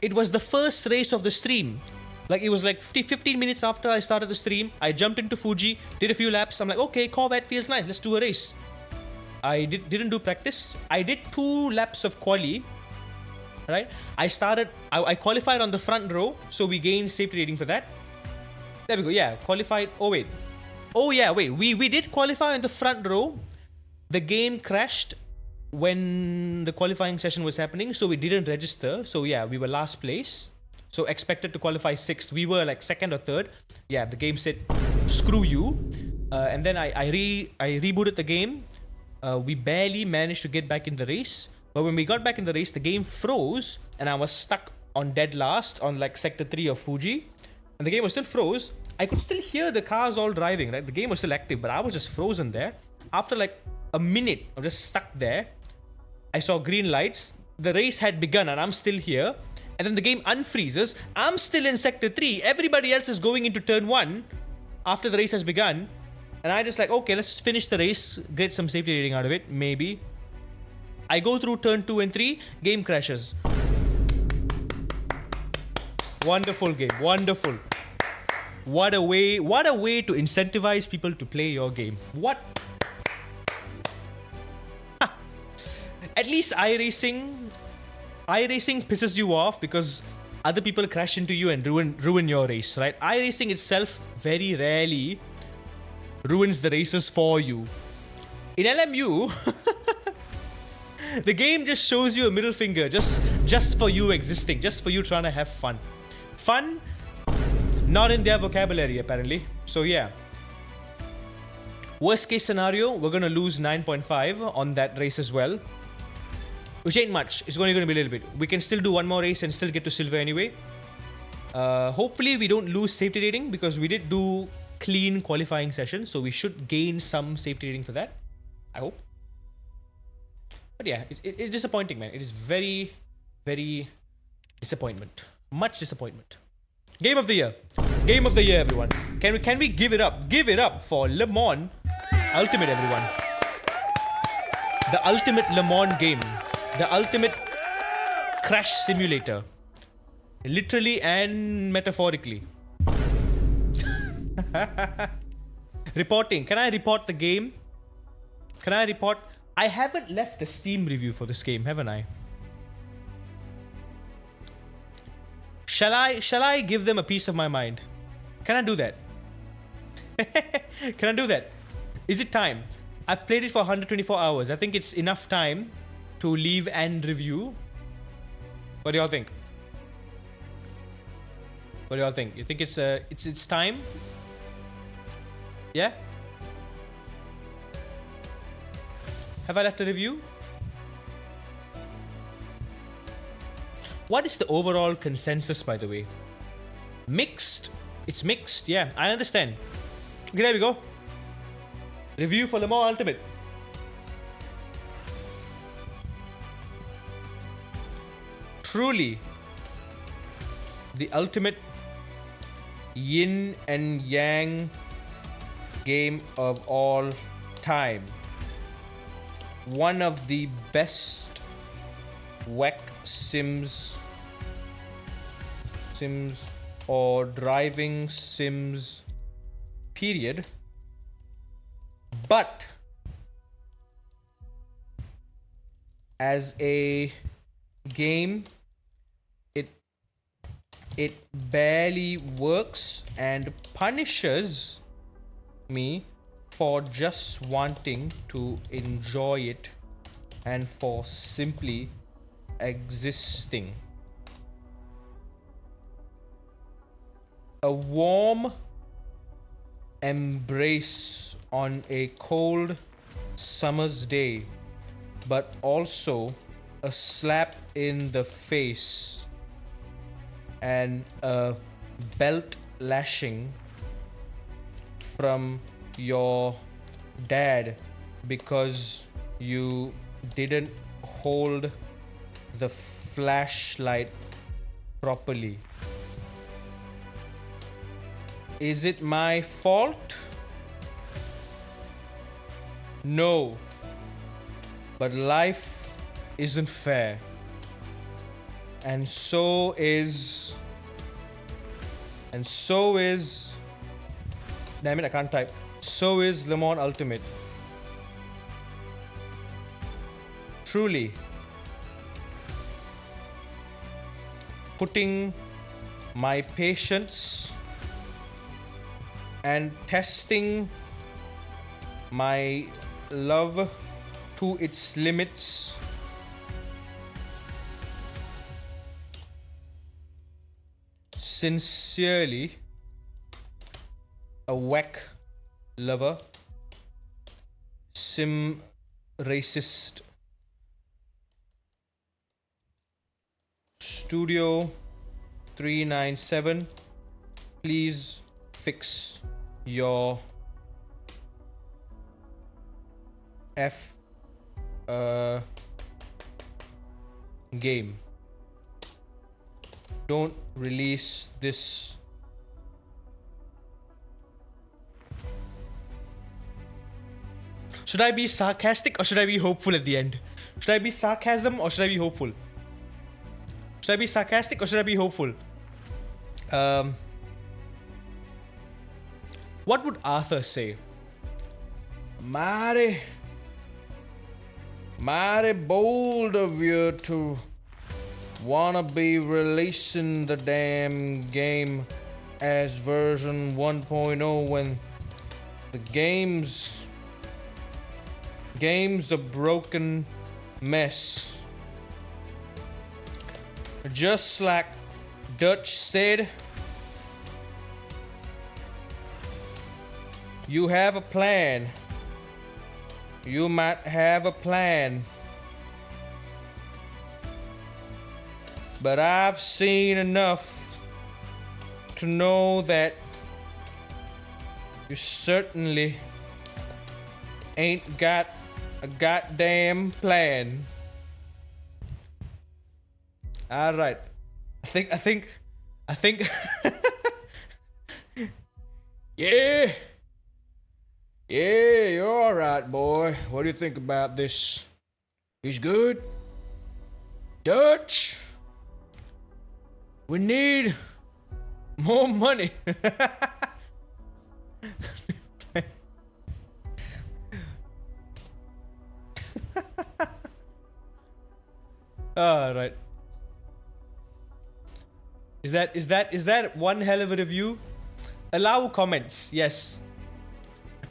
It was the first race of the stream. Like, it was like 15 minutes after I started the stream. I jumped into Fuji, did a few laps. I'm like, okay, Corvette feels nice. Let's do a race. I didn't do practice. I did 2 laps of quali. Right? I qualified on the front row. So we gained safety rating for that. There we go. Yeah, qualified. Oh, wait. Oh, yeah, wait. We did qualify on the front row. The game crashed when the qualifying session was happening, so we didn't register. So yeah, we were last place. So expected to qualify 6th. We were like 2nd or 3rd. Yeah, the game said, screw you. And then I rebooted the game. We barely managed to get back in the race. But when we got back in the race, the game froze. And I was stuck on dead last on like sector 3 of Fuji. And the game was still froze. I could still hear the cars all driving, right? The game was still active, but I was just frozen there. After like a minute of just stuck there, I saw green lights. The race had begun and I'm still here. And then the game unfreezes. I'm still in sector 3. Everybody else is going into turn 1 after the race has begun. And I just like, okay, let's just finish the race. Get some safety rating out of it. Maybe. I go through turn 2 and 3. Game crashes. Wonderful game. Wonderful. What a way to incentivize people to play your game. What? At least iRacing pisses you off because other people crash into you and ruin your race, right? iRacing itself very rarely ruins the races for you. In LMU, the game just shows you a middle finger just for you existing, just for you trying to have fun. Fun, not in their vocabulary apparently. So yeah. Worst case scenario, we're gonna lose 9.5 on that race as well. Which ain't much. It's only going to be a little bit. We can still do one more race and still get to silver anyway. Hopefully we don't lose safety rating because we did do clean qualifying session. So we should gain some safety rating for that. I hope. But yeah, it's disappointing, man. It is very, very disappointment. Much disappointment. Game of the year. Game of the year, everyone. Can we give it up? Give it up for Le Mans Ultimate, everyone. The ultimate Le Mans game. The ultimate crash simulator. Literally and metaphorically. Reporting. Can I report the game? Can I report? I haven't left a Steam review for this game, haven't I? Shall I give them a piece of my mind? Can I do that? Can I do that? Is it time? I've played it for 124 hours. I think it's enough time to leave and review. What do y'all think? What do y'all think? You think it's time? Yeah? Have I left a review? What is the overall consensus, by the way? Mixed. It's mixed, yeah. I understand. Okay, there we go. Review for Le Mans Ultimate. Truly, the ultimate yin and yang game of all time. One of the best WEC sims or driving sims, period. But as a game, it barely works and punishes me for just wanting to enjoy it and for simply existing. A warm embrace on a cold summer's day, but also a slap in the face and a belt lashing from your dad because you didn't hold the flashlight properly. Is it my fault? No. But life isn't fair. And so is. Damn it, I can't type. So is Le Mans Ultimate. Truly. Putting my patience and testing my love to its limits. Sincerely, a whack lover, sim racist, Studio 397. Please fix your F game. Don't release this. Should I be sarcastic or should I be hopeful at the end? Should I be sarcasm or should I be hopeful? Should I be sarcastic or should I be hopeful? What would Arthur say? Mighty bold of you to wanna be releasing the damn game as version 1.0 when the game's a broken mess. Just like Dutch said, you have a plan. You might have a plan. But I've seen enough to know that you certainly ain't got a goddamn plan. All right. I think Yeah. Yeah, you're all right, boy. What do you think about this? He's good? Dutch? We need more money. All right. Is that one hell of a review? Allow comments. Yes.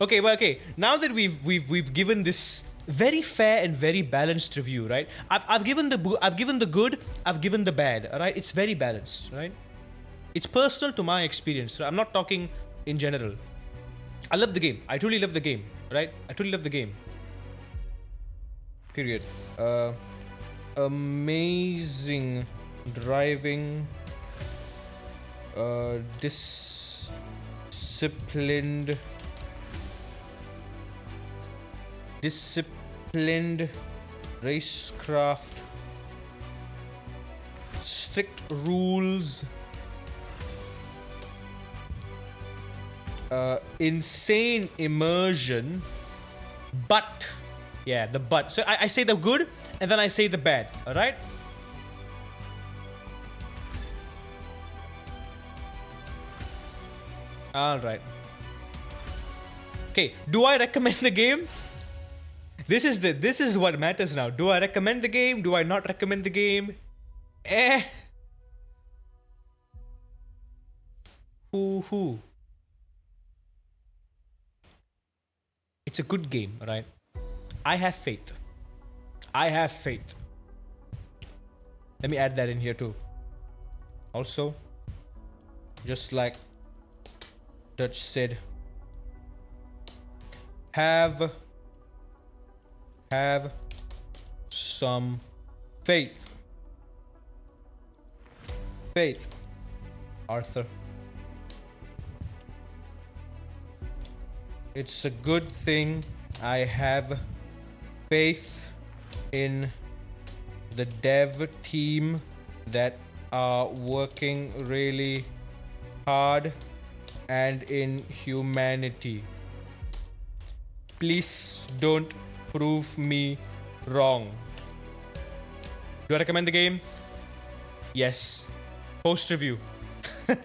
Okay, well, okay. Now that we've given this very fair and very balanced review, right? I've given the good, I've given the bad. All right, it's very balanced, right? It's personal to my experience. Right? I'm not talking in general. I love the game. I truly love the game, right? I truly love the game. Period. Amazing driving. Disciplined racecraft, strict rules, insane immersion, but yeah, the but. So I say the good and then I say the bad. All right. All right. Okay. Do I recommend the game? This is what matters now. Do I recommend the game? Do I not recommend the game? Who? It's a good game, right? I have faith. Let me add that in here too. Also, just like Dutch said, have some faith. Faith, Arthur. It's a good thing I have faith in the dev team that are working really hard and in humanity. Please don't prove me wrong. Do I recommend the game? Yes. Post review. There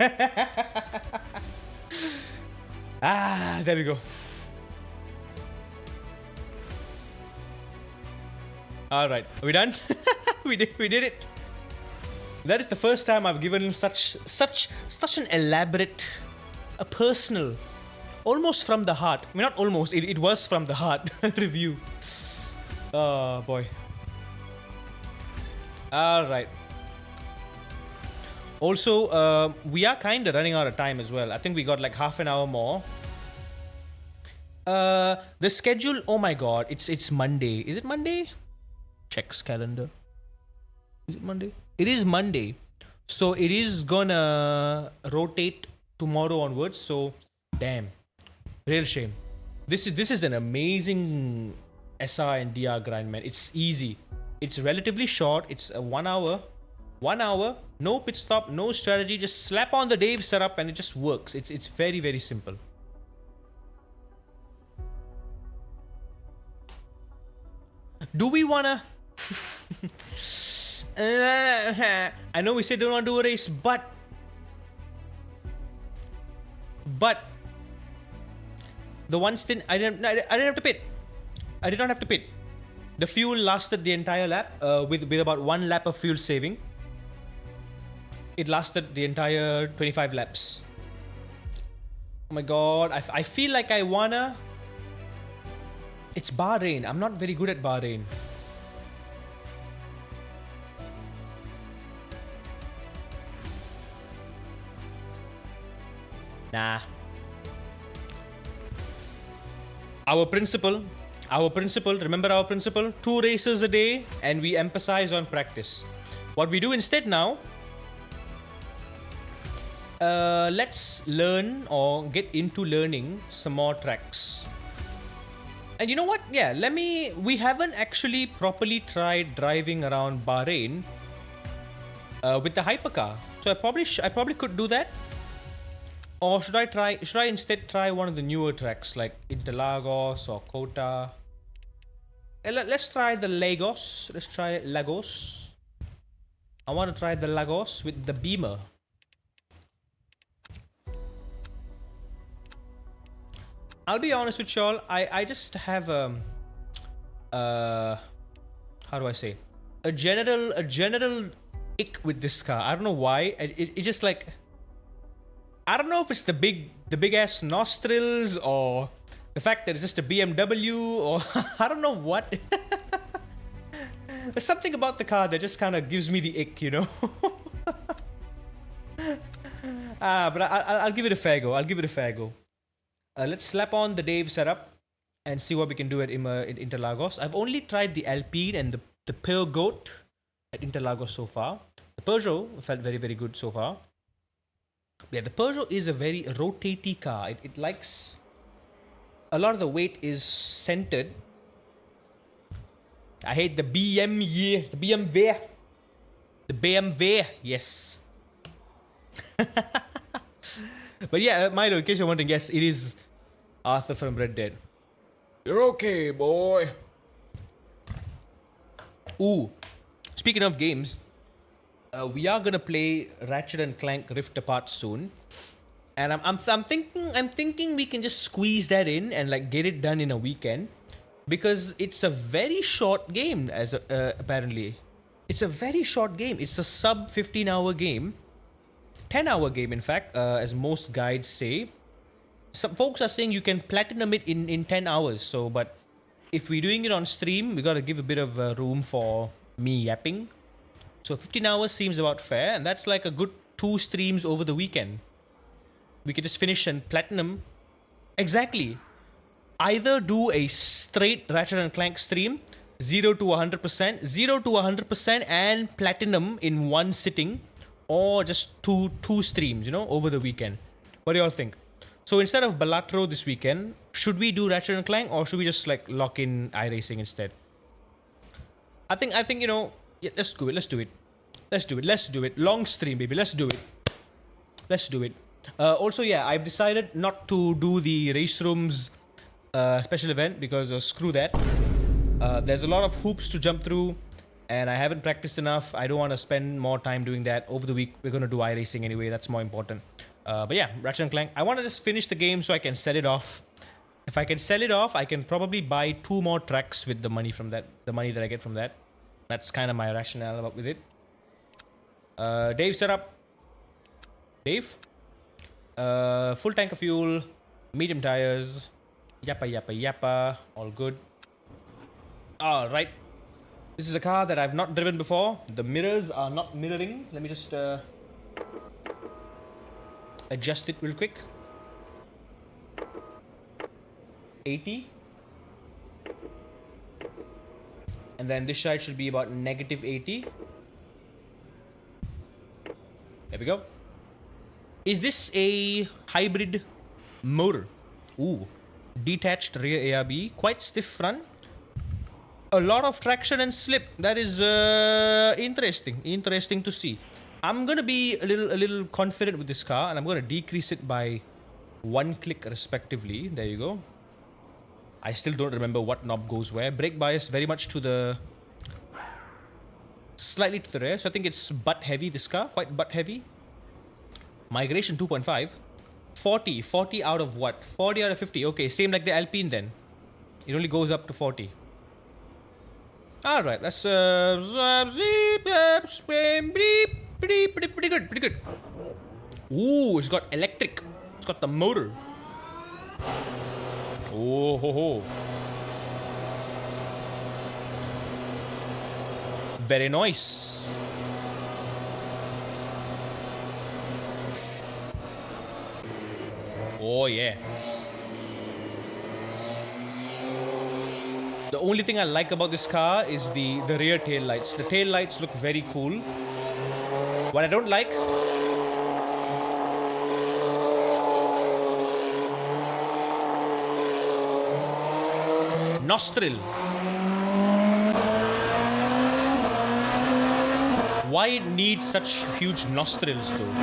we go. All right, are we done? we did it. That is the first time I've given such an elaborate, a personal, almost from the heart. I mean, not almost. It was from the heart review. Oh boy. All right. Also, we are kind of running out of time as well. I think we got like half an hour more. The schedule. Oh my god, it's Monday. Is it Monday? Checks calendar. Is it Monday? It is Monday. So it is gonna rotate tomorrow onwards. So damn, real shame. This is an amazing SR and DR grind, man. It's easy. It's relatively short. It's a 1 hour. 1 hour, no pit stop, no strategy. Just slap on the Dave setup and it just works. It's very, very simple. Do we wanna? I know we said don't want to do a race, but the one stint I didn't have to pit. I did not have to pit. The fuel lasted the entire lap with about 1 lap of fuel saving. It lasted the entire 25 laps. Oh my god, I feel like I wanna... It's Bahrain. I'm not very good at Bahrain. Nah. Our principle, remember our principle? 2 races a day and we emphasize on practice. What we do instead now, let's learn or get into learning some more tracks. And you know what? Yeah, we haven't actually properly tried driving around Bahrain with the hypercar. So I probably could do that. Or should I instead try one of the newer tracks like Interlagos or Kota? Let's try the Lagos. Let's try Lagos. I want to try the Lagos with the Beamer. I'll be honest with y'all, I just have how do I say, a general ick with this car. I don't know why. It just like, I don't know if it's the big ass nostrils or the fact that it's just a BMW or I don't know what. There's something about the car that just kind of gives me the ick, you know. But I'll give it a fair go. Let's slap on the Dave setup and see what we can do at Interlagos. I've only tried the Alpine and the Pure Goat at Interlagos so far. The Peugeot felt very, very good so far. Yeah, the Peugeot is a very rotatey car. It likes... A lot of the weight is centered. I hate the BMW. The BMW, yes. But yeah, Milo, in case you're wondering, yes, it is Arthur from Red Dead. You're okay, boy. Ooh, speaking of games, we are gonna play Ratchet and Clank Rift Apart soon, and I'm thinking we can just squeeze that in and like get it done in a weekend, because it's a very short game. Apparently, it's a very short game. It's a sub 15-hour game. 10-hour game, in fact, as most guides say. Some folks are saying you can platinum it in 10 hours. So, but if we're doing it on stream, we gotta give a bit of room for me yapping. So 15 hours seems about fair, and that's like a good 2 streams over the weekend. we could just finish and platinum. Exactly. Either do a straight Ratchet and Clank stream, 0 to 100%, 0 to 100% and platinum in one sitting, or just two streams, over the weekend. What do y'all think? So instead of Balatro this weekend, should we do Ratchet and Clank, or should we just like lock in iRacing instead? I think yeah, let's do it. Long stream, baby. Let's do it. Also, yeah, I've decided not to do the race rooms special event because screw that. There's a lot of hoops to jump through, and I haven't practiced enough. I don't want to spend more time doing that. Over the week, we're going to do iRacing anyway. That's more important. But yeah, Ratchet and Clank. I want to just finish the game so I can sell it off. If I can sell it off, I can probably buy 2 more tracks with the money from that. The money that I get from that. That's kind of my rationale with it. Dave, set up. Dave? Full tank of fuel. Medium tires. Yappa. All good. Alright. This is a car that I've not driven before. The mirrors are not mirroring. Let me just adjust it real quick. 80. And then this side should be about -80. There we go. Is this a hybrid motor? Ooh. Detached rear ARB. Quite stiff front. A lot of traction and slip. That is interesting to see. I'm gonna be a little confident with this car, and I'm gonna decrease it by 1 click respectively. There you go. I still don't remember what knob goes where. Brake bias very much to the... slightly to the rear. So I think it's butt heavy, this car. Quite butt heavy. Migration 2.5. 40. 40 out of what? 40 out of 50. Okay, same like the Alpine then. It only goes up to 40. Alright, that's pretty good. Ooh, it's got electric. It's got the motor. Oh ho ho. Very nice. Oh yeah. The only thing I like about this car is the rear tail lights. The tail lights look very cool. What I don't like... nostril. Why it needs such huge nostrils though?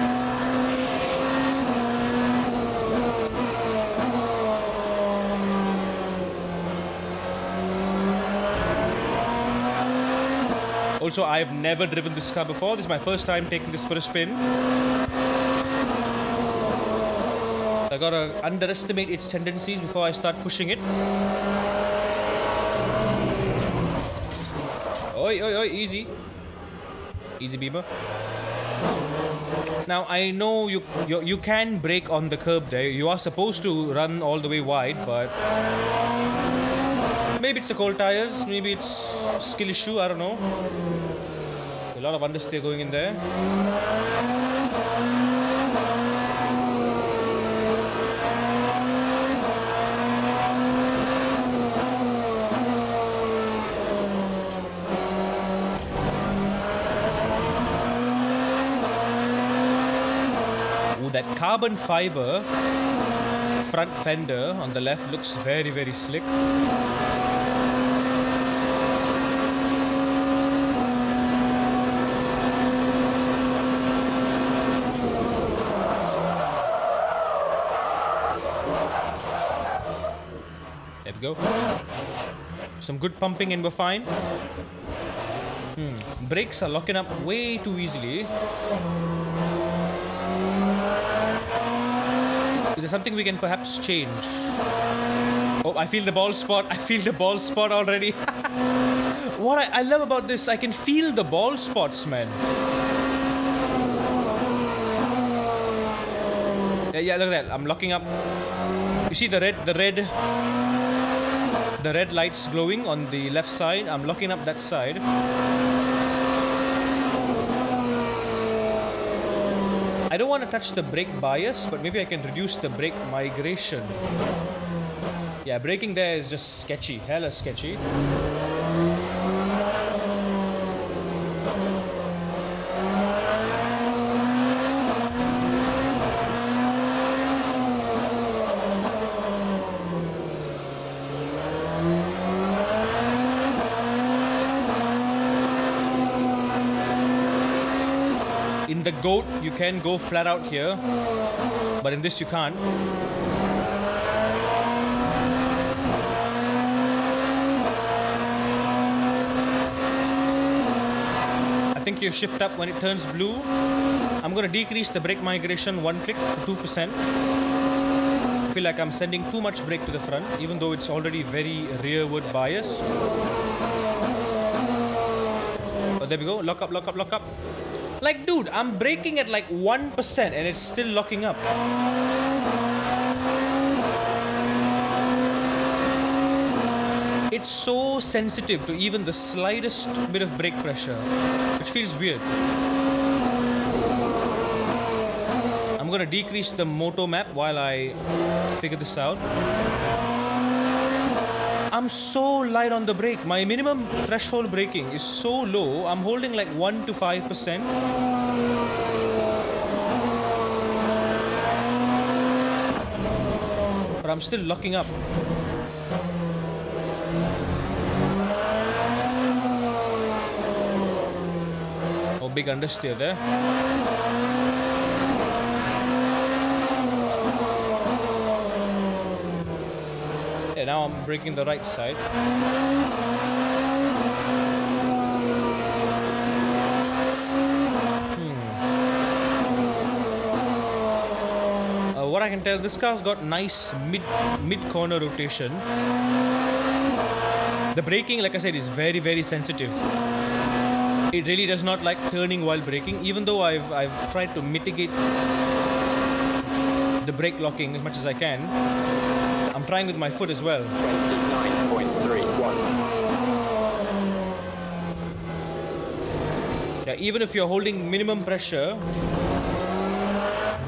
Also, I've never driven this car before. This is my first time taking this for a spin. I gotta underestimate its tendencies before I start pushing it. Oi, easy. Easy, Bieber. Now, I know you can brake on the curb there. You are supposed to run all the way wide, but... maybe it's the cold tires. Maybe it's a skill issue. I don't know. A lot of understeer going in there. That carbon fiber front fender on the left looks very, very slick. There we go. Some good pumping and we're fine. Brakes are locking up way too easily. Is there something we can perhaps change? Oh, I feel the ball spot. I feel the ball spot already. What I love about this, I can feel the ball spots, man. Yeah, look at that. I'm locking up. You see the red lights glowing on the left side. I'm locking up that side. I don't want to touch the brake bias, but maybe I can reduce the brake migration. Yeah, braking there is just sketchy, hella sketchy. In the GOAT, you can go flat out here, but in this you can't. I think you shift up when it turns blue. I'm going to decrease the brake migration one click to 2%. I feel like I'm sending too much brake to the front, even though it's already very rearward biased. Oh, there we go. Lock up, lock up, lock up. Like, dude, I'm braking at like 1% and it's still locking up. It's so sensitive to even the slightest bit of brake pressure, which feels weird. I'm gonna decrease the moto map while I figure this out. I'm so light on the brake. My minimum threshold braking is so low. I'm holding like 1 to 5%. But I'm still locking up. Oh, big understeer there. Yeah, now I'm braking the right side. What I can tell, this car's got nice mid corner rotation. The braking, like I said, is very, very sensitive. It really does not like turning while braking, even though I've tried to mitigate the brake locking as much as I can. I'm trying with my foot as well. 29.31. Yeah, even if you're holding minimum pressure,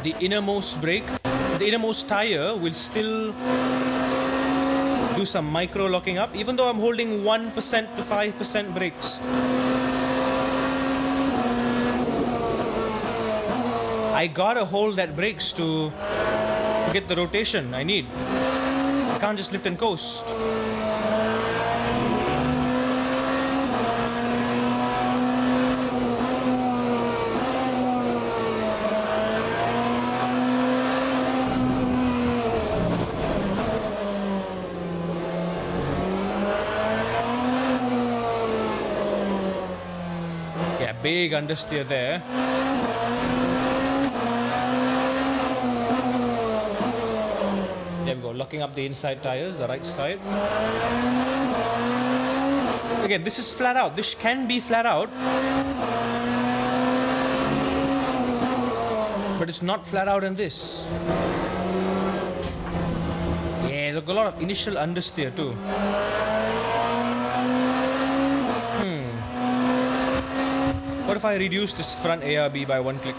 the innermost tire will still do some micro locking up, even though I'm holding 1% to 5% brakes. I gotta hold that brakes to get the rotation I need. I can't just lift and coast. Yeah, big understeer there. There we go, locking up the inside tires, the right side. Again, this is flat out. This can be flat out. But it's not flat out in this. Yeah, look, a lot of initial understeer too. What if I reduce this front ARB by one click?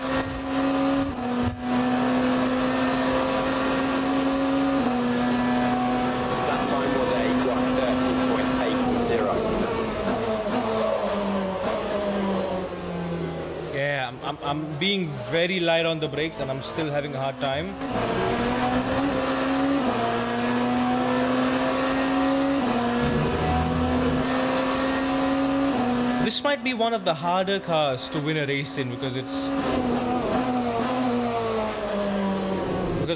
That time was a 1:30.80. Yeah, I'm being very light on the brakes and I'm still having a hard time. This might be one of the harder cars to win a race in because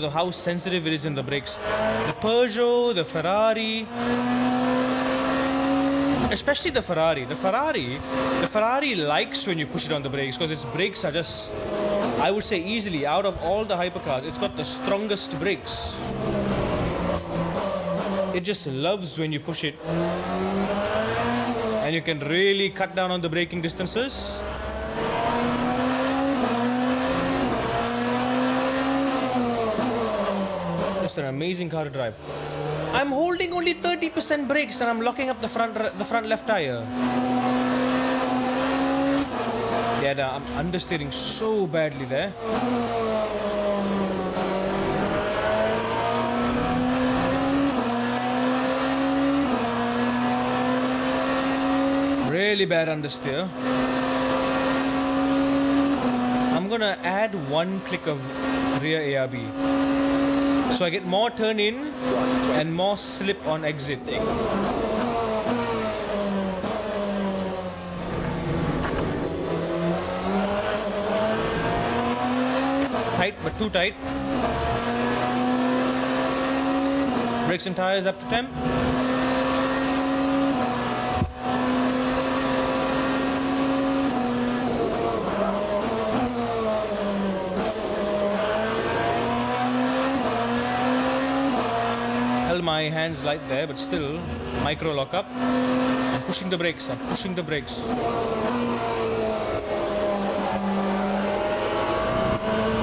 of how sensitive it is in the brakes. The Peugeot, the Ferrari, especially the Ferrari. The Ferrari likes when you push it on the brakes because its brakes are just, I would say easily, out of all the hypercars, it's got the strongest brakes. It just loves when you push it. And you can really cut down on the braking distances. Just an amazing car to drive. I'm holding only 30% brakes and I'm locking up the front left tire. Yeah, I'm understeering so badly there. Really bad understeer. I'm gonna add 1 click of rear ARB. So I get more turn in and more slip on exit. Tight, but too tight. Brakes and tires up to 10. Held my hands light there, but still micro lock up. I'm pushing the brakes.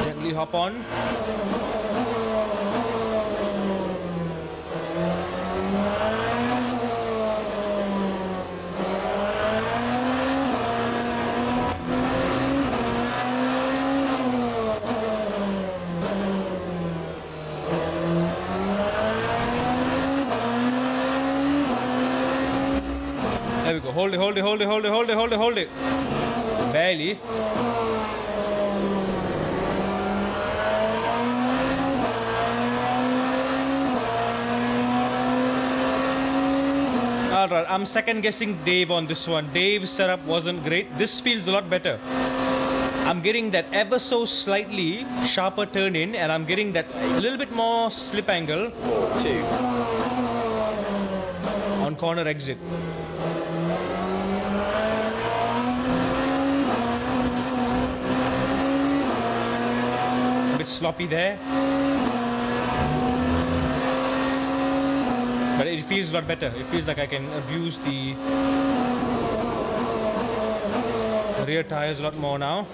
Gently hop on. There we go. Hold it. Barely. Alright, I'm second guessing Dave on this one. Dave's setup wasn't great. This feels a lot better. I'm getting that ever so slightly sharper turn in, and I'm getting that a little bit more slip angle 2. on corner exit. A bit sloppy there. But it feels a lot better. It feels like I can abuse the rear tires a lot more now.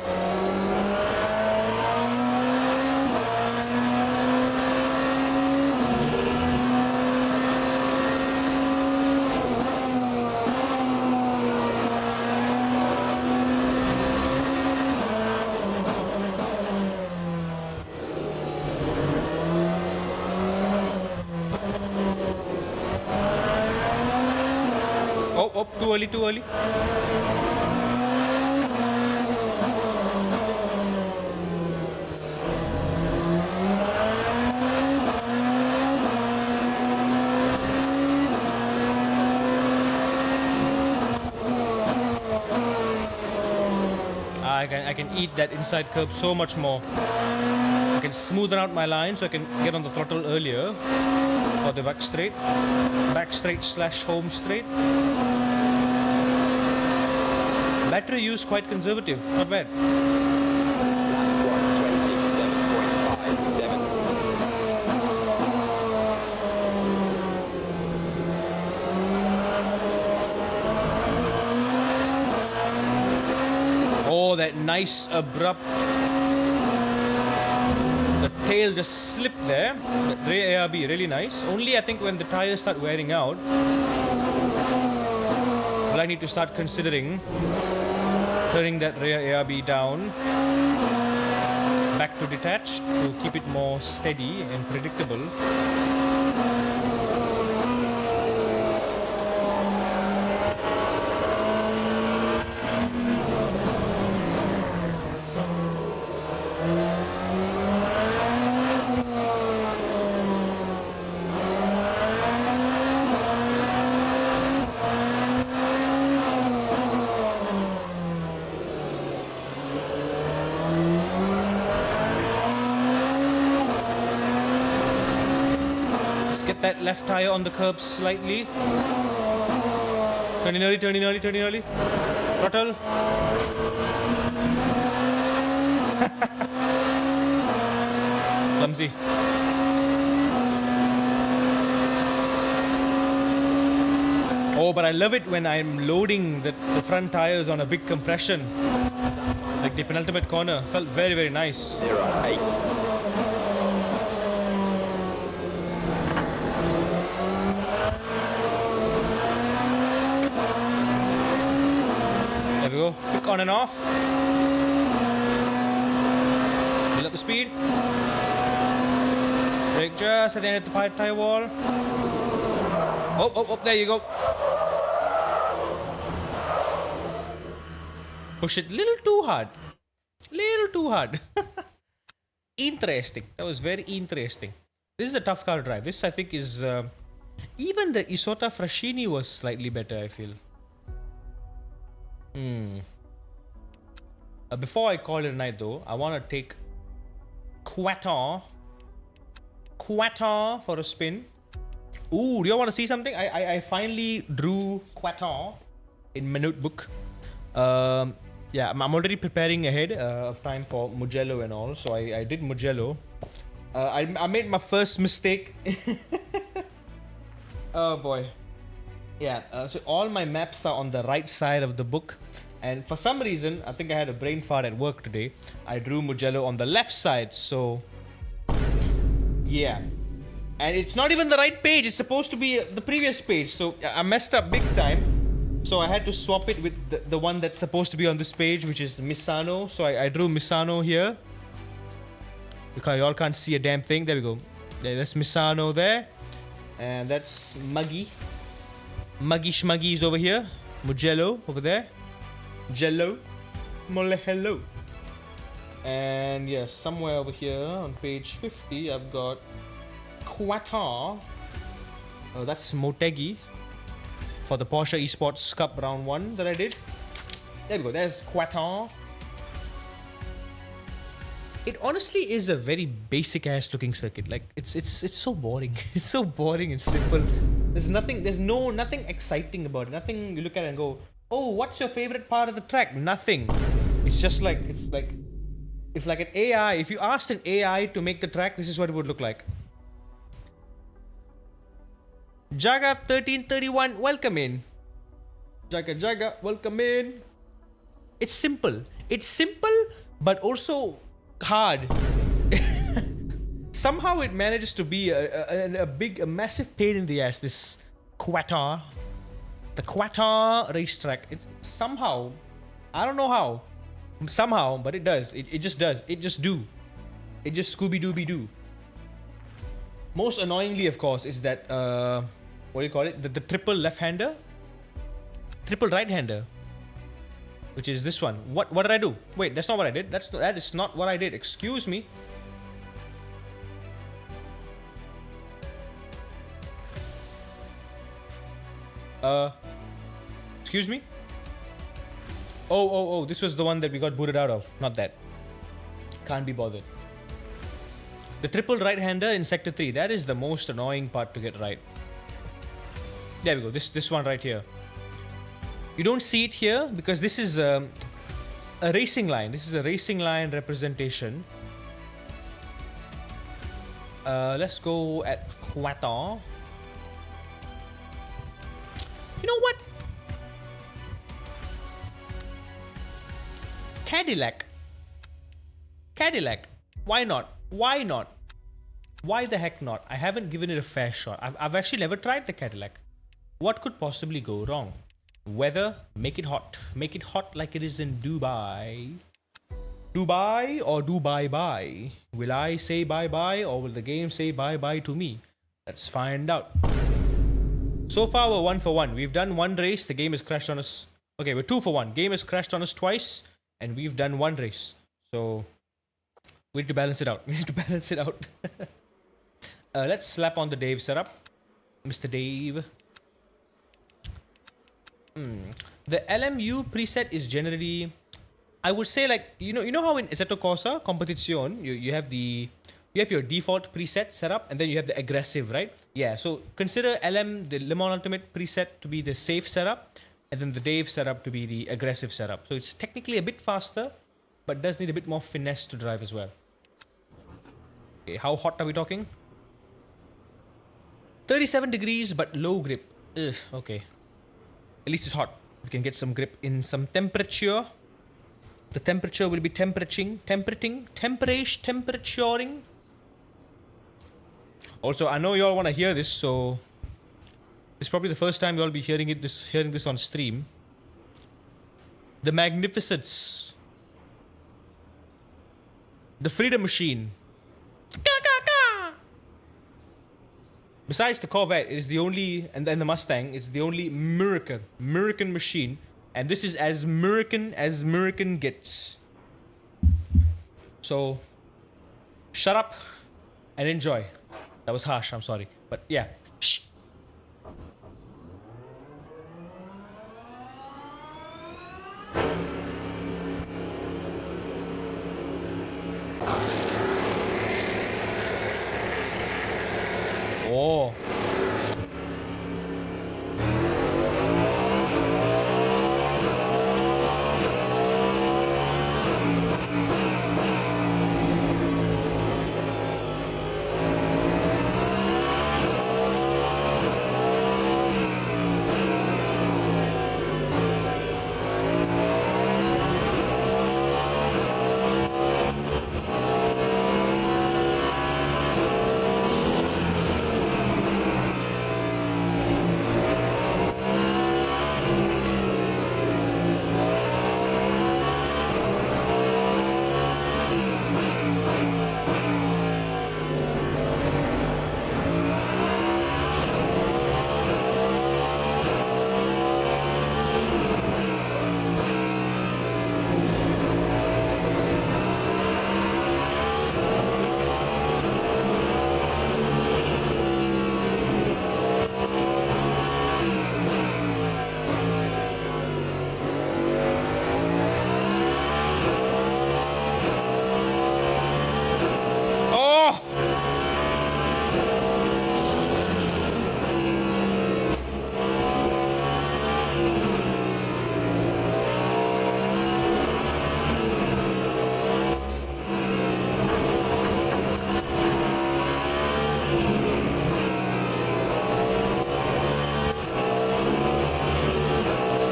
Oh, too early. I can eat that inside curb so much more. I can smoothen out my line so I can get on the throttle earlier for the back straight / home straight. Battery use quite conservative, not bad. Lap 127.57. Oh, that nice abrupt. The tail just slipped there. The rear ARB, really nice. Only I think when the tires start wearing out, will I need to start considering turning that rear ARB down back to detached to keep it more steady and predictable. That left tire on the curb slightly. Turn in early. Throttle. Clumsy. Oh, but I love it when I'm loading the front tires on a big compression. Like the penultimate corner. Felt very, very nice. 0.8. There we go. Quick on and off. speed. Brake just at the end of the tire wall. Oh, there you go. Push it little too hard. Little too hard. Interesting. That was very interesting. This is a tough car to drive. This, I think, is... even the Isotta Fraschini was slightly better, I feel. Before I call it a night, though, I want to take Quattar for a spin. Ooh, do you want to see something? I finally drew Quattar in my notebook. Yeah, I'm already preparing ahead of time for Mugello and all. So I did Mugello. I made my first mistake. Oh boy. Yeah, so all my maps are on the right side of the book. And for some reason, I think I had a brain fart at work today. I drew Mugello on the left side, so... yeah. And it's not even the right page. It's supposed to be the previous page. So I messed up big time. So I had to swap it with the one that's supposed to be on this page, which is Misano. So I drew Misano here. Because y'all can't see a damn thing. There we go. Yeah, that's Misano there. And that's Muggy. Muggy Schmuggy is over here. Mugello over there. Jello. Mole hello. And yes, somewhere over here on page 50, I've got Quattar. Oh, that's Motegi for the Porsche Esports Cup round 1 that I did. There we go. There's Quattar. It honestly is a very basic ass looking circuit. Like it's so boring. It's so boring and simple. There's nothing exciting about it. Nothing you look at it and go, oh, what's your favorite part of the track? Nothing. It's like if like an AI, if you asked an AI to make the track, this is what it would look like. Jaga 1331, welcome in. Jaga, welcome in. It's simple. It's simple, but also hard. Somehow it manages to be a massive pain in the ass. This Quattar, the Quattar racetrack. It's somehow, I don't know how, somehow, but it does. It just does. It just Scooby Dooby Doo. Most annoyingly, of course, is that what do you call it? The triple left-hander, triple right-hander, which is this one. What did I do? Wait, that's not what I did. That is not what I did. Excuse me. Excuse me? Oh, this was the one that we got booted out of. Not that. Can't be bothered. The triple right-hander in Sector 3. That is the most annoying part to get right. There we go. This one right here. You don't see it here because this is a racing line. This is a racing line representation. Let's go at Quattar. You know what? Cadillac. Why not? Why not? Why the heck not? I haven't given it a fair shot. I've actually never tried the Cadillac. What could possibly go wrong? Weather, make it hot. Make it hot like it is in Dubai. Dubai or Dubai bye? Will I say bye-bye or will the game say bye-bye to me? Let's find out. So far, we're 1 for 1. We've done one race. The game has crashed on us. Okay, we're 2 for 1. Game has crashed on us twice. And we've done one race. So, we need to balance it out. Let's slap on the Dave setup. Mr. Dave. The LMU preset is generally... I would say like, you know how in Assetto Corsa Competizione, you have your default preset setup and then you have the aggressive, right? Yeah, so consider the Le Mans Ultimate preset to be the safe setup and then the Dave setup to be the aggressive setup. So it's technically a bit faster, but does need a bit more finesse to drive as well. Okay, how hot are we talking? 37 degrees, but low grip. Ugh, okay. At least it's hot. We can get some grip in some temperature. The temperature will be temperaturing. Also, I know you all want to hear this, so it's probably the first time you all be hearing this on stream. The magnificence The Freedom Machine. Besides the Corvette, it is the only, and then the Mustang, it's the only American machine. And this is as American gets. So, shut up and enjoy. That was harsh, I'm sorry. But yeah. Shh. Oh.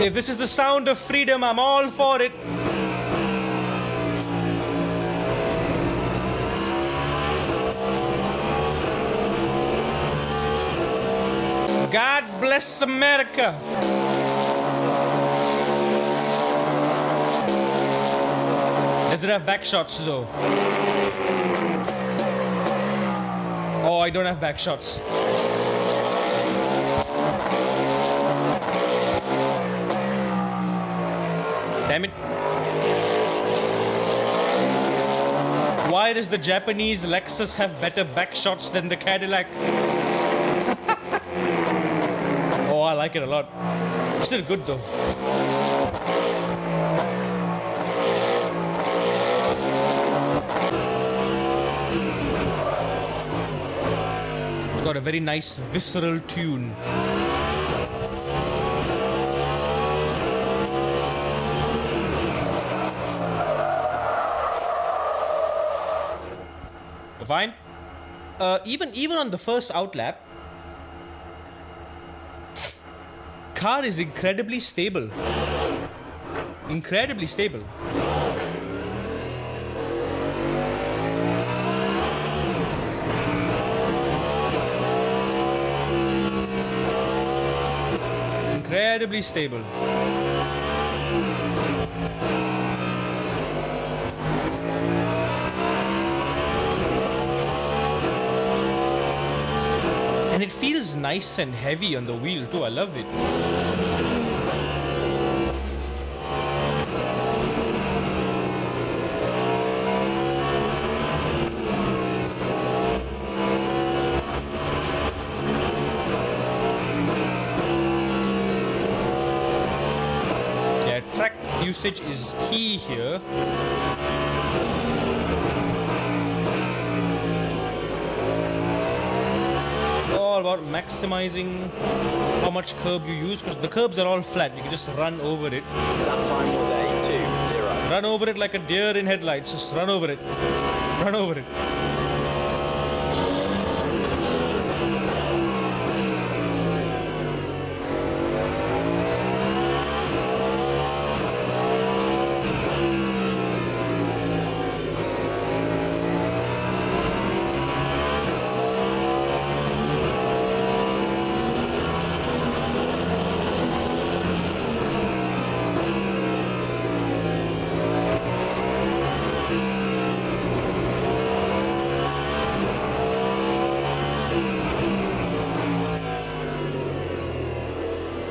If this is the sound of freedom, I'm all for it. God bless America. Does it have back shots though? Oh, I don't have back shots. Damn it. Why does the Japanese Lexus have better back shots than the Cadillac? Oh, I like it a lot. It's still good though. It's got a very nice visceral tune. Fine. Even on the first outlap, car is incredibly stable. Incredibly stable. Incredibly stable. And it feels nice and heavy on the wheel too. I love it. Yeah, track usage is key here. About maximizing how much curb you use, because the curbs are all flat. You can just run over it. That time was a 2-0. Run over it like a deer in headlights. Just run over it. Run over it.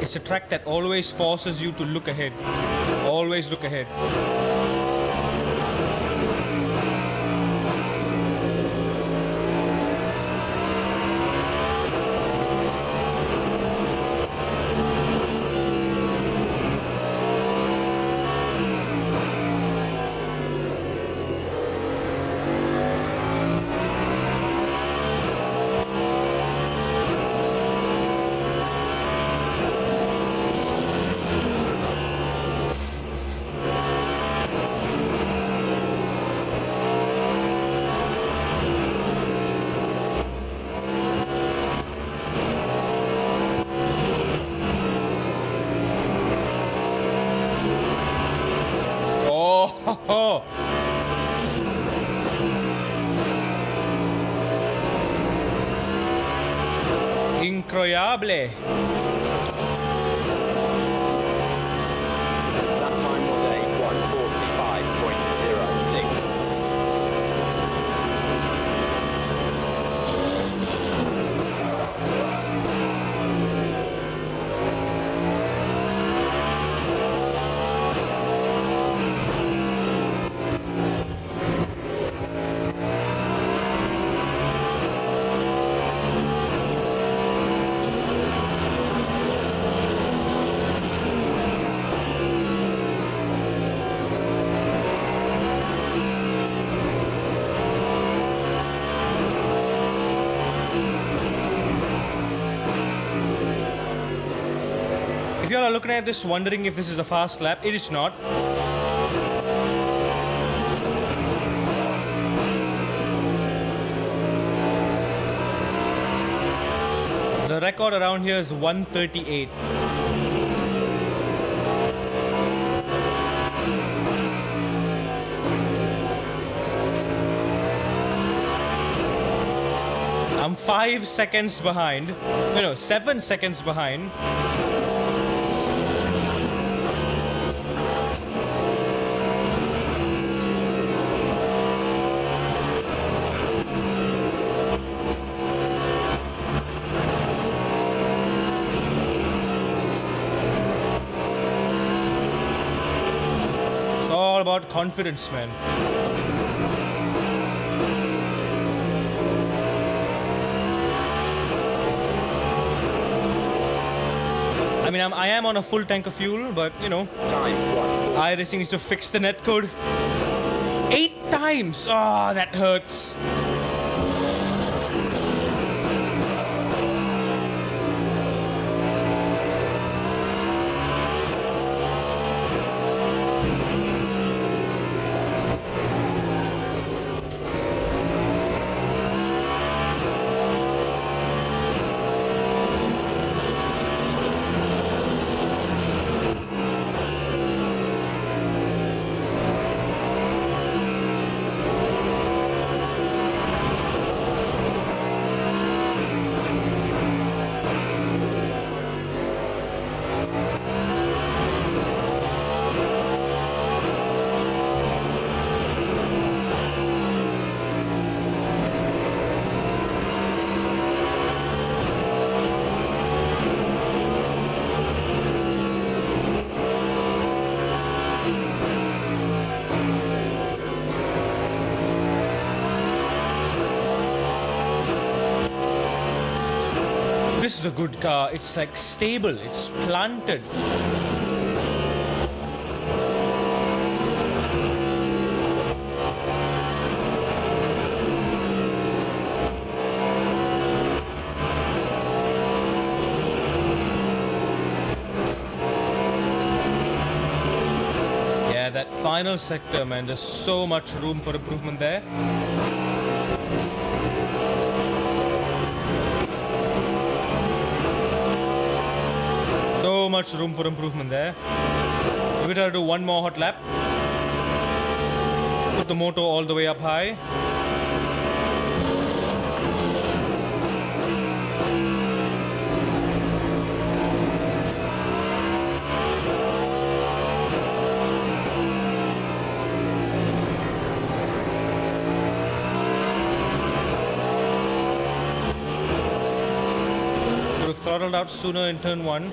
It's a track that always forces you to look ahead. Always look ahead. Oh, incroyable. That time was a 1:45.06. If you all are looking at this wondering if this is a fast lap, it is not. The record around here is 1:38. I'm 5 seconds behind. No, 7 seconds behind. It's all about confidence, man. I mean, I am on a full tank of fuel, but you know, Time 1:40. iRacing needs to fix the netcode. 8 times! Ah, that hurts. This is a good car. It's like stable. It's planted. Yeah, that final sector, man. There's so much room for improvement there. So much room for improvement there. We gotta do one more hot lap. Put the motor all the way up high. have throttled out sooner in turn 1.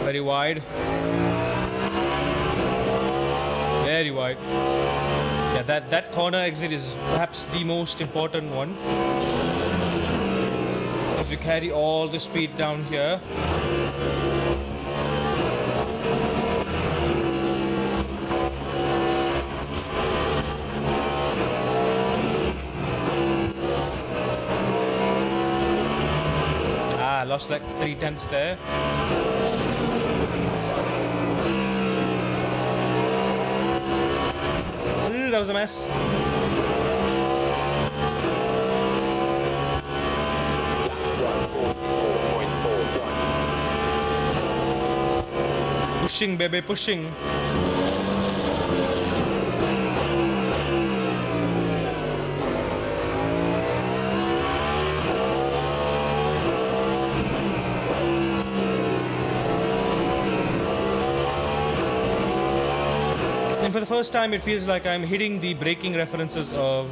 Very wide. Very wide. Yeah, that corner exit is perhaps the most important one. If you carry all the speed down here. Ah, lost like 3/10 there. That was a mess. Pushing, baby, pushing. And for the first time, it feels like I'm hitting the braking references of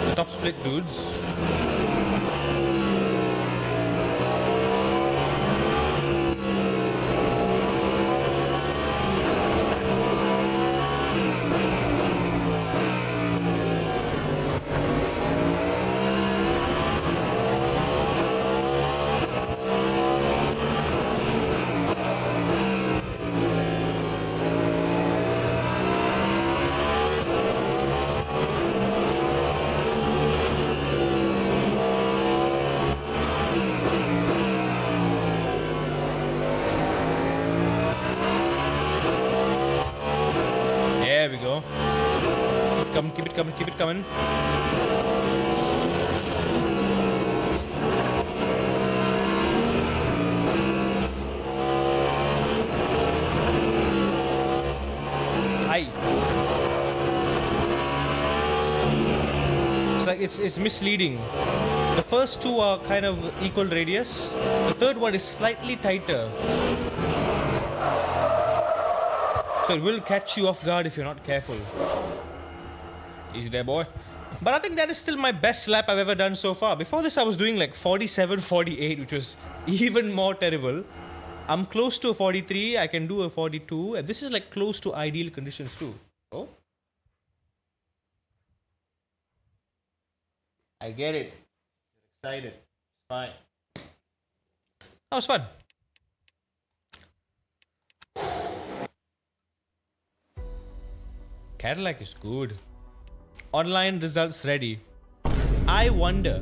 the top split dudes. There we go. Keep it coming, keep it coming. Aye. It's like it's misleading. The first two are kind of equal radius. The third one is slightly tighter. So it will catch you off guard if you're not careful. Easy there, boy. But I think that is still my best lap I've ever done so far. Before this, I was doing like 47, 48, which was even more terrible. I'm close to a 43. I can do a 42. And this is like close to ideal conditions too. Oh. I get it. Excited. Fine. That was fun. Cadillac is good. Online results ready. I wonder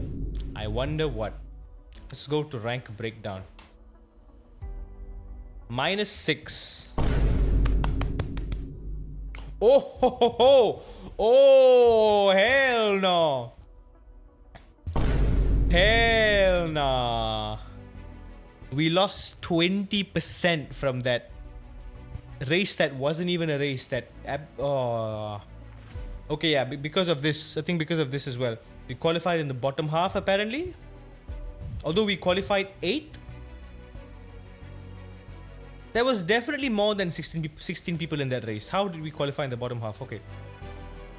what. Let's go to rank breakdown. -6. Oh ho ho ho! Oh hell no! Hell nah. We lost 20% from that race that wasn't even a race. Okay, yeah, because of this. I think because of this as well. We qualified in the bottom half apparently. Although we qualified 8th. There was definitely more than 16 people in that race. How did we qualify in the bottom half? Okay.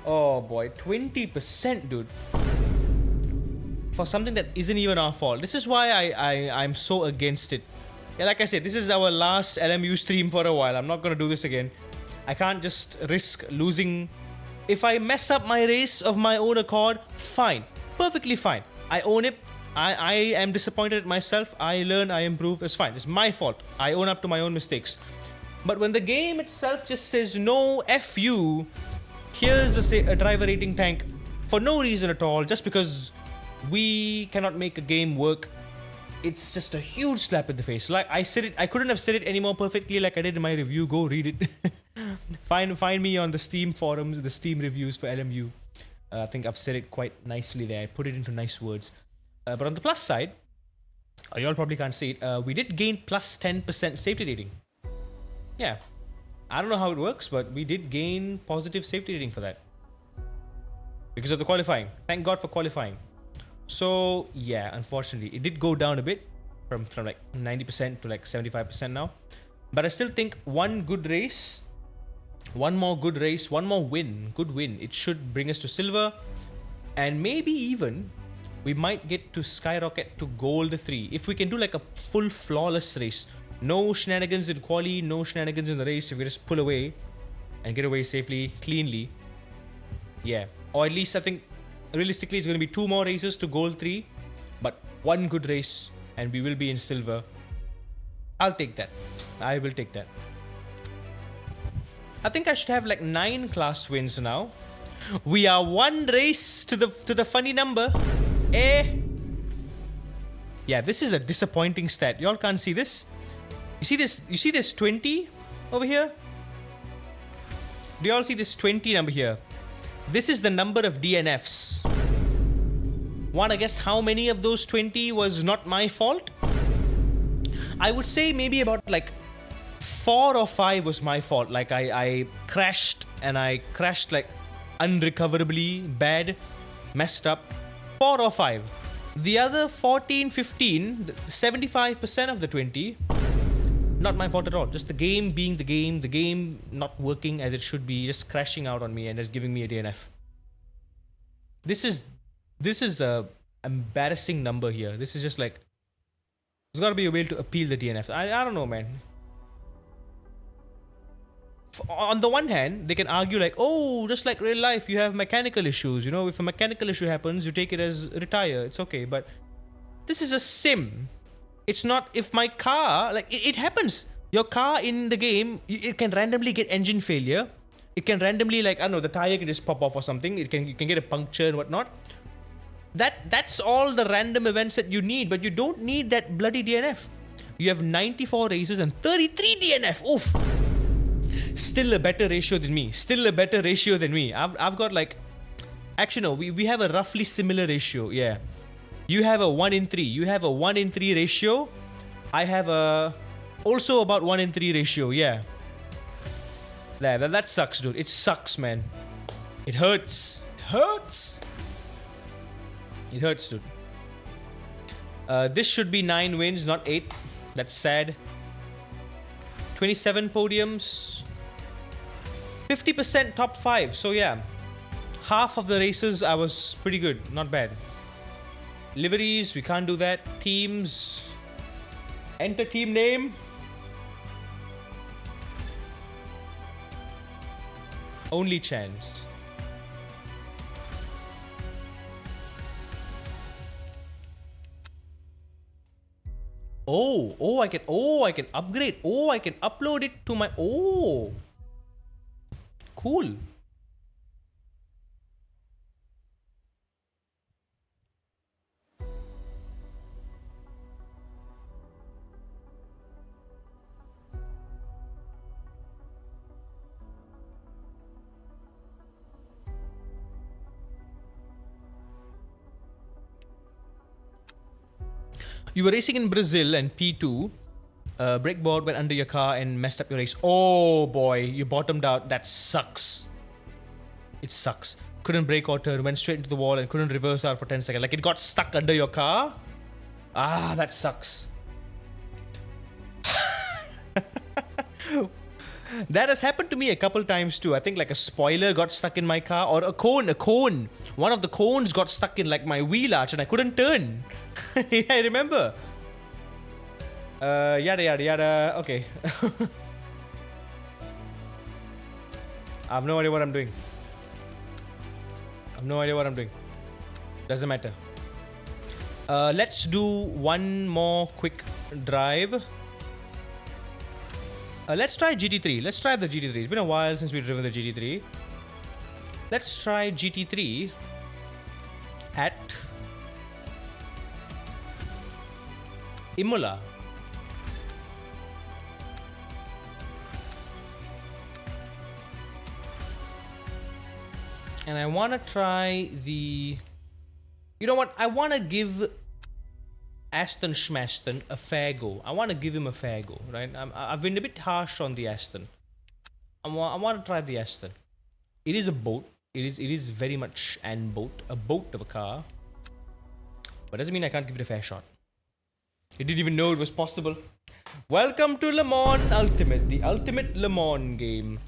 Oh boy, 20%, dude. For something that isn't even our fault. This is why I'm so against it. Yeah, like I said, this is our last LMU stream for a while. I'm not going to do this again. I can't just risk losing. If I mess up my race of my own accord, fine. Perfectly fine. I own it. I am disappointed at myself. I learn, I improve. It's fine. It's my fault. I own up to my own mistakes. But when the game itself just says, no, F you, here's a driver rating tank for no reason at all, just because we cannot make a game work, it's just a huge slap in the face. Like I said it, I couldn't have said it any more perfectly like I did in my review. Go read it. Find me on the Steam forums, the Steam reviews for LMU. I think I've said it quite nicely there. I put it into nice words. But on the plus side, you all probably can't see it. We did gain plus 10% safety rating. Yeah. I don't know how it works, but we did gain positive safety rating for that. Because of the qualifying. Thank God for qualifying. So, yeah, unfortunately, it did go down a bit from like 90% to like 75% now. But I still think one good race, one more good race, one more win, good win, it should bring us to silver. And maybe even we might get to skyrocket to gold 3 if we can do like a full flawless race. No shenanigans in quali, no shenanigans in the race. If we just pull away and get away safely, cleanly. Yeah. Or at least I think realistically it's going to be 2 more races to gold 3. But one good race and we will be in silver. I'll take that. I will take that. I think I should have like 9 class wins now. We are 1 race to the funny number. Yeah, this is a disappointing stat. Y'all can't see this. You see this? You see this 20 over here? Do y'all see this 20 number here? This is the number of DNFs. Wanna guess how many of those 20 was not my fault? I would say maybe about like 4 or 5 was my fault. Like I crashed and I crashed like unrecoverably bad, messed up. 4 or 5. The other 14, 15, 75% of the 20, not my fault at all. Just the game being the game not working as it should be, just crashing out on me and just giving me a DNF. This is a embarrassing number here. This is just like, there's got to be a way to appeal the DNF. I don't know, man. On the one hand, they can argue like, oh, just like real life, you have mechanical issues. You know, if a mechanical issue happens, you take it as retire. It's okay. But this is a sim. It's not if my car, like it happens. Your car in the game, it can randomly get engine failure. It can randomly like, I don't know, the tire can just pop off or something. You can get a puncture and whatnot. That's all the random events that you need, but you don't need that bloody DNF. You have 94 races and 33 DNF. Oof. Still a better ratio than me. I've got like, actually no, we have a roughly similar ratio. Yeah. You have a 1 in 3. You have a 1 in 3 ratio. I have a also about 1 in 3 ratio. Yeah. That sucks, dude. It sucks, man. It hurts. It hurts, dude. This should be 9 wins, not 8. That's sad. 27 podiums. 50% top 5. So yeah. Half of the races I was pretty good. Not bad. Liveries, we can't do that. Teams. Enter team name. Only chance. I can upgrade. I can upload it to my, cool. You were racing in Brazil and P2. Brake board went under your car and messed up your race. Oh boy, you bottomed out. That sucks. It sucks. Couldn't brake or turn, went straight into the wall and couldn't reverse out for 10 seconds. Like it got stuck under your car. Ah, that sucks. That has happened to me a couple times too. I think like a spoiler got stuck in my car, or a cone. One of the cones got stuck in like my wheel arch and I couldn't turn. Yeah, I remember. Yada. Okay. I have no idea what I'm doing. Doesn't matter. Let's do one more quick drive. Let's try GT3. Let's try the GT3. It's been a while since we've driven the GT3. Let's try GT3 at Imola. And I want to try the... You know what? I want to give Aston Schmaston a fair go. I want to give him a fair go, right? I've been a bit harsh on the Aston. I want to try the Aston. It is a boat. It is very much a boat of a car. But doesn't mean I can't give it a fair shot. I didn't even know it was possible. Welcome to Le Mans Ultimate, the ultimate Le Mans game.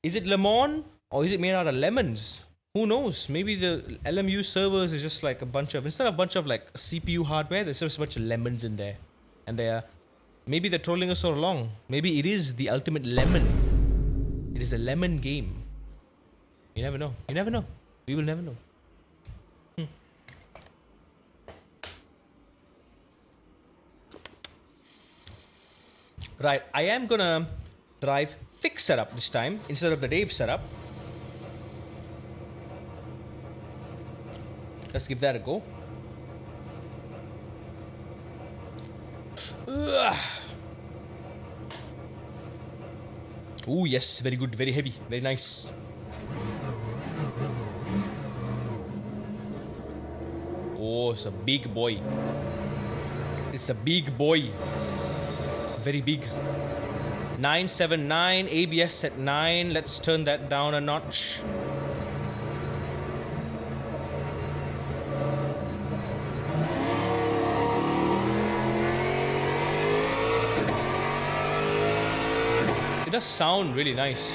Is it Le Mans or is it made out of lemons? Who knows? Maybe the LMU servers is just like a bunch of, instead of a bunch of like CPU hardware, there's just a bunch of lemons in there. And maybe they're trolling us all along. Maybe it is the ultimate lemon. It is a lemon game. You never know. You never know. We will never know. Right, I am gonna drive fixed setup this time instead of the Dave setup. Let's give that a go. Oh yes, very good, very heavy, very nice. Oh, it's a big boy. It's a big boy. Very big. 979, ABS at 9. Let's turn that down a notch. It does sound really nice.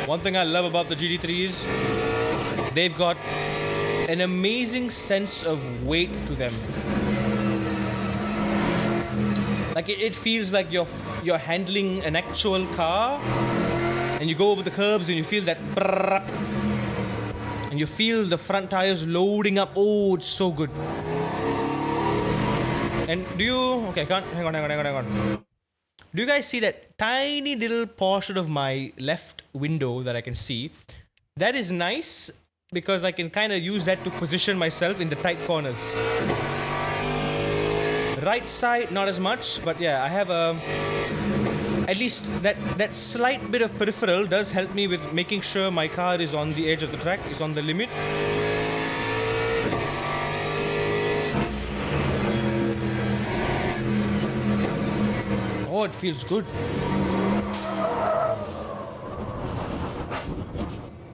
One thing I love about the GT3 is they've got an amazing sense of weight to them. Like it feels like you're handling an actual car, and you go over the curbs and you feel that brrrr, and you feel the front tires loading up. Oh, it's so good. And do you... Okay, hang on. Do you guys see that tiny little portion of my left window that I can see? That is nice because I can kind of use that to position myself in the tight corners. Right side, not as much, but yeah, I have at least that slight bit of peripheral does help me with making sure my car is on the edge of the track, is on the limit. Oh, it feels good.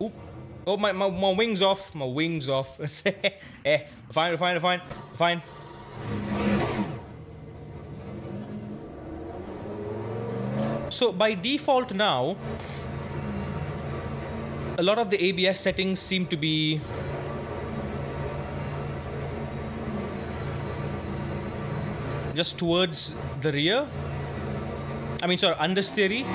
Oop. Oh, my wings off. My wings off. Fine. So by default now, a lot of the ABS settings seem to be just towards the rear. I mean, sorry, understeery.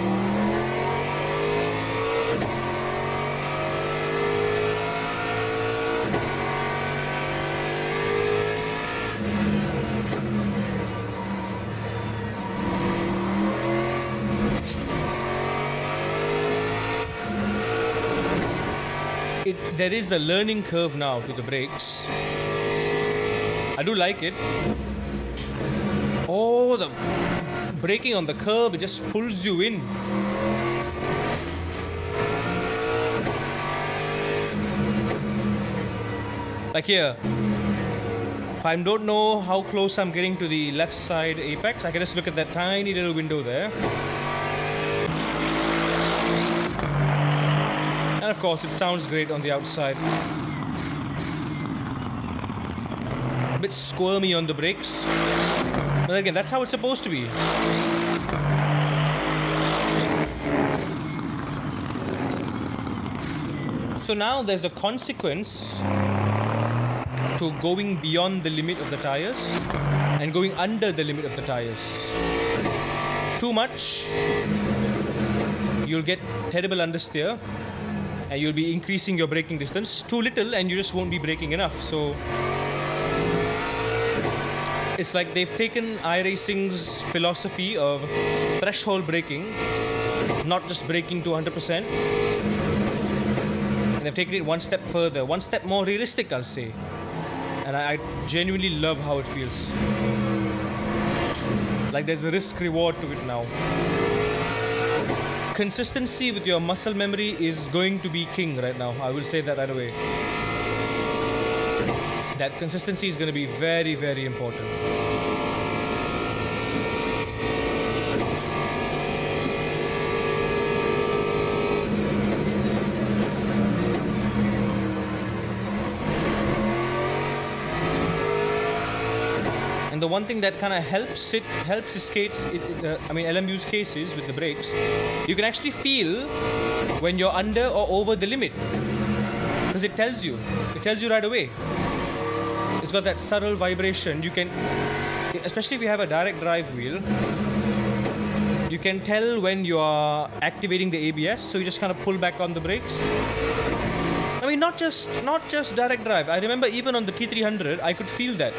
There is a learning curve now to the brakes. I do like it. Oh, the braking on the curb, it just pulls you in. Like here, if I don't know how close I'm getting to the left side apex, I can just look at that tiny little window there. And of course, it sounds great on the outside. A bit squirmy on the brakes. But again, that's how it's supposed to be. So now there's a consequence to going beyond the limit of the tires and going under the limit of the tires. Too much, you'll get terrible understeer and you'll be increasing your braking distance. Too little and you just won't be braking enough. So it's like they've taken iRacing's philosophy of threshold braking, not just braking to 100%, and they've taken it one step further, one step more realistic, I'll say. and I genuinely love how it feels. Like there's a risk reward to it now. Consistency with your muscle memory is going to be king right now. I will say that right away. That consistency is going to be very, very important. And the one thing that kind of helps the skates, LMU's cases with the brakes, you can actually feel when you're under or over the limit. Because it tells you right away. It's got that subtle vibration. You can, especially if you have a direct drive wheel, you can tell when you are activating the ABS, so you just kind of pull back on the brakes. I mean, not just direct drive. I remember even on the T300, I could feel that.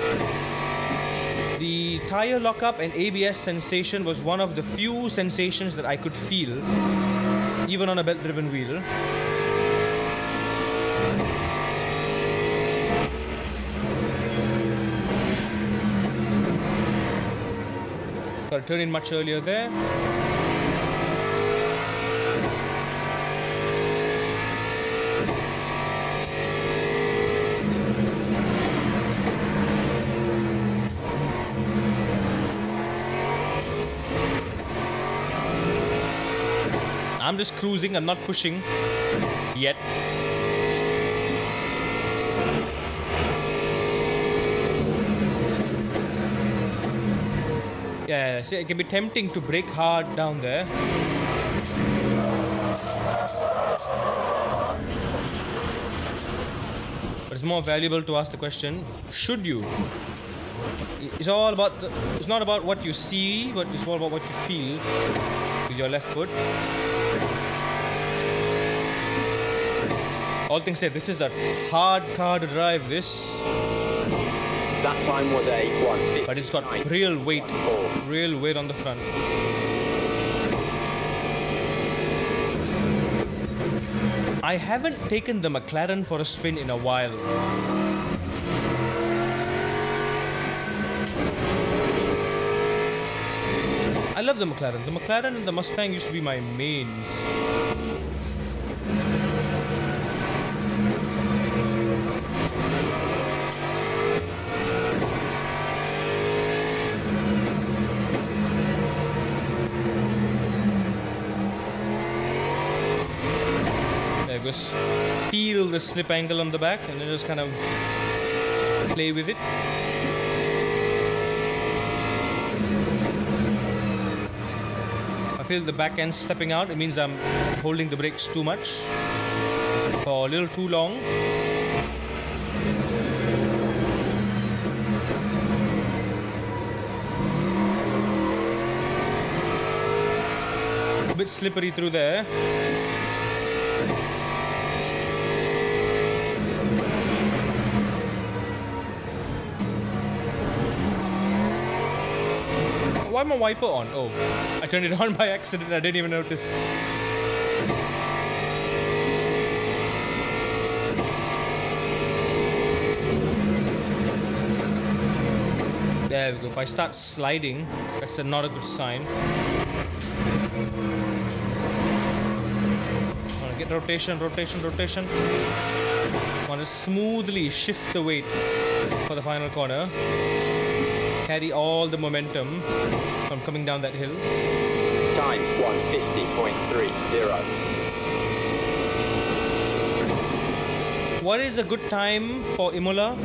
The tire lockup and ABS sensation was one of the few sensations that I could feel, even on a belt-driven wheel. Got to turn in much earlier there. I'm just cruising, I'm not pushing yet. Yeah, see, it can be tempting to brake hard down there. But it's more valuable to ask the question, should you? It's not about what you see, but it's all about what you feel with your left foot. All things said, this is a hard car to drive, this. That time was a 1:59. But it's got real weight on the front. I haven't taken the McLaren for a spin in a while. I love the McLaren. The McLaren and the Mustang used to be my mains. Just feel the slip angle on the back and then just kind of play with it. I feel the back end stepping out. It means I'm holding the brakes too much for a little too long. A bit slippery through there. Why my wiper on? Oh, I turned it on by accident. I didn't even notice. There we go. If I start sliding, that's not a good sign. I want to get rotation. I want to smoothly shift the weight for the final corner. Carry all the momentum from coming down that hill. Time 1:50.30. What is a good time for Imola?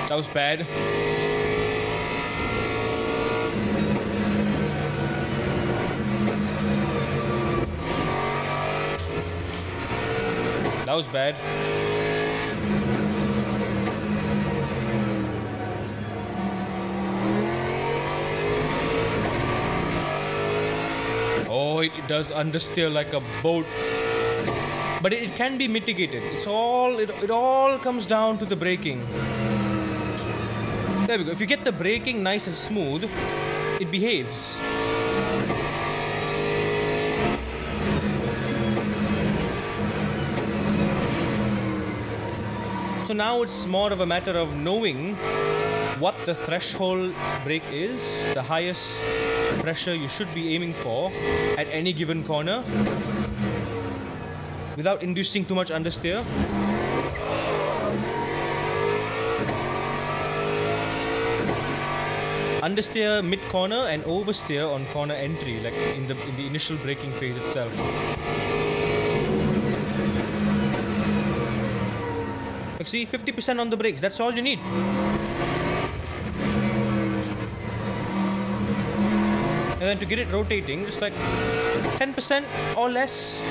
That was bad. That was bad. Oh, it does understeer like a boat. But it can be mitigated. It all comes down to the braking. There we go. If you get the braking nice and smooth, it behaves. So now it's more of a matter of knowing what the threshold brake is, the highest pressure you should be aiming for at any given corner without inducing too much understeer. Understeer mid corner and oversteer on corner entry, like in the initial braking phase itself. Like see, 50% on the brakes, that's all you need. And then to get it rotating, just like 10% or less,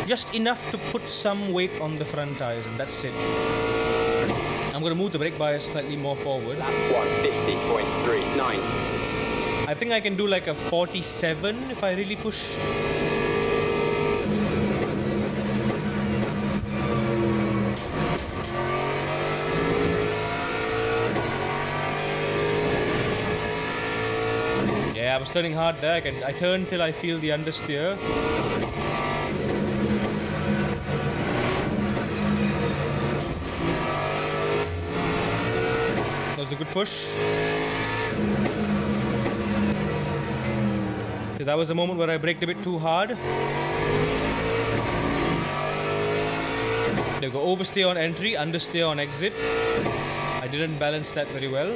just enough to put some weight on the front tires, and that's it. I'm gonna move the brake bias slightly more forward. Lap 150.39. I think I can do like a 47 if I really push. Yeah, I was turning hard there. I turn till I feel the understeer. That was a good push. So that was a moment where I braked a bit too hard. There we go, oversteer on entry, understeer on exit. I didn't balance that very well.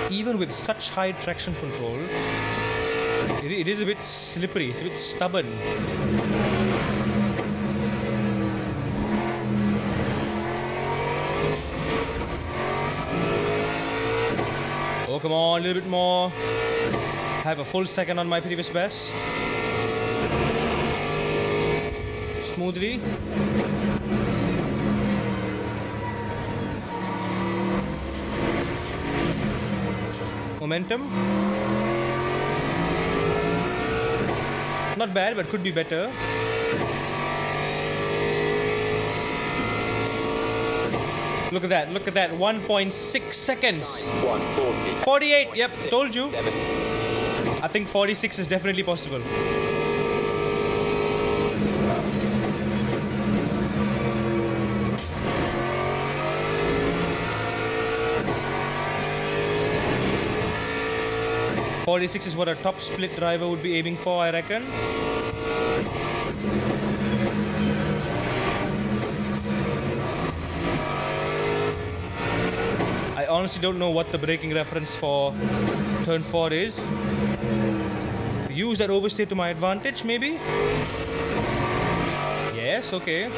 Even with such high traction control, it is a bit slippery, it's a bit stubborn. Oh, come on, a little bit more. Have a full second on my previous best. Smoothly. Momentum. Not bad, but could be better. Look at that, 1.6 seconds. 140. 48, yep, told you. 7. I think 46 is definitely possible. .46 is what a top split driver would be aiming for, I reckon. I honestly don't know what the braking reference for turn 4 is. Use that oversteer to my advantage, maybe? Yes, okay.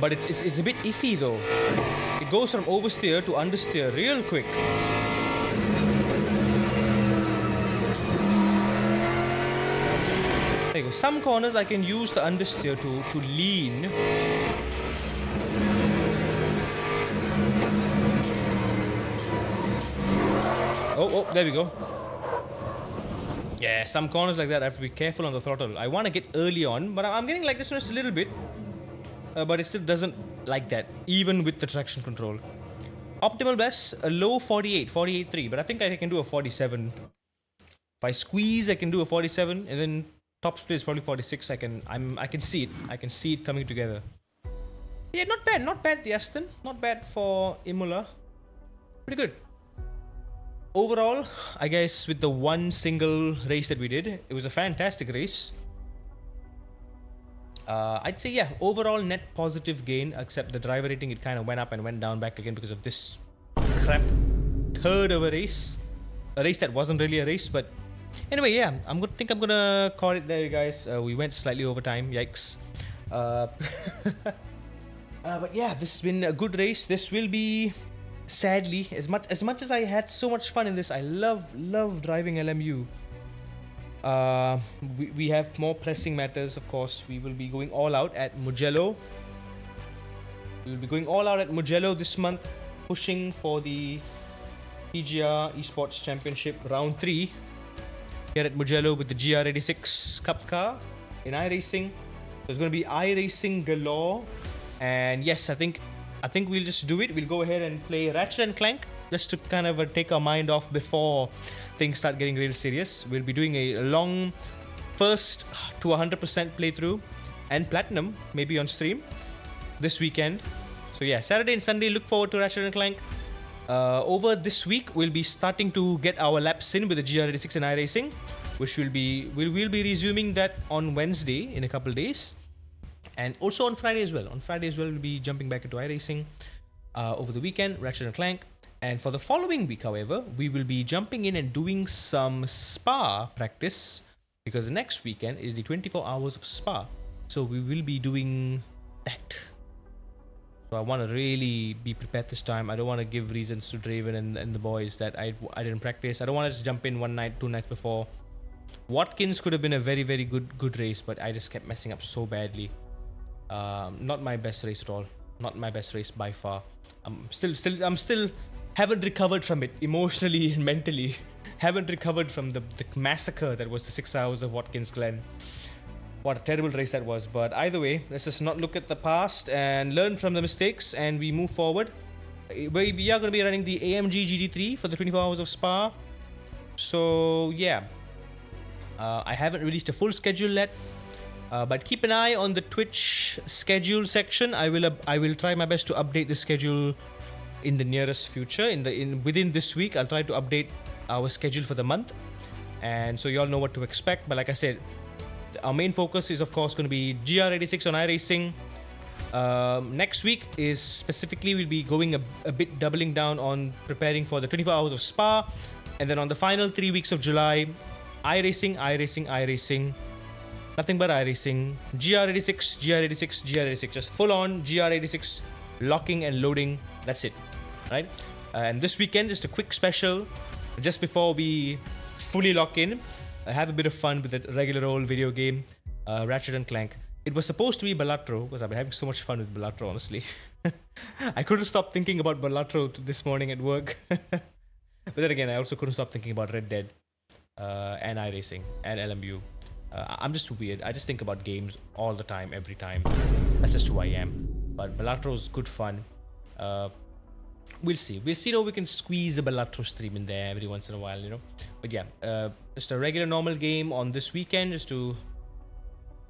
But it's a bit iffy though. It goes from oversteer to understeer real quick. There you go. Some corners I can use the understeer to lean. Oh, there we go. Yeah, some corners like that I have to be careful on the throttle. I want to get early on, but I'm getting like this one just a little bit. But it still doesn't like that, even with the traction control. Optimal best, a low 48.3, but I think I can do a 47. If I squeeze, I can do a 47, and then top split is probably 46. I can see it. I can see it coming together. Yeah, not bad, the Aston. Not bad for Imola. Pretty good. Overall, I guess with the one single race that we did, it was a fantastic race. I'd say, yeah, overall net positive gain, except the driver rating, it kind of went up and went down back again because of this crap third of a race. A race that wasn't really a race, but anyway, yeah, I'm gonna call it there, guys. We went slightly over time, yikes. But yeah, this has been a good race. This will be, sadly, as much as I had so much fun in this, I love driving LMU. We have more pressing matters, of course. We will be going all out at Mugello. We will be going all out at Mugello this month. pushing for the PGR Esports Championship Round 3 here at Mugello with the GR86 Cup car in iRacing. There's going to be iRacing galore, and yes, I think we'll just do it. We'll go ahead and play Ratchet and Clank just to kind of take our mind off before things start getting real serious. We'll be doing a long first to 100% playthrough and platinum maybe on stream this weekend. So yeah, Saturday and Sunday, look forward to Ratchet and Clank. Over this week, we'll be starting to get our laps in with the GR86 and iRacing, which we'll be resuming that on Wednesday in a couple of days, and also on Friday as well. On Friday as well, we'll be jumping back into iRacing. Over the weekend, Ratchet and Clank. And for the following week, however, we will be jumping in and doing some Spa practice, because the next weekend is the 24 hours of Spa. So we will be doing that. So I want to really be prepared this time. I don't want to give reasons to Draven and the boys that I didn't practice. I don't want to just jump in one night, 2 nights before. Watkins could have been a very, very good race, but I just kept messing up so badly. Not my best race at all. Not my best race by far. I'm still haven't recovered from it emotionally and mentally. Haven't recovered from the massacre that was the 6 hours of Watkins Glen. What a terrible race that was. But either way, let's just not look at the past and learn from the mistakes, and we move forward. We are going to be running the AMG GT3 for the 24 hours of Spa. So yeah, I haven't released a full schedule yet, but keep an eye on the Twitch schedule section. I will try my best to update the schedule in the nearest future. Within this week, I'll try to update our schedule for the month, and so you all know what to expect. But like I said, our main focus is of course going to be GR86 on iRacing. Next week is specifically we'll be going a bit doubling down on preparing for the 24 hours of Spa, and then on the final 3 weeks of July, iRacing, nothing but iRacing, GR86, just full on GR86 locking and loading. That's it, right? And this weekend, just a quick special just before we fully lock in. Have a bit of fun with the regular old video game, Ratchet and Clank. It was supposed to be Balatro, because I've been having so much fun with Balatro, honestly. I couldn't stop thinking about Balatro this morning at work. But then again, I also couldn't stop thinking about Red Dead, and iRacing, and LMU. I'm just weird. I just think about games all the time, every time. That's just who I am. But Balatro's good fun. We'll see. We'll see how we can squeeze the Balatro stream in there every once in a while, you know. But yeah, just a regular normal game on this weekend just to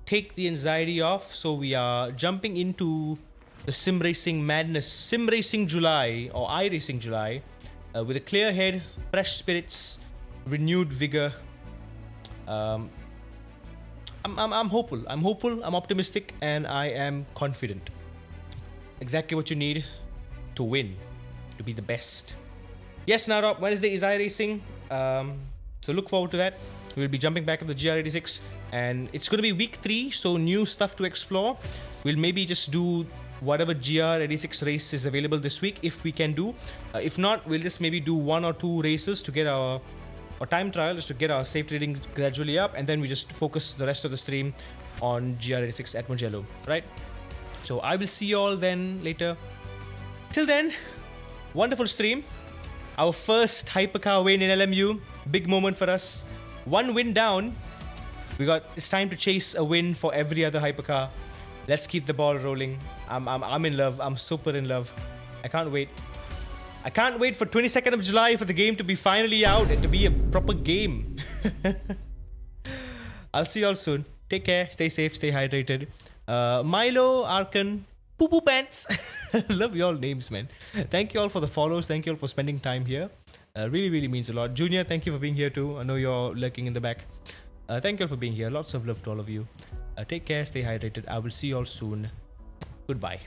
take the anxiety off. So we are jumping into the sim racing madness, sim racing July or iRacing July, with a clear head, fresh spirits, renewed vigor. I'm hopeful. I'm optimistic, and I am confident. Exactly what you need to win, to be the best. Yes, Narop, Wednesday is iRacing. So look forward to that. We'll be jumping back at the GR86, and it's going to be week 3, so new stuff to explore. We'll maybe just do whatever GR86 race is available this week, if we can do. If not, we'll just maybe do 1 or 2 races to get our time trial, just to get our safety rating gradually up, and then we just focus the rest of the stream on GR86 at Mugello, right? So I will see you all then later. Till then, wonderful stream. Our first hypercar win in LMU. Big moment for us. 1 win down. It's time to chase a win for every other hypercar. Let's keep the ball rolling. I'm in love. I'm super in love. I can't wait. I can't wait for 22nd of July for the game to be finally out and to be a proper game. I'll see you all soon. Take care. Stay safe. Stay hydrated. Milo, Arkan, Poo Poo Pants. Love your names, man. Thank you all for the follows. Thank you all for spending time here. Really, really means a lot. Junior, thank you for being here too. I know you're lurking in the back. Thank you all for being here. Lots of love to all of you. Take care. Stay hydrated. I will see you all soon. Goodbye.